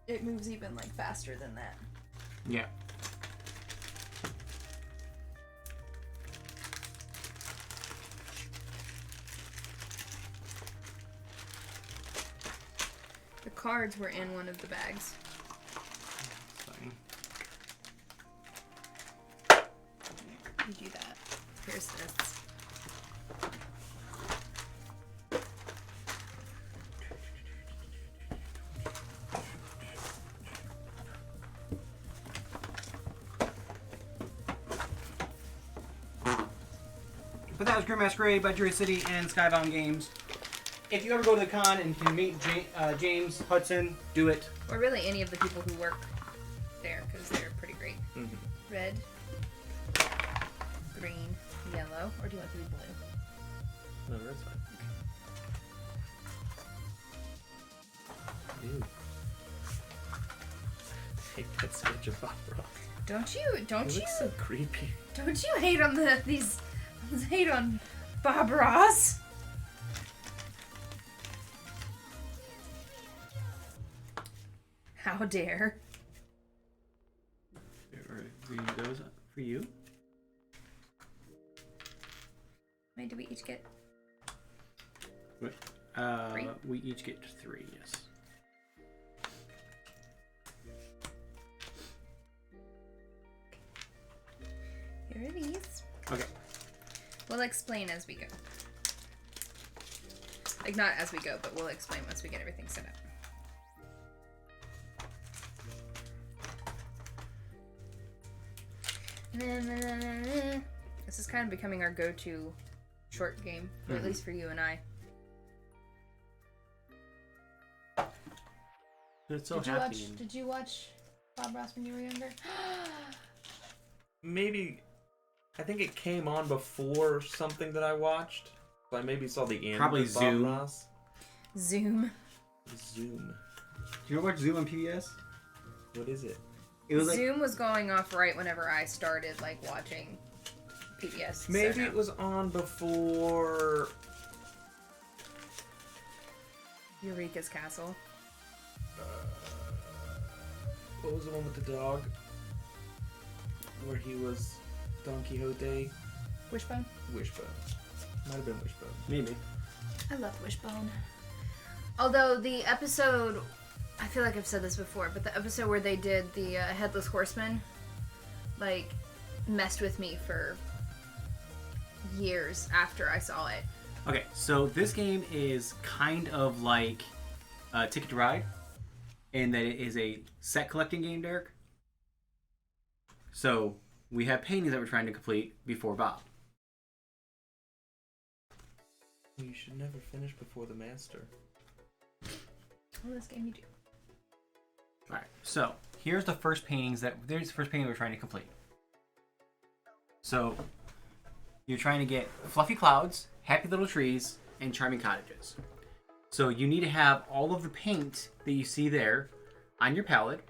B: It moves even like faster than that.
E: Yeah.
B: The cards were in one of the bags.
E: Fine.
B: You do that. Here's this.
E: But that was Grimm Masquerade by Druid City and Skybound Games. If you ever go to the con and can meet James Hudson, do it.
B: Or really any of the people who work there, because they're pretty great.
C: Mm-hmm.
B: Red, green, yellow, or do you want to be blue?
C: No, that's fine. Ew. I hate that sketch of Bob Ross.
B: Don't
C: It
B: you
C: looks so creepy.
B: don't you hate on these hate on Bob Ross? How dare.
E: Are reading those for you?
B: How many do we each get?
E: Wait,
B: 3?
E: we each get 3, yes.
B: Here are these.
E: Okay.
B: We'll explain as we go. Like, not as we go, but we'll explain once we get everything set up. This is kind of becoming our go-to short game, or at least for you and I.
E: It's so
B: Did you
E: happy.
B: watch? Did you watch Bob Ross when you were younger?
C: Maybe, I think it came on before something that I watched. So I maybe saw the end
E: Probably
C: of Bob
E: Zoom.
C: Ross.
B: Zoom.
C: Zoom.
E: Do you ever watch Zoom on PBS?
C: What is it?
E: It was like
B: Zoom was going off right whenever I started like watching PBS. so
C: Maybe
B: no.
C: it was on before.
B: Eureka's Castle.
C: What was the one with the dog? Where he was Don Quixote?
B: Wishbone.
C: Wishbone. Might have been Wishbone.
E: maybe.
B: I love Wishbone. Although the episode, I feel like I've said this before, but the episode where they did the Headless Horseman, like, messed with me for years after I saw it.
E: Okay, so this game is kind of like Ticket to Ride, in that it is a set collecting game, Derek. So we have paintings that we're trying to complete before Bob.
C: You should never finish before the master.
B: Well, this game you do.
E: All right, so here's the first paintings there's the first painting we're trying to complete. So you're trying to get fluffy clouds, happy little trees, and charming cottages. So you need to have all of the paint that you see there on your palette.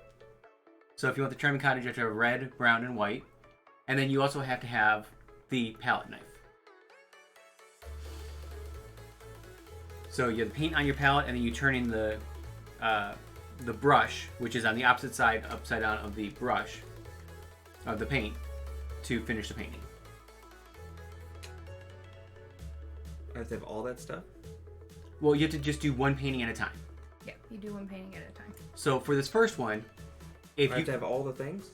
E: So if you want the charming cottage, you have to have red, brown, and white. And then you also have to have the palette knife. So you have the paint on your palette, and then you turn in the brush, which is on the opposite side, upside down of the brush. of the paint to finish the painting.
C: I have to have all that stuff?
E: Well, you have to just do one painting at a time.
B: Yeah, you do one painting at a time.
E: So for this first one, if
C: I
E: you
C: have to have all the things?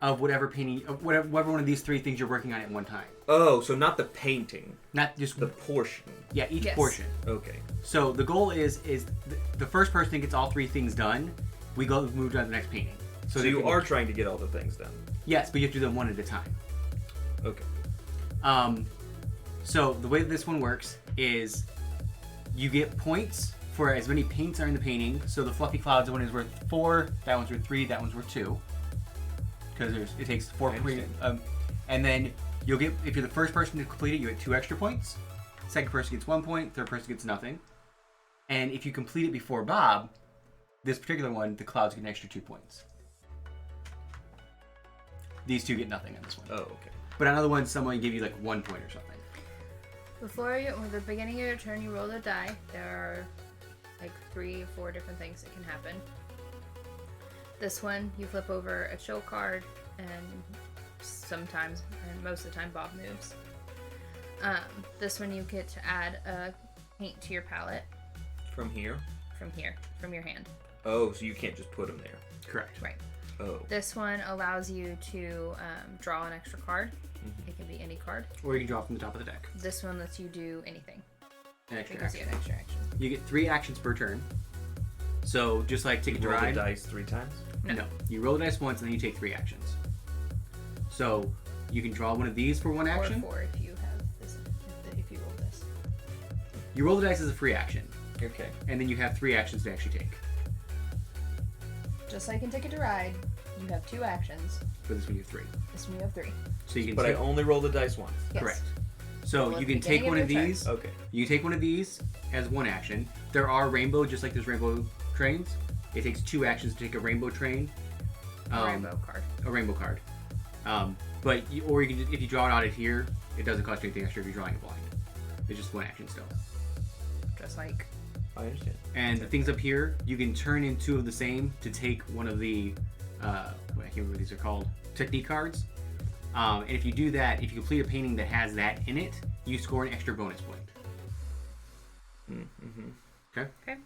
E: of whatever painting, of whatever one of these three things you're working on at one time,
C: Oh, so not the painting.
E: not just
C: The portion.
E: yeah, each
B: Yes.
E: portion.
C: Okay.
E: So the goal is the first person that gets all three things done, we go move on to the next painting.
C: So
E: they
C: you
E: can-
C: are trying to get all the things done.
E: yes, but you have to do them one at a time.
C: Okay.
E: So the way that this one works is you get points for as many paints are in the painting. So the fluffy clouds one is worth 4, that one's worth 3, that one's worth 2. Because it takes 4
C: I
E: pre. And then you'll get, if you're the first person to complete it, you get 2 extra points. Second person gets 1 point. Third person gets nothing. And if you complete it before Bob, this particular one, the clouds get an extra 2 points. These two get nothing on this one.
C: Oh, okay.
E: But on other ones, someone give you like 1 point or something.
B: Before you, at the beginning of your turn, you roll a die. There are like 3 or 4 different things that can happen. This one, you flip over a chill card, and sometimes, and most of the time, Bob moves. This one, you get to add a paint to your palette
C: From here?
B: from here, from your hand.
C: Oh, so you can't just put them there.
E: Correct.
B: Right.
C: Oh.
B: This one allows you to draw an extra card. It can be any card.
E: Or you can draw from the top of the deck.
B: This one lets you do anything.
E: An extra
B: It gives you
E: action.
B: an extra action.
E: You get 3 actions per turn. So just like Ticket to
C: Roll the
E: Ride.
C: dice 3 times?
E: No. You roll the dice once and then you take 3 actions. So you can draw one of these for 1 action.
B: Or 4 if you have this. If you roll this.
E: You roll the dice as a free action.
C: Okay.
E: And then you have 3 actions to actually take.
B: Just like in Ticket to Ride, you have 2 actions.
E: For this one you have 3.
B: This one you have 3.
E: So you can
C: But I
E: take,
C: only roll the dice once.
B: Yes.
E: correct. So
B: Roll
E: you
B: at the
E: can take
B: beginning
E: one
B: of
E: of
B: your turn.
E: these.
C: Okay.
E: You can take one of these as 1 action. There are rainbow, just like there's rainbow trains. It takes 2 actions to take a rainbow train.
B: Rainbow card.
E: A rainbow card. But you, or you can just, if you draw it out of here, it doesn't cost you anything extra if you're drawing it blind. It's just 1 action still.
B: Just like.
C: I understand.
E: And the things up here, you can turn in 2 of the same to take one of the, I can't remember what these are called, technique cards. And if you do that, if you complete a painting that has that in it, you score an extra bonus point.
C: Mm-hmm.
E: Okay?
B: Okay.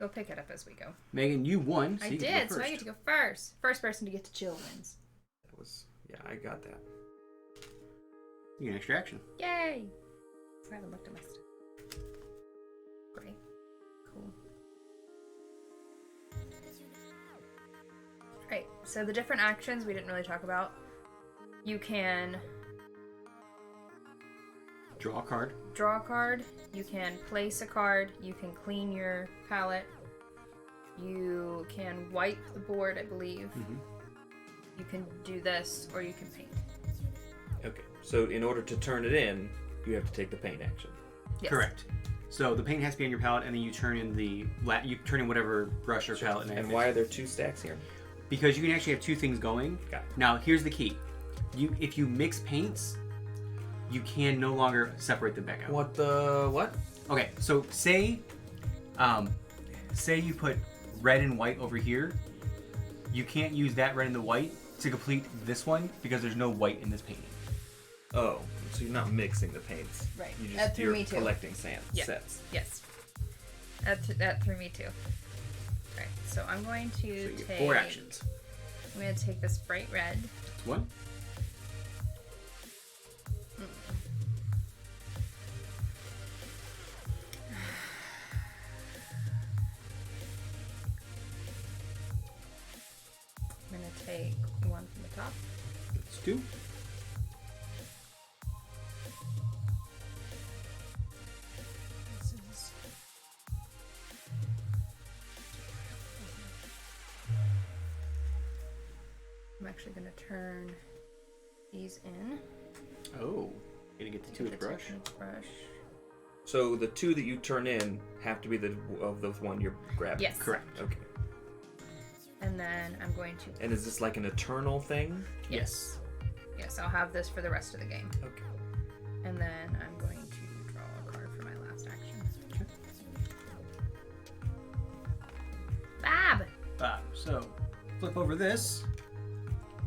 B: We'll pick it up as we go.
E: Megan, you won. So
B: I
E: you
B: did,
E: can go
B: so I
E: first.
B: get to go first. First person to get to chill wins.
C: That was, yeah, I got that.
E: You get an extra action.
B: Yay! I haven't looked at my stuff. Great. Cool. Right, so the different actions we didn't really talk about. You can
E: Draw a card.
B: draw a card, you can place a card, you can clean your palette, you can wipe the board, I believe.
E: Mm-hmm.
B: You can do this, or you can paint.
C: Okay. So in order to turn it in, you have to take the paint action.
B: Yes.
E: Correct. So the paint has to be on your palette, and then you turn in whatever brush or palette.
C: And why are there 2 stacks here?
E: Because you can actually have 2 things going.
C: Got it.
E: Now, here's the key. If you mix paints, you can no longer separate them back out.
C: What the what?
E: Okay, so say you put red and white over here. You can't use that red and the white to complete this one because there's no white in this painting.
C: Oh, so you're not mixing the paints.
B: Right.
C: You
B: That
C: just
B: threw
C: you're
B: me too.
C: collecting
B: Yeah.
C: sets.
B: Yes. That threw me too. Right, so I'm going to
E: So you
B: take...
E: get 4 actions.
B: I'm going to take this bright red.
E: That's 1.
B: I'm going to take 1 from the top.
E: That's 2.
B: This is... I'm actually going to turn these in.
E: Oh, gonna get the 2 with the brush.
B: technique brush.
C: So the 2 that you turn in have to be the one you're grabbing.
B: Yes.
E: Correct.
C: Okay.
B: And then I'm going to...
C: And is this like an eternal thing?
B: Yes. Yes, I'll have this for the rest of the game.
C: Okay.
B: And then I'm going to draw a card for my last action. Bob!
E: So flip over this.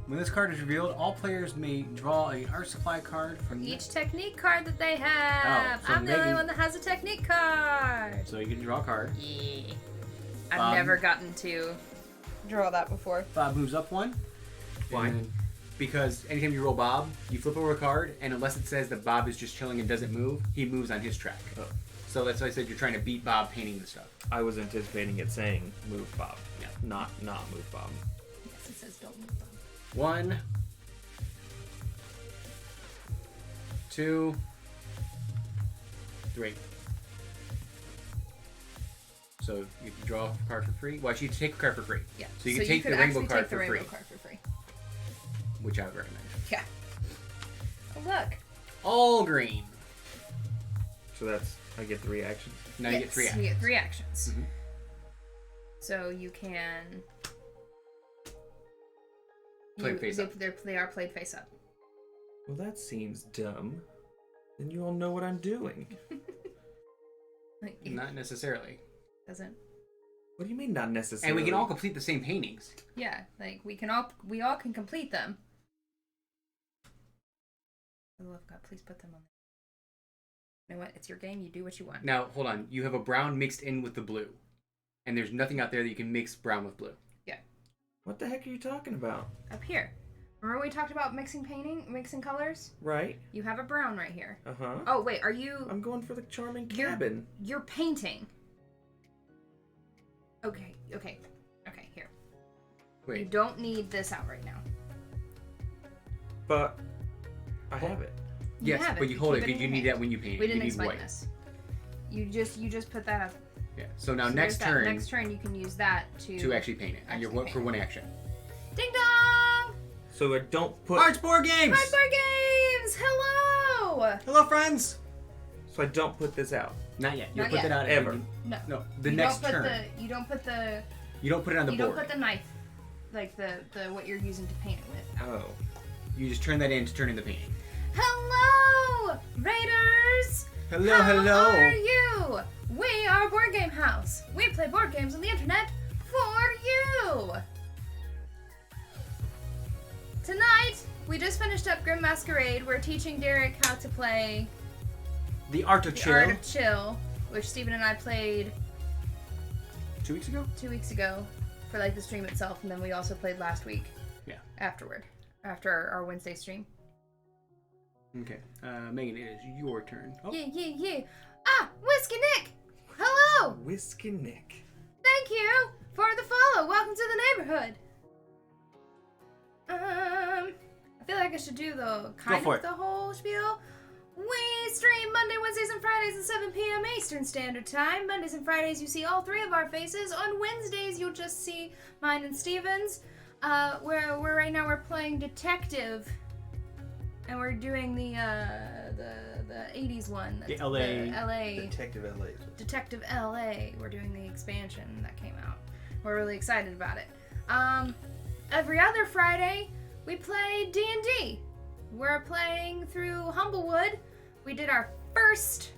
E: When this card is revealed, all players may draw an art supply card from
B: Each technique card that they have.
E: Oh, so
B: I'm the only
E: Megan-
B: one that has a technique card.
E: So you can draw a card.
B: Yeah. I've
E: Bob.
B: never gotten to draw that before.
E: Bob moves up one.
C: Why?
E: And because anytime you roll Bob, you flip over a card, and unless it says that Bob is just chilling and doesn't move, he moves on his track.
C: Oh.
E: So that's why I said you're trying to beat Bob painting the stuff.
C: I was anticipating it saying move Bob.
E: Yeah.
C: Not move Bob.
B: Yes, it says don't move them.
E: 1, 2, 3. So you can draw a card for free. Well, actually, you take a card for free.
B: Yeah.
E: So you can take the rainbow
B: actually
E: card
B: take the
E: for
B: rainbow
E: free,
B: card for free.
E: which I would recommend.
B: Yeah. Oh, look.
E: All green.
C: So that's I get 3 actions.
E: Now you get 3 actions.
B: You get 3 actions.
E: Mhm.
B: So you can
E: Play face up.
B: They are played face up.
C: Well, that seems dumb. Then you all know what I'm doing.
B: Like, it
E: Not necessarily.
B: doesn't.
C: What do you mean not necessarily?
E: And we can all complete the same paintings.
B: Yeah, like we all can complete them. For the love of God, please put them on. You know what? It's your game. You do what you want.
E: Now, hold on. You have a brown mixed in with the blue. And there's nothing out there that you can mix brown with blue.
C: What the heck are you talking about?
B: Up here. Remember we talked about mixing colors?
C: Right?
B: You have a brown right here.
C: Uh-huh.
B: Oh, wait, are you...
C: I'm going for the charming
B: You're-
C: cabin.
B: You're painting. Okay, here. You
E: Wait.
B: don't need this out right now.
C: But I have it.
B: You
E: Yes,
B: have it.
E: but you hold
B: keep
E: it
B: in
E: because you
B: your
E: need
B: hand.
E: that when you paint.
B: We
E: You
B: didn't
E: need
B: explain
E: white.
B: this. You just put that up.
E: Yeah. So now
B: So
E: next
B: there's that.
E: turn
B: Next turn you can use that
E: to actually paint it. And you're
B: actually
E: for
B: paint
E: one action.
B: Ding dong!
C: So I don't put
E: Arts Board Games!
B: Hardcore Games! Hello!
E: Hello, friends!
C: so I don't put this out.
E: Not yet. You'll
B: Not
E: put
B: yet.
E: that out
C: Ever.
B: No.
E: No, the
B: You
E: next
B: don't put
E: turn.
B: You don't put the
E: You don't put it on the
B: you
E: board.
B: don't put the knife, like the what you're using to paint it with.
C: Oh.
E: You just turn that in to turn in the painting.
B: Hello, Raiders!
E: Hello,
B: How
E: hello.
B: are you? We are Board Game House. We play board games on the internet for you. Tonight, we just finished up Grimm Masquerade. We're teaching Derek how to play
E: The Art of
B: The
E: Chill.
B: Art of Chill, which Steven and I played
E: 2 weeks ago?
B: 2 weeks ago for like the stream itself, and then we also played last week.
E: Yeah.
B: Afterward, after our Wednesday stream.
E: Okay. Megan, it is your turn. Oh,
B: Yeah. Ah, Whiskey Nick! Hello!
C: Whiskey Nick.
B: Thank you for the follow. Welcome to the neighborhood. I feel like I should do the
E: for it.
B: the whole spiel. We stream Monday, Wednesdays, and Fridays at 7 p.m. Eastern Standard Time. Mondays and Fridays, you see all 3 of our faces. On Wednesdays, you'll just see mine and Steven's. Right now we're playing Detective, and we're doing the 80s one.
E: The LA.
C: Detective LA.
B: Detective LA. We're doing the expansion that came out. We're really excited about it. Every other Friday, we play D&D. We're playing through Humblewood. We did our first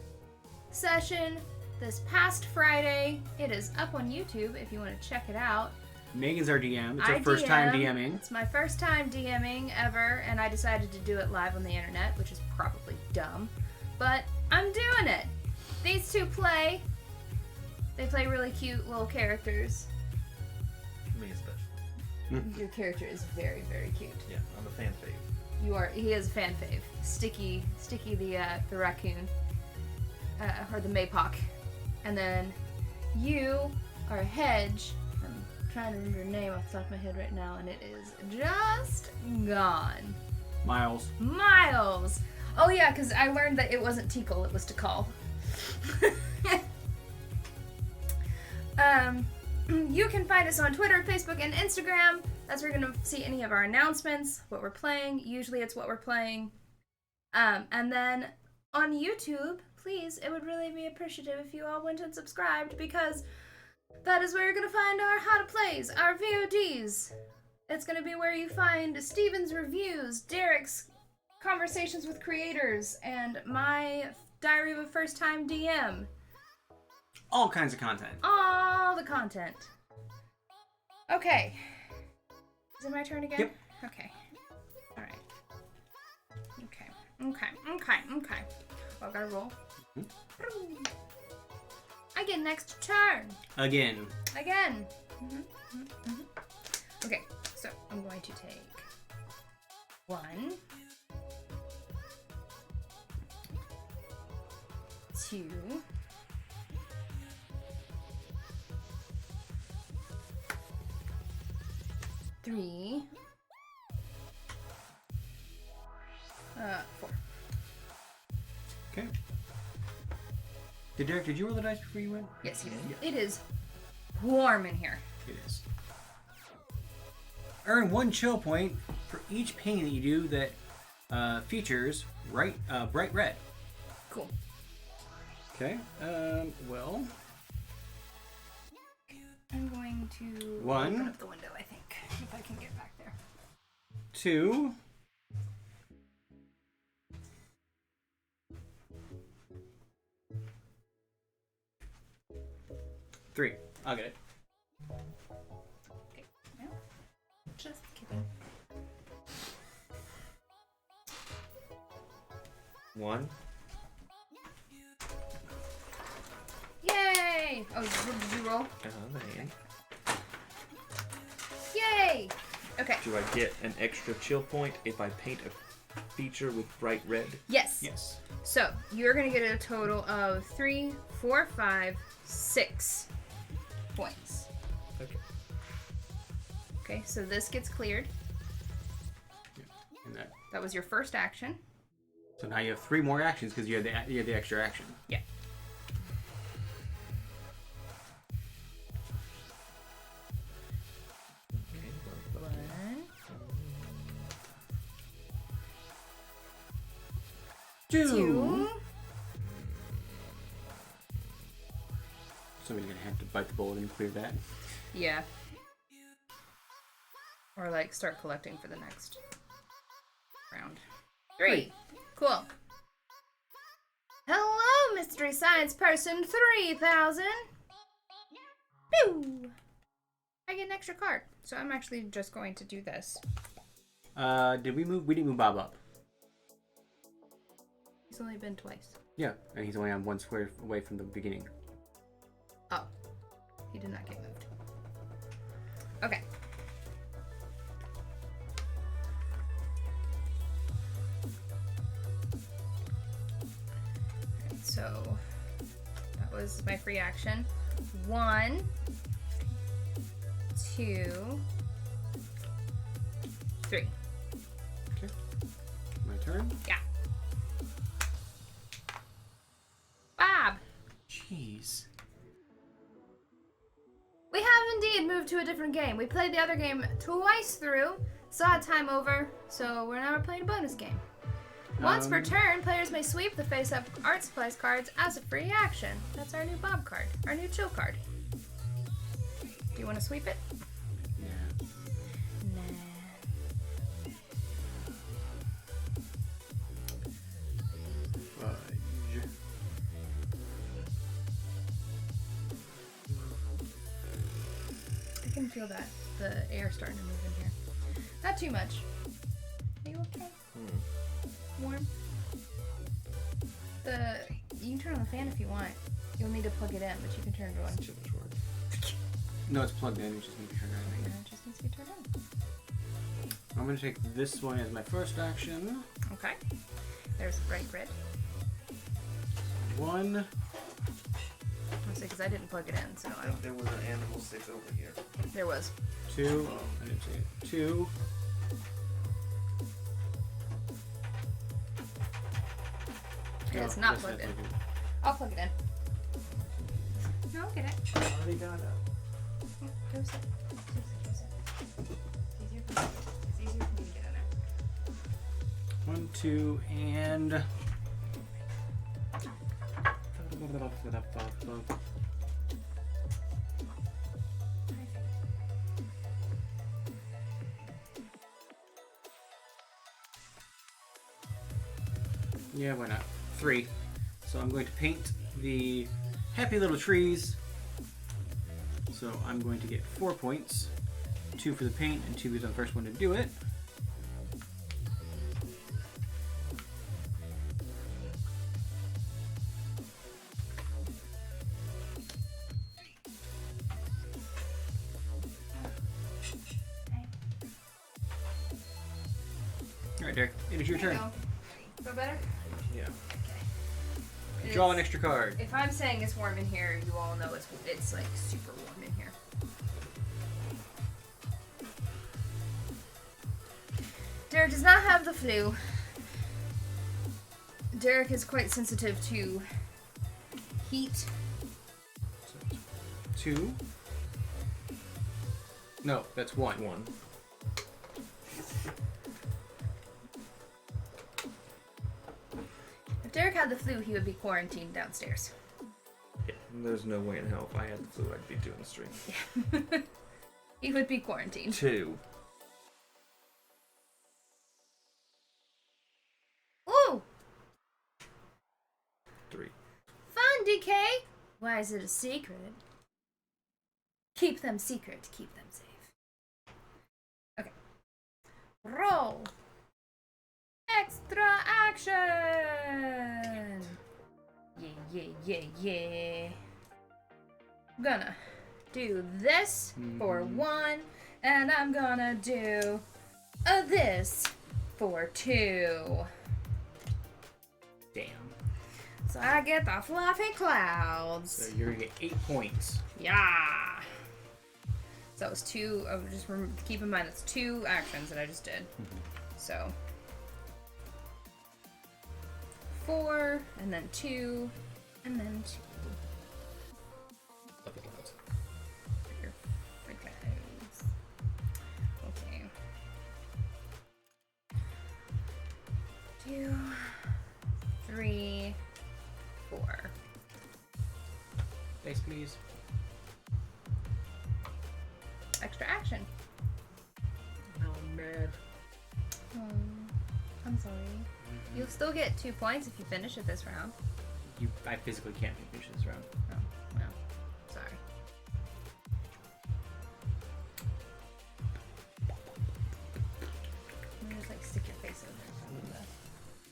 B: session this past Friday. It is up on YouTube if you want to check it out.
E: Megan's our DM. It's
B: I
E: her first time
B: DM.
E: DMing.
B: It's my first time DMing ever, and I decided to do it live on the internet, which is probably dumb. But I'm doing it. These two play. They play really cute little characters.
C: Me especially.
B: Your character is very, very cute.
C: Yeah, I'm a fan fave.
B: He is a fan fave. Sticky the raccoon. Or the Maypock. And then you are Hedge. I'm trying to remember your name off the top of my head right now, and it is just gone.
E: Miles.
B: Miles! Oh yeah, because I learned that it wasn't Tickle, it was to call. You can find us on Twitter, Facebook, and Instagram. That's where you're going to see any of our announcements, what we're playing. Usually it's what we're playing. And then on YouTube, please, it would really be appreciative if you all went and subscribed, because that is where you're going to find our how to plays, our VODs. It's going to be where you find Steven's reviews, Derek's conversations with creators, and my diary of a first-time DM.
E: All kinds of content.
B: All the content. Okay. Is it my turn again?
E: Yep.
B: Okay. Okay. Well, I gotta roll.
E: Mm-hmm.
B: I get next turn.
E: Again.
B: Okay, so I'm going to take 1, 2, 3, 4.
E: Okay. Derek, did you roll the dice before you went?
B: Yes, you did.
E: Yeah.
B: It is warm in here.
E: It is. Earn 1 chill point for each painting that you do that features bright red.
B: Cool.
E: Okay. Well.
B: I'm going to
E: 1.
B: open up the window, I think, if I can get back there.
E: 2. 3. I'll get it.
B: Okay, no, just kidding.
C: 1.
B: Yay! Oh, did you roll?
C: Man.
B: Yay! Okay.
C: Do I get an extra chill point if I paint a feature with bright red?
B: Yes.
E: Yes.
B: So you're gonna get a total of 3, 4, 5, 6 points.
C: Okay.
B: Okay, so this gets cleared.
E: And
B: That was your first action.
E: so now you have 3 more actions because you had the extra action.
B: Yeah. One, 2.
E: Somebody's gonna have to bite the bullet and clear that.
B: Yeah. Or like start collecting for the next round. 3. Cool. Hello, Mystery Science Person 3000. Pew! I get an extra card. So I'm actually just going to do this.
E: Did we move? We didn't move Bob up.
B: He's only been twice.
E: Yeah, and he's only on 1 square away from the beginning.
B: Oh. He did not get moved. Okay. Alright, so that was my free action. 1, 2, 3.
E: Okay. My turn.
B: Yeah. Bob!
E: Jeez.
B: We have indeed moved to a different game. We played the other game twice through, saw a time over, so we're now playing a bonus game. Once per turn, players may sweep the face-up art supplies cards as a free action. That's our new Bob card, our new chill card. Do you want to sweep it?
E: Yeah.
B: Nah.
E: Fudge.
B: I can feel that. The air starting to move in here. Not too much. Are you okay? Warm? You can turn on the fan if you want. You'll need to plug it in, but you can turn it on.
C: Too much work.
E: No, it's plugged in. It just needs to be turned on.
B: Yeah, it just needs to be turned on.
E: I'm gonna take this one as my first action.
B: Okay. There's bright red.
E: 1.
B: I'll say because I didn't plug it in, so I don't.
C: There was an animal stick over here.
B: There was.
E: 2. I didn't see it. 2.
B: Okay, it's
E: No,
B: not
E: that's
B: plugged in.
E: plugged
B: I'll plug it in. No, I'll get it.
C: Already got it.
B: Go sit. It's easier for me to get in there.
E: 1, 2, and. Yeah, why not? 3. So I'm going to paint the happy little trees. So I'm going to get 4 points. 2 for the paint and 2 is the first one to do it. Alright, Derek, it is your
B: There you
E: turn.
B: go. Feel better?
E: Yeah.
B: Okay.
E: Draw an extra card.
B: If I'm saying it's warm in here, you all know it's like super warm in here. Derek does not have the flu. Derek is quite sensitive to heat.
E: 2. No, that's 1.
C: 1.
B: If Derek had the flu, he would be quarantined downstairs.
C: Yeah. There's no way in hell if I had the flu I'd be doing the stream.
B: Yeah. He would be quarantined.
C: 2.
B: Ooh!
C: 3.
B: Fun, DK! Why is it a secret? Keep them secret to keep them safe. Okay. Roll! Extra action! Yeah. I'm gonna do this for 1, and I'm gonna do this for 2.
E: Damn.
B: So I get the fluffy clouds.
E: So you're gonna get 8 points.
B: Yeah. So it was 2. Just keep in mind it's 2 actions that I just did. So 4, and then 2, and then 2.
E: Fluffy clouds.
B: Here, clouds. Okay. 2, 3, 4.
E: Dice, please.
B: Extra action.
E: No, I'm mad.
B: I'm sorry. You'll still get 2 points if you finish it this round.
E: I physically can't finish this round.
B: Oh, well, sorry. I'm gonna just like stick your face over in front of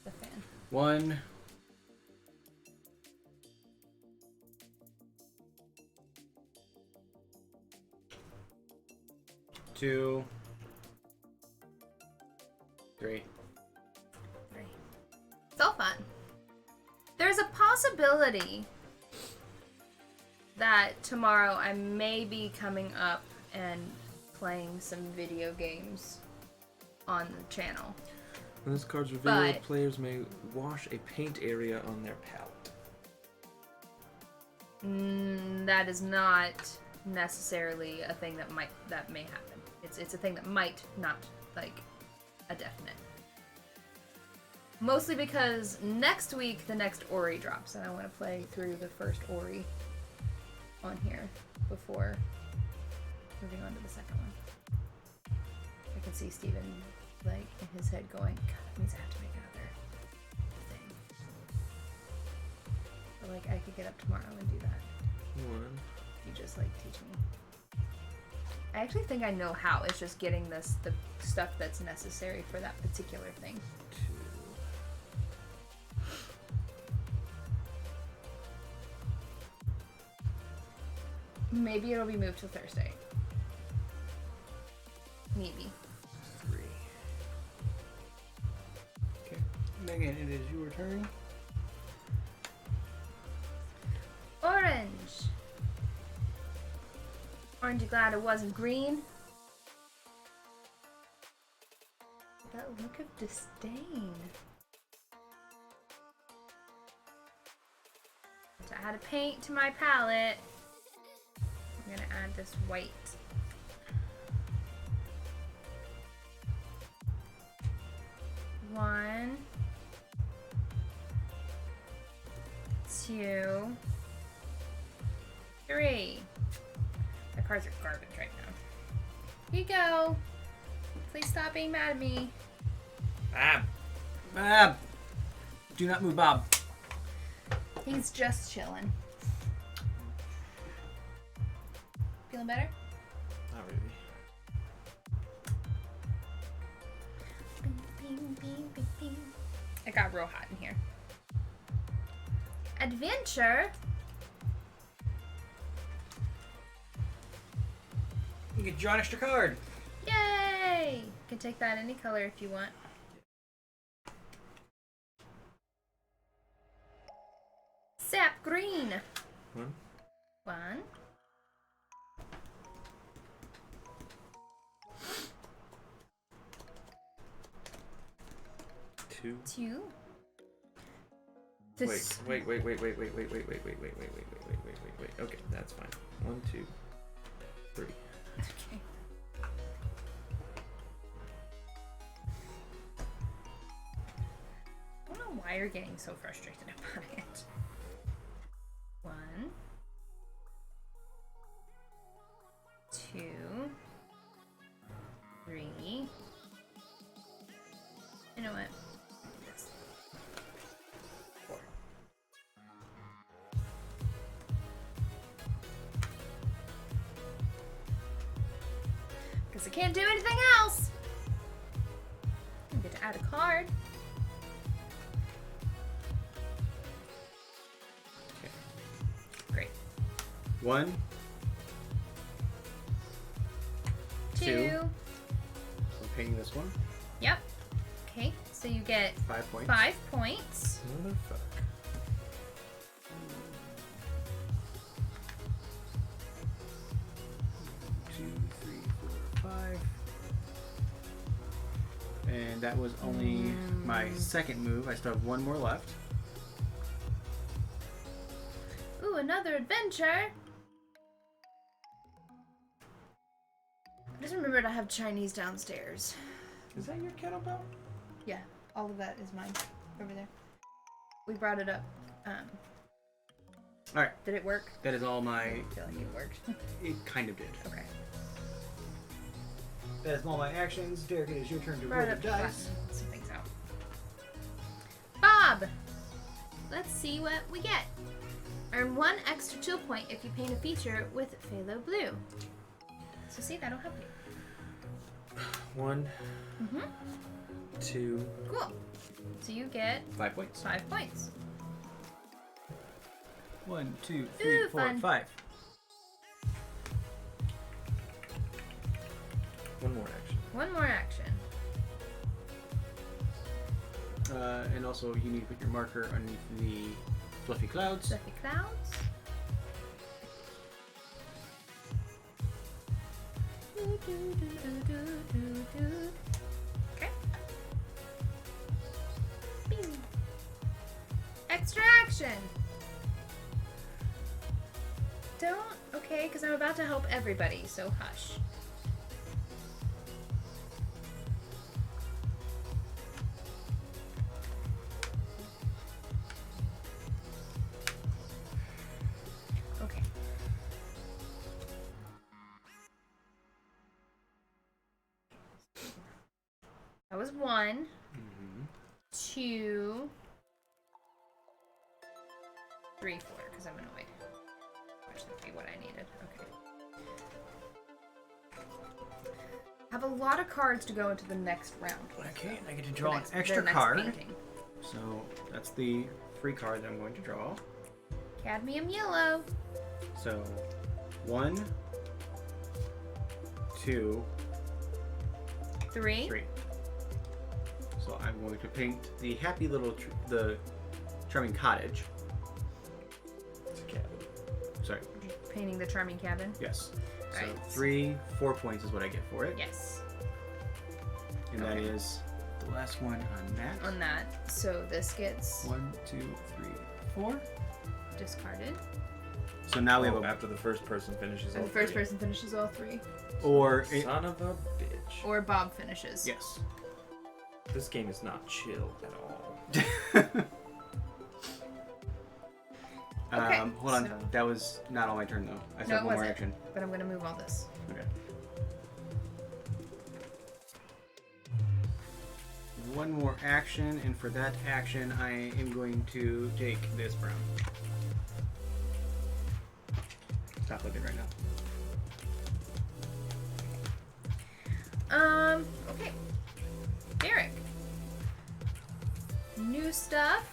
B: the fan.
E: 1. 2. 3.
B: 3. So fun. There's a possibility that tomorrow I may be coming up and playing some video games on the channel.
C: When this card's revealed,
B: But-
C: players may wash a paint area on their palette.
B: That is not necessarily a thing that may happen. It's a thing that might, not like a definite. Mostly because next week the next Ori drops, and I want to play through the first Ori on here before moving on to the second one. I can see Steven like in his head going, God, that means I have to make another thing. But like I could get up tomorrow and do that.
C: 1.
B: You just like teach me. I actually think I know how. It's just getting the stuff that's necessary for that particular thing.
C: 2.
B: Maybe it'll be moved to Thursday. Maybe.
C: 3.
E: Okay. Megan, it is your turn.
B: Orange. Aren't you glad it wasn't green? That look of disdain. To add a paint to my palette, I'm gonna add this white. One, 2, 3. My cards are garbage right now. Here you go. Please stop being mad at me.
C: Bob!
E: Bob! Do not move, Bob.
B: He's just chilling. Feeling better?
C: Not really.
B: It got real hot in here. Adventure?
E: You can draw an extra card.
B: Yay! You can take that any color if you want. green.
C: 1.
B: 1.
C: 2.
B: 2.
C: Wait. Okay, that's fine. 1, 2, 3.
B: Okay. I don't know why you're getting so frustrated about it. 1. 2. 3. You know what? This. 4. Because I can't do anything else. I get to add a card.
E: Okay.
B: Great.
E: 1, 2.
B: 2.
E: So I'm paying this one.
B: Yep. Okay, so you get
E: 5 points.
B: 5 points.
C: Motherfucker.
E: 2, 3, 4, 5. And that was only my second move. I still have one more left.
B: Ooh, another adventure. I just remembered I have Chinese downstairs.
C: Is that your kettlebell?
B: Yeah, all of that is mine over there. We brought it up.
E: Alright,
B: Did it work?
E: that is all my...
B: I feel like it worked.
E: It kind of did.
B: Okay.
A: That is all my actions. Derek, it is your turn to
B: Brought
A: roll
B: it
A: the
B: up.
A: dice.
B: Some things out. Bob! Let's see what we get. Earn 1 extra chill point if you paint a feature with phthalo blue. So see, that'll help you.
C: 1,
B: Mm-hmm.
C: 2.
B: Cool. So you get
E: 5 points.
B: 5 points.
E: 1, 2,
B: Ooh,
E: 3, 4,
B: fun.
E: 5.
C: 1 more action.
B: 1 more action.
E: And also, you need to put your marker underneath the fluffy clouds.
B: Fluffy clouds. Okay. Bing. Extra action. Don't. Okay, because I'm about to help everybody, so hush. Okay. That was 1,
E: Mm-hmm.
B: 2, 3, 4, because I'm annoyed. Which would be what I needed. Okay. I have a lot of cards to go into the next round.
E: Okay, I get to
B: The
E: draw
B: next-
E: an extra
B: the next
E: card.
B: painting.
E: So that's the free card that I'm going to draw.
B: Cadmium yellow.
E: So 1, 2,
B: 3.
E: 3. So I'm going to paint the happy little, the charming cottage.
C: It's a cabin.
E: Sorry,
B: Painting the charming cabin.
E: yes. So
B: Alright.
E: 4 points is what I get for it.
B: Yes.
E: And that
B: Okay.
E: is the last one on that.
B: On that. So this gets
E: 1, 2, 3, 4.
B: discarded.
E: So now we have a,
C: after the first person finishes all
B: And the first
C: 3.
B: person finishes all 3.
E: or it,
C: Son of a bitch.
B: Or Bob finishes.
E: yes.
C: This game is not chill at all.
B: Okay,
E: Hold on.
B: so-
E: That was not on my turn though. I still
B: No,
E: have
B: it
E: one more
B: wasn't.
E: action.
B: But I'm going to move all this.
E: Okay. One more action, and for that action, I am going to take this brown. Stop looking right now.
B: Okay. Derek. New stuff.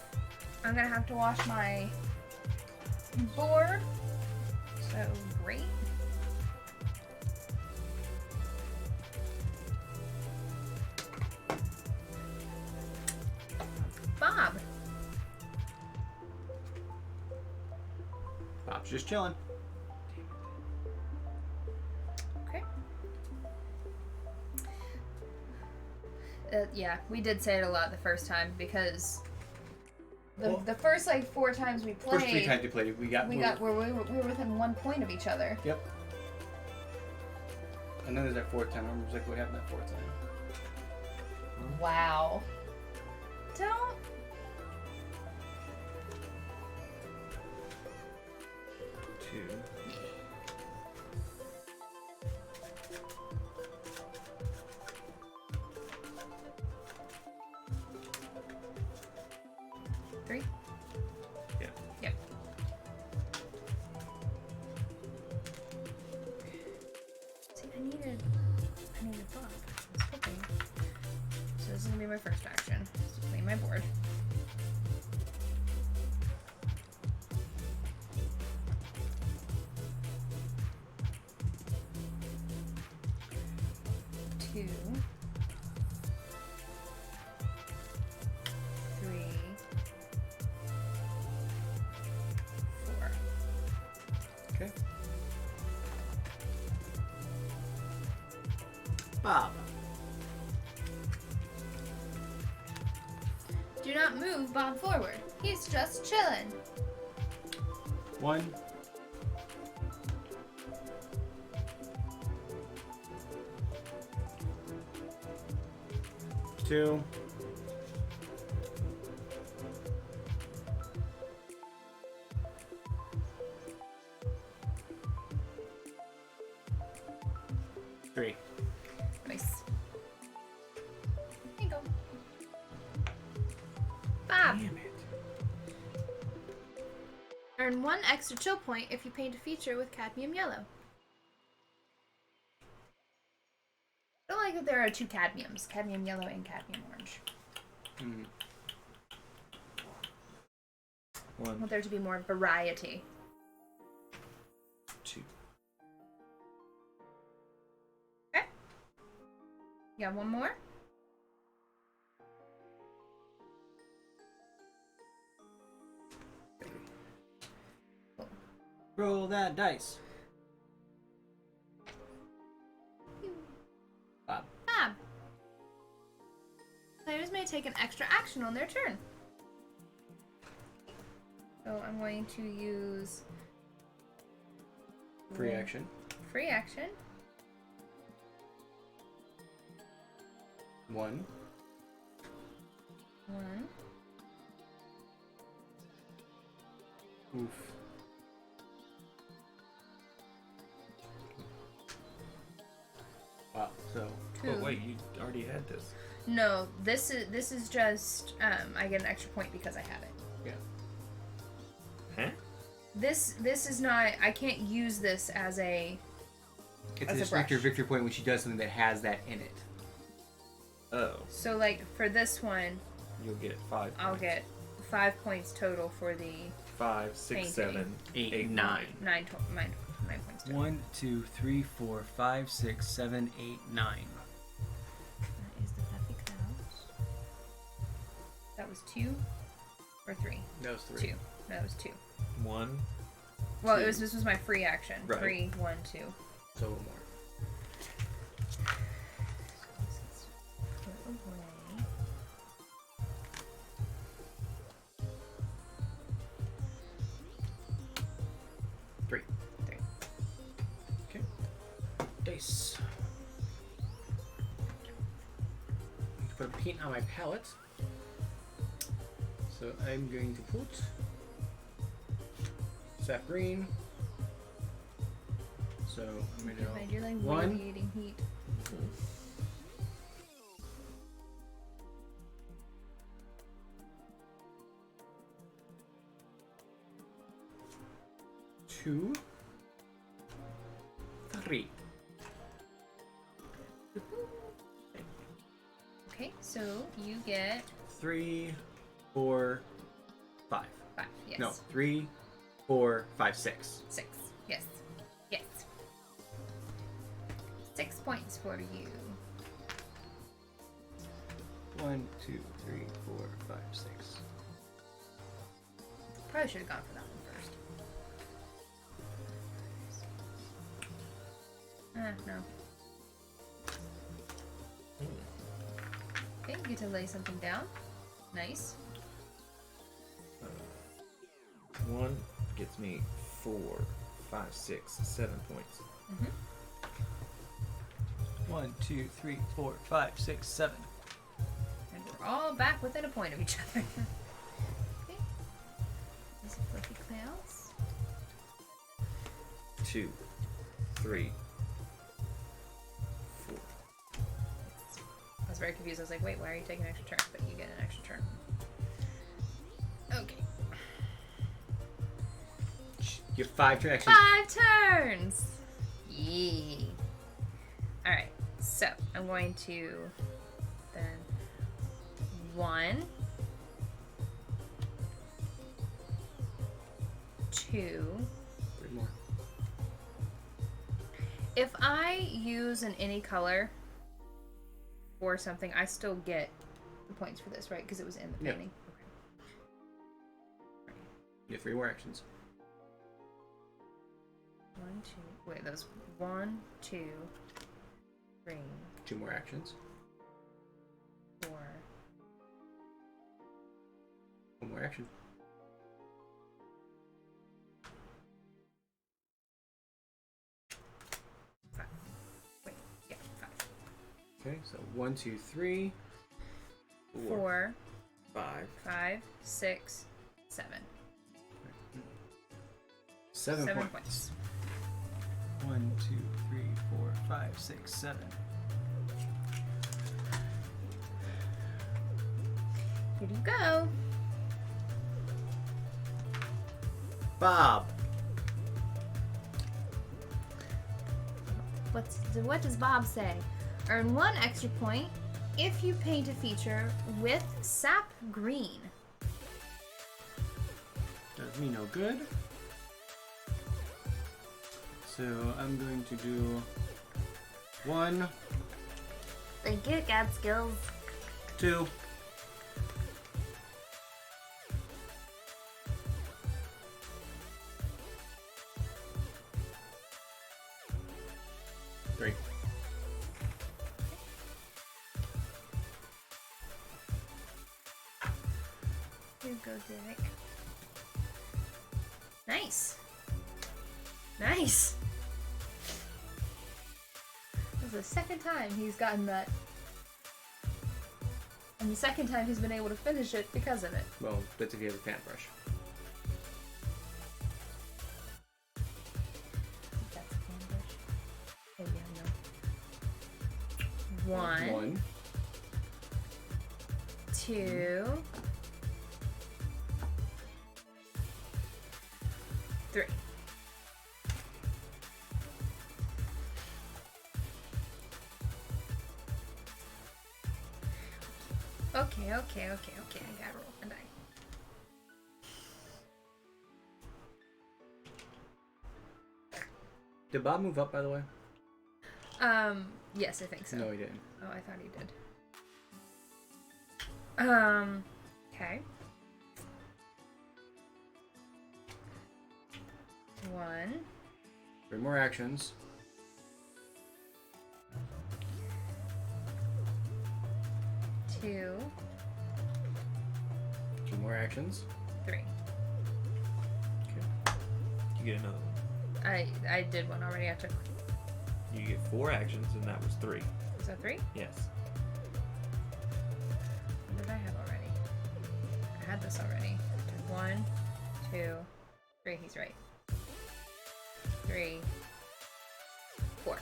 B: I'm gonna have to wash my board. So great. Bob.
E: Bob's just chilling.
B: Okay. Yeah, we did say it a lot the first time because the first like 4 times we played.
E: First 3 times we played, we
B: were within 1 point of each other.
E: Yep. And then there's that 4th time. I remember exactly what happened that 4th time.
B: Wow. Don't.
C: Two.
B: Three?
C: Yeah.
B: Yep. See, I needed book. I was hoping. So this is gonna be my first action. Just clean my board. Two. 3. 4.
E: Okay. Bob.
B: Do not move Bob forward. He's just chilling.
E: 1. 2. 3.
B: Nice. There you go. Bob.
E: Damn it.
B: Earn 1 extra chill point if you paint a feature with cadmium yellow. I don't like that there are 2 cadmiums. Cadmium yellow and cadmium orange.
E: Mm.
B: I
C: 1,
B: want there to be more variety.
C: 2.
B: Okay. You got 1 more?
E: Roll that dice. Bob.
B: Bob. Players may take an extra action on their turn. So I'm going to use
E: Free action.
B: free action.
E: 1.
B: 1.
E: Oof. Wow. So.
B: 2.
C: Oh wait, you already had this.
B: No, this is just I get an extra point because I have it.
E: Yeah.
C: Huh?
B: This is not. I can't use this as a.
E: It's
B: As a
E: just like your
B: brush.
E: victory point when she does something that has that in it.
C: Oh,
B: So like for this one,
C: you'll get 5.
B: I'll
C: points.
B: get 5 points total for the
C: 5, 6,
B: Painting.
C: 7,
E: 8,
C: 8,
E: 9.
B: 9 points total.
E: 1, 2, 3, 4, 5, 6, 7, 8, 9.
B: That is the Puffy Clouds. That was 2 or 3?
E: That was 3.
B: 2. No, it was 2.
C: 1.
B: Well,
C: Two.
B: this was my free action.
C: Right.
B: 3, 1, 2.
E: So more.
B: Put away.
E: Three.
B: 3.
E: Okay. Dice. Put a paint on my palette. So I'm going to put sap green. So I'm going to
B: Mind, you're like
E: 1,
B: radiating heat.
E: 2, 3.
B: Okay, so you get
E: 3, 4, 5.
B: 5. Yes.
E: No, 3, 4, 5, 6.
B: 6. Yes. Yes. 6 points for you.
E: 1, 2, 3, 4, 5, 6.
B: Probably should have gone for that one first. No. Okay, you get to lay something down. Nice.
C: 1 gets me 4, 5, 6, 7 points.
E: 1, 2, 3, 4, 5, 6, 7.
B: And we're all back within a point of each other. Okay. These are fluffy clouds.
C: 2, 3, 4.
B: I was very confused. I was like, wait, why are you taking an extra turn? But you get an extra turn. Okay.
E: You have 5 turn actions.
B: 5 turns! Yee. Alright, so I'm going to then 1, 2.
E: 3 more.
B: If I use an any color or something, I still get the points for this, right? Because it was in the
E: Yep.
B: painting.
E: You have 3 more actions.
B: 1, 2. Wait, those 1, 2, 3,
E: 2 more actions.
B: 4.
E: 1 more action.
B: 5. Wait, yeah, 5.
E: Okay, so 1, 2, 3.
B: 4,
C: 5.
B: 5, 6, 7.
E: 7
B: 7
E: points.
B: points.
E: 1, 2, 3, 4, 5, 6, 7.
B: Here you go.
E: Bob.
B: What does Bob say? Earn 1 extra point if you paint a feature with sap green.
E: Does me no good. So I'm going to do 1,
B: Thank you, God skills.
E: 2. 3.
B: Here you go, Derek. Nice. Nice. This is the second time he's gotten that. And the second time he's been able to finish it because of it.
E: Well, that's if you have a paintbrush.
B: That's a paintbrush. Oh, yeah, no. 1,
E: 1.
B: 2, 3. Okay, I gotta roll a die.
E: Did Bob move up, by the way?
B: Yes, I think so.
E: No, he didn't.
B: Oh, I thought he did. Okay. 1,
E: 3 more actions.
B: 2,
E: 2 more actions.
B: 3.
E: Okay.
C: You get another one.
B: I did one already. I took.
C: You get 4 actions, and that was 3.
B: Was that 3?
C: Yes.
B: What did I have already? I had this already. 1, 2, 3. He's right. 3, 4.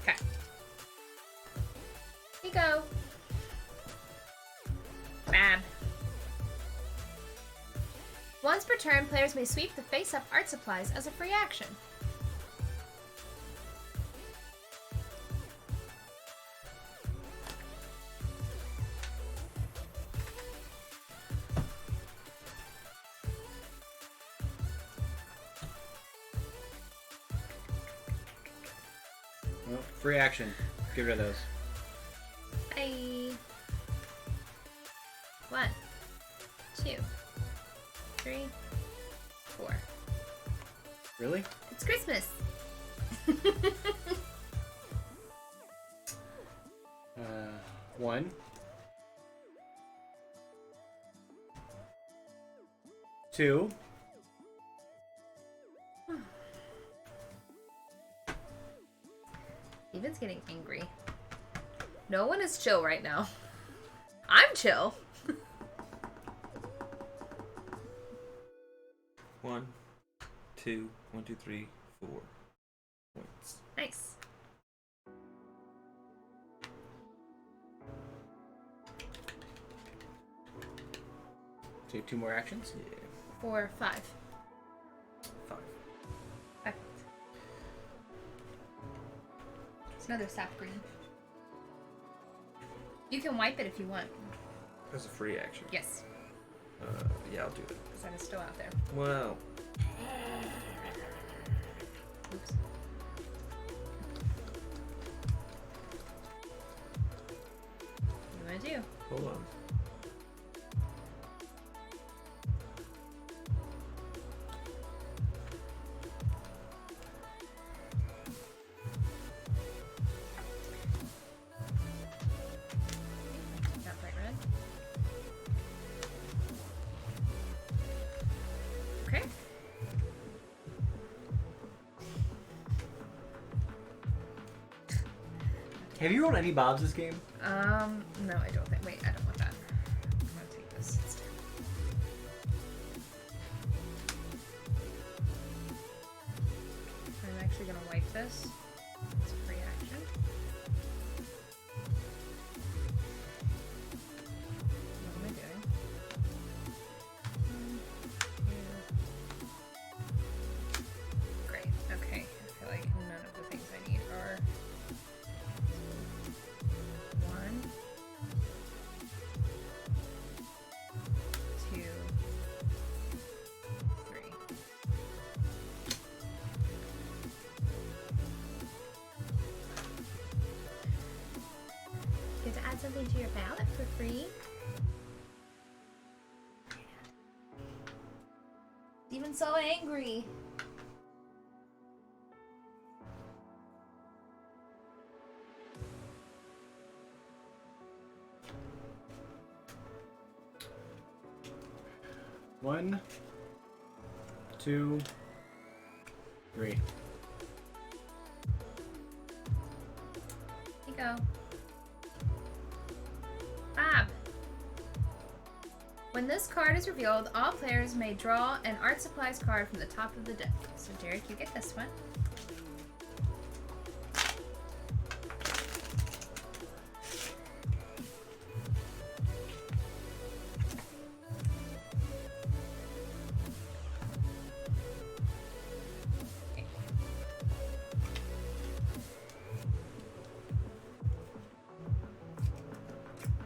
B: Okay. Here you go. Bam. Once per turn, players may sweep the face-up art supplies as a free action.
E: Well, free action. Get rid of those.
B: Bye. 1, 2, 3, 4.
E: Really?
B: It's Christmas.
E: 1, 2,
B: Steven's getting angry. No one is chill right now. I'm chill.
C: 1, 2, 1, 2, 3, 4 points.
B: Nice.
E: so you have 2 more actions.
C: Yeah.
B: 4, 5.
C: 5.
B: Perfect. It's another sap green. You can wipe it if you want.
C: That's a free action.
B: Yes,
C: Yeah, I'll do it.
B: because that is still out there.
C: Well,
B: Oops. What do I do?
C: hold on.
B: Not bright red. Okay.
E: Have you rolled any bobs this game?
B: No, I don't think. Wait, I don't want that. I'm gonna take this instead. I'm actually gonna wipe this. It's a free action. What am I doing? 1, 2. Great. Okay. I feel like none of the things I need are 1, 2, 3. Get to add something to your ballot for free. Even so angry.
E: One, 2, 3.
B: Here you go. Bob. When this card is revealed, all players may draw an art supplies card from the top of the deck. So Derek, you get this one.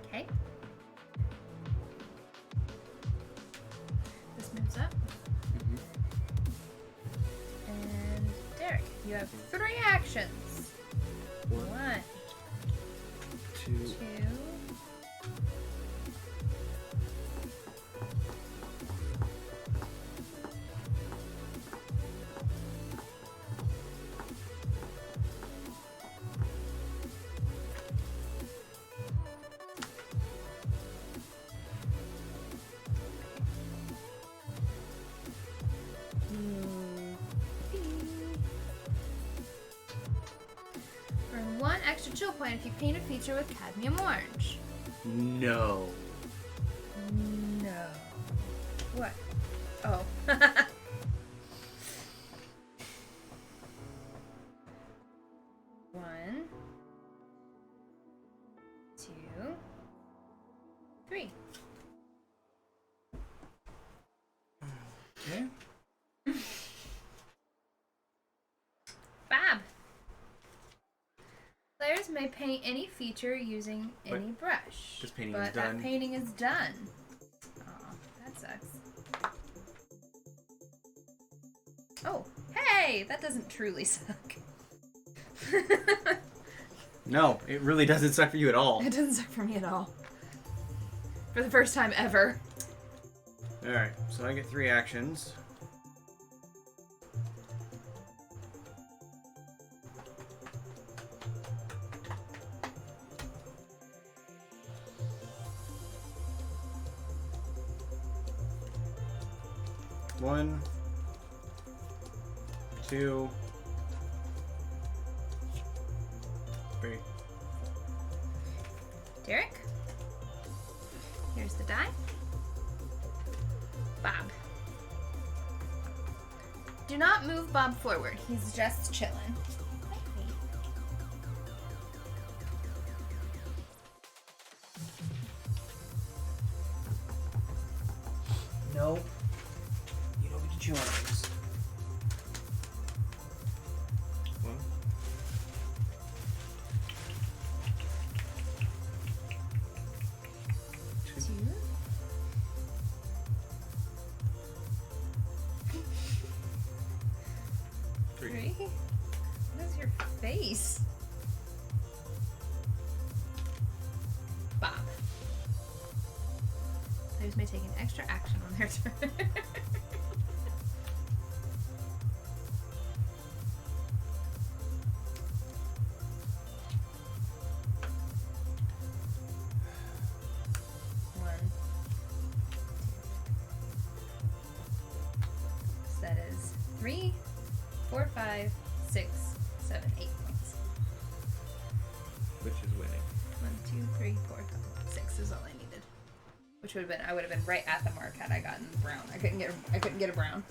B: Okay. This moves up. And Derek, you have 3 actions. 1,
C: 2.
B: 2. Earn 1 extra chill point if you paint a feature with cadmium orange.
E: No.
B: No. What? Oh. One, 2, 3.
E: Okay.
B: Fab. Players may paint any feature using any brush.
E: this painting
B: but
E: is done.
B: that painting is done. Aw, that sucks. Oh, hey! That doesn't truly suck.
E: No, it really doesn't suck for you at all.
B: It doesn't suck for me at all. For the first time ever.
E: Alright, so I get 3 actions. 1, 2, 3.
B: Derek? Here's the die. Bob. Do not move Bob forward. He's just chilling.
A: No. You don't get to chew on things.
E: 1, 2,
B: 2.
E: Three.
B: What is your face? Bob. Players may take an extra action on their turn. One. So that is 3, 4, 5, 6, 7, 8 points.
C: Which is winning.
B: 1, 2, 3, 4, 5, 6 is all I needed. Which would have been, I would have been right at the mark had I gotten brown. I couldn't get a brown.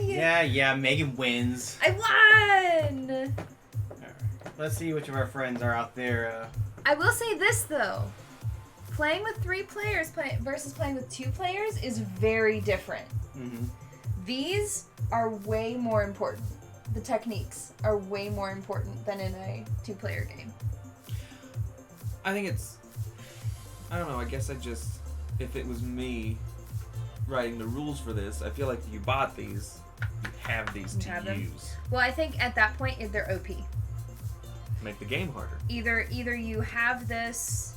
E: Yeah, Megan wins.
B: I won!
E: Alright. Let's see which of our friends are out there.
B: I will say this though. Playing with 3 players versus playing with 2 players is very different.
E: Mm-hmm.
B: These are way more important. The techniques are way more important than in a 2-player game.
C: I think it's... I don't know, I guess if it was me writing the rules for this, I feel like if you bought these, you have these to use.
B: Well, I think at that point they're OP.
C: Make the game harder.
B: Either you have this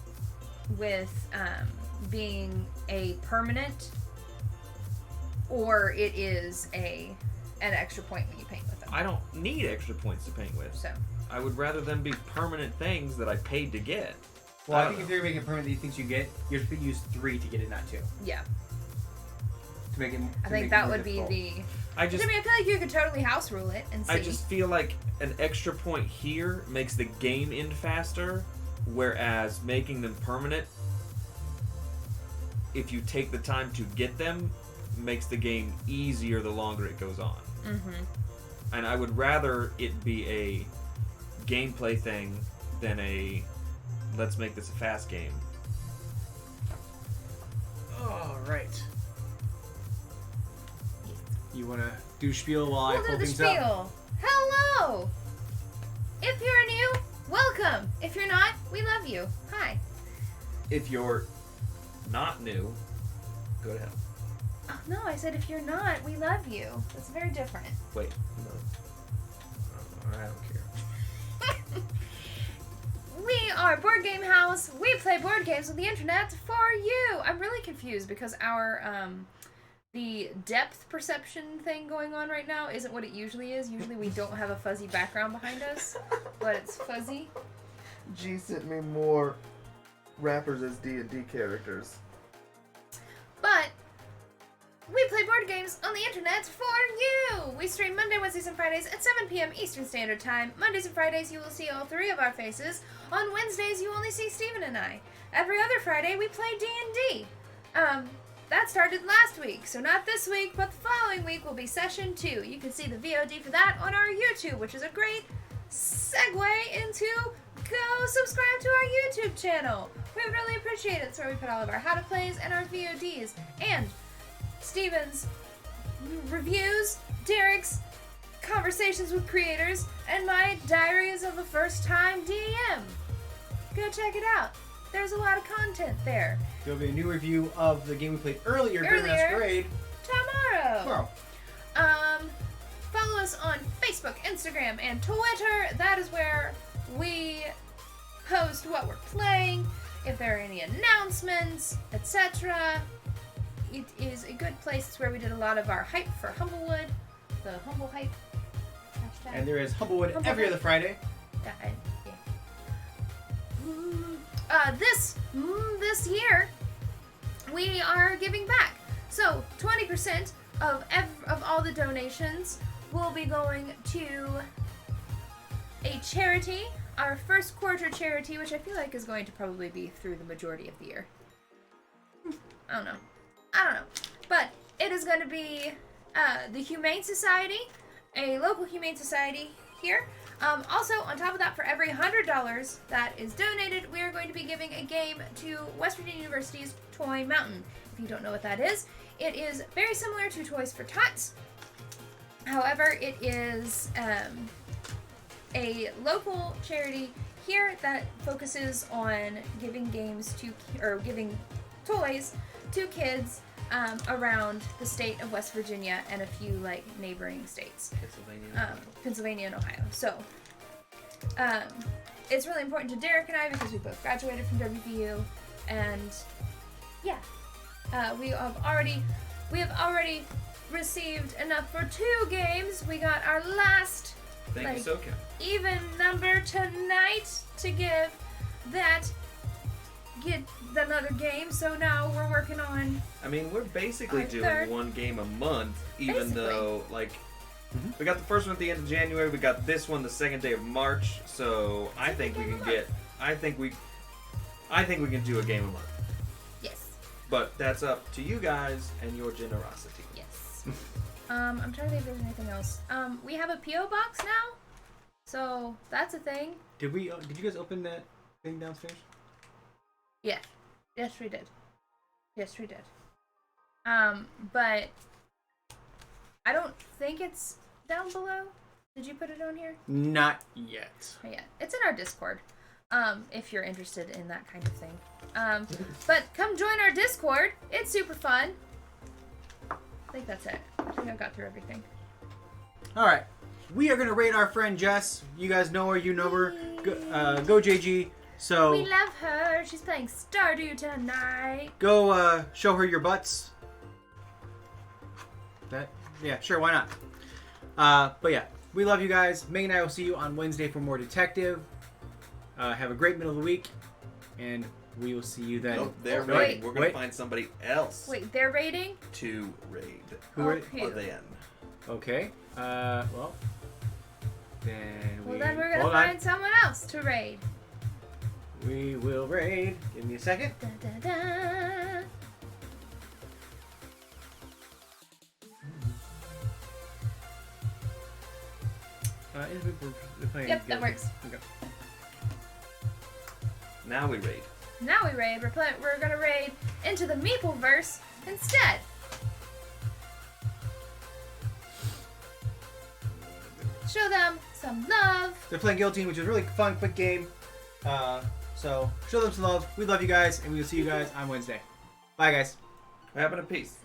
B: with being a permanent, or it is an extra point when you paint with them.
C: I don't need extra points to paint with.
B: So
C: I would rather them be permanent things that I paid to get.
E: Well, I think if you're making permanent these things you get, you're supposed to use 3 to get it, not 2.
B: yeah,
E: To make it.
B: I think that would be the.
C: I
B: I feel like you could totally house rule it and see.
C: I just feel like an extra point here makes the game end faster, whereas making them permanent, if you take the time to get them, makes the game easier the longer it goes on.
B: Mm-hmm.
C: And I would rather it be a gameplay thing than a let's make this a fast game.
E: Alright. You want to do spiel while I
B: We'll
E: pull
B: do the
E: things up?
B: spiel. Hello! If you're new, welcome. If you're not, we love you. Hi.
C: If you're not new, go to hell.
B: Oh, no, I said if you're not, we love you. That's very different.
C: Wait, no. I don't care.
B: We are Board Game House. We play board games on the internet for you. I'm really confused because our the depth perception thing going on right now isn't what it usually is. Usually we don't have a fuzzy background behind us, but it's fuzzy.
C: G sent me more rappers as D&D characters.
B: But we play board games on the internet for you! We stream Monday, Wednesdays, and Fridays at 7 p.m. Eastern Standard Time. Mondays and Fridays, you will see all 3 of our faces. On Wednesdays, you only see Steven and I. Every other Friday, we play D&D. That started last week, so not this week, but the following week will be Session 2. You can see the VOD for that on our YouTube, which is a great segue into go subscribe to our YouTube channel. We would really appreciate it. It's where we put all of our how to plays and our VODs. And Steven's reviews, Derek's conversations with creators, and my diaries of a first-time DM. Go check it out. There's a lot of content there.
A: There'll be a new review of the game we played earlier, Grimm Masquerade.
B: Tomorrow. Follow us on Facebook, Instagram, and Twitter. That is where we post what we're playing, if there are any announcements, etc. It is a good place. It's where we did a lot of our hype for Humblewood, the Humble Hype hashtag.
A: And there is Humblewood every other Friday.
B: Yeah. This year, we are giving back. So 20% of all the donations will be going to a charity, our first quarter charity, which I feel like is going to probably be through the majority of the year. I don't know. But it is going to be the Humane Society, a local Humane Society here. Also, on top of that, for every $100 that is donated, we are going to be giving a game to West Virginia University's Toy Mountain. If you don't know what that is, it is very similar to Toys for Tots. However, it is a local charity here that focuses on giving giving toys to kids around the state of West Virginia and a few like neighboring states, Pennsylvania and Ohio. So it's really important to Derek and I because we both graduated from WVU, and yeah, we have already received enough for 2 games. We got our last even number tonight to get another game, so now we're working on.
C: I mean, we're basically doing
B: third.
C: 1 game a month, even though we got the first one at the end of January, we got this one the second day of March, so I think we can do a game a month.
B: Yes.
C: But that's up to you guys and your generosity.
B: Yes. I'm trying to think if there's anything else. We have a PO box now, so that's a thing.
E: Did you guys open that thing downstairs?
B: Yeah. Yes, we did. But I don't think it's down below. Did you put it on here?
E: Not yet.
B: Oh, yeah. It's in our Discord. If you're interested in that kind of thing. But come join our Discord. It's super fun. I think that's it. I think I got through everything.
E: Alright. We are going to rate our friend Jess. You guys know her. You know her. Go JG. So
B: We love her. She's playing Stardew tonight.
E: go show her your butts. Yeah, sure, why not? But yeah, we love you guys. Megan and I will see you on Wednesday for more Detective. Have a great middle of the week, and we will see you then.
C: Nope, they're
B: Wait.
C: raiding. We're going to find somebody else
B: Wait, they're raiding?
C: to raid.
E: Who are
B: Okay.
C: Then.
E: Okay. Well, then
B: Well, then we're gonna find someone else to raid.
E: We will raid. Give me a second.
B: Da, da, da.
E: We're playing
B: Yep, that
E: Guilty.
B: works.
E: Okay.
C: Now we raid.
B: Now we raid. We're gonna raid into the Meepleverse instead. Show them some love.
E: They're playing Guillotine, which is a really fun, quick game. So show them some love. We love you guys, and we will see you guys on Wednesday. Bye, guys.
C: What happened to peace?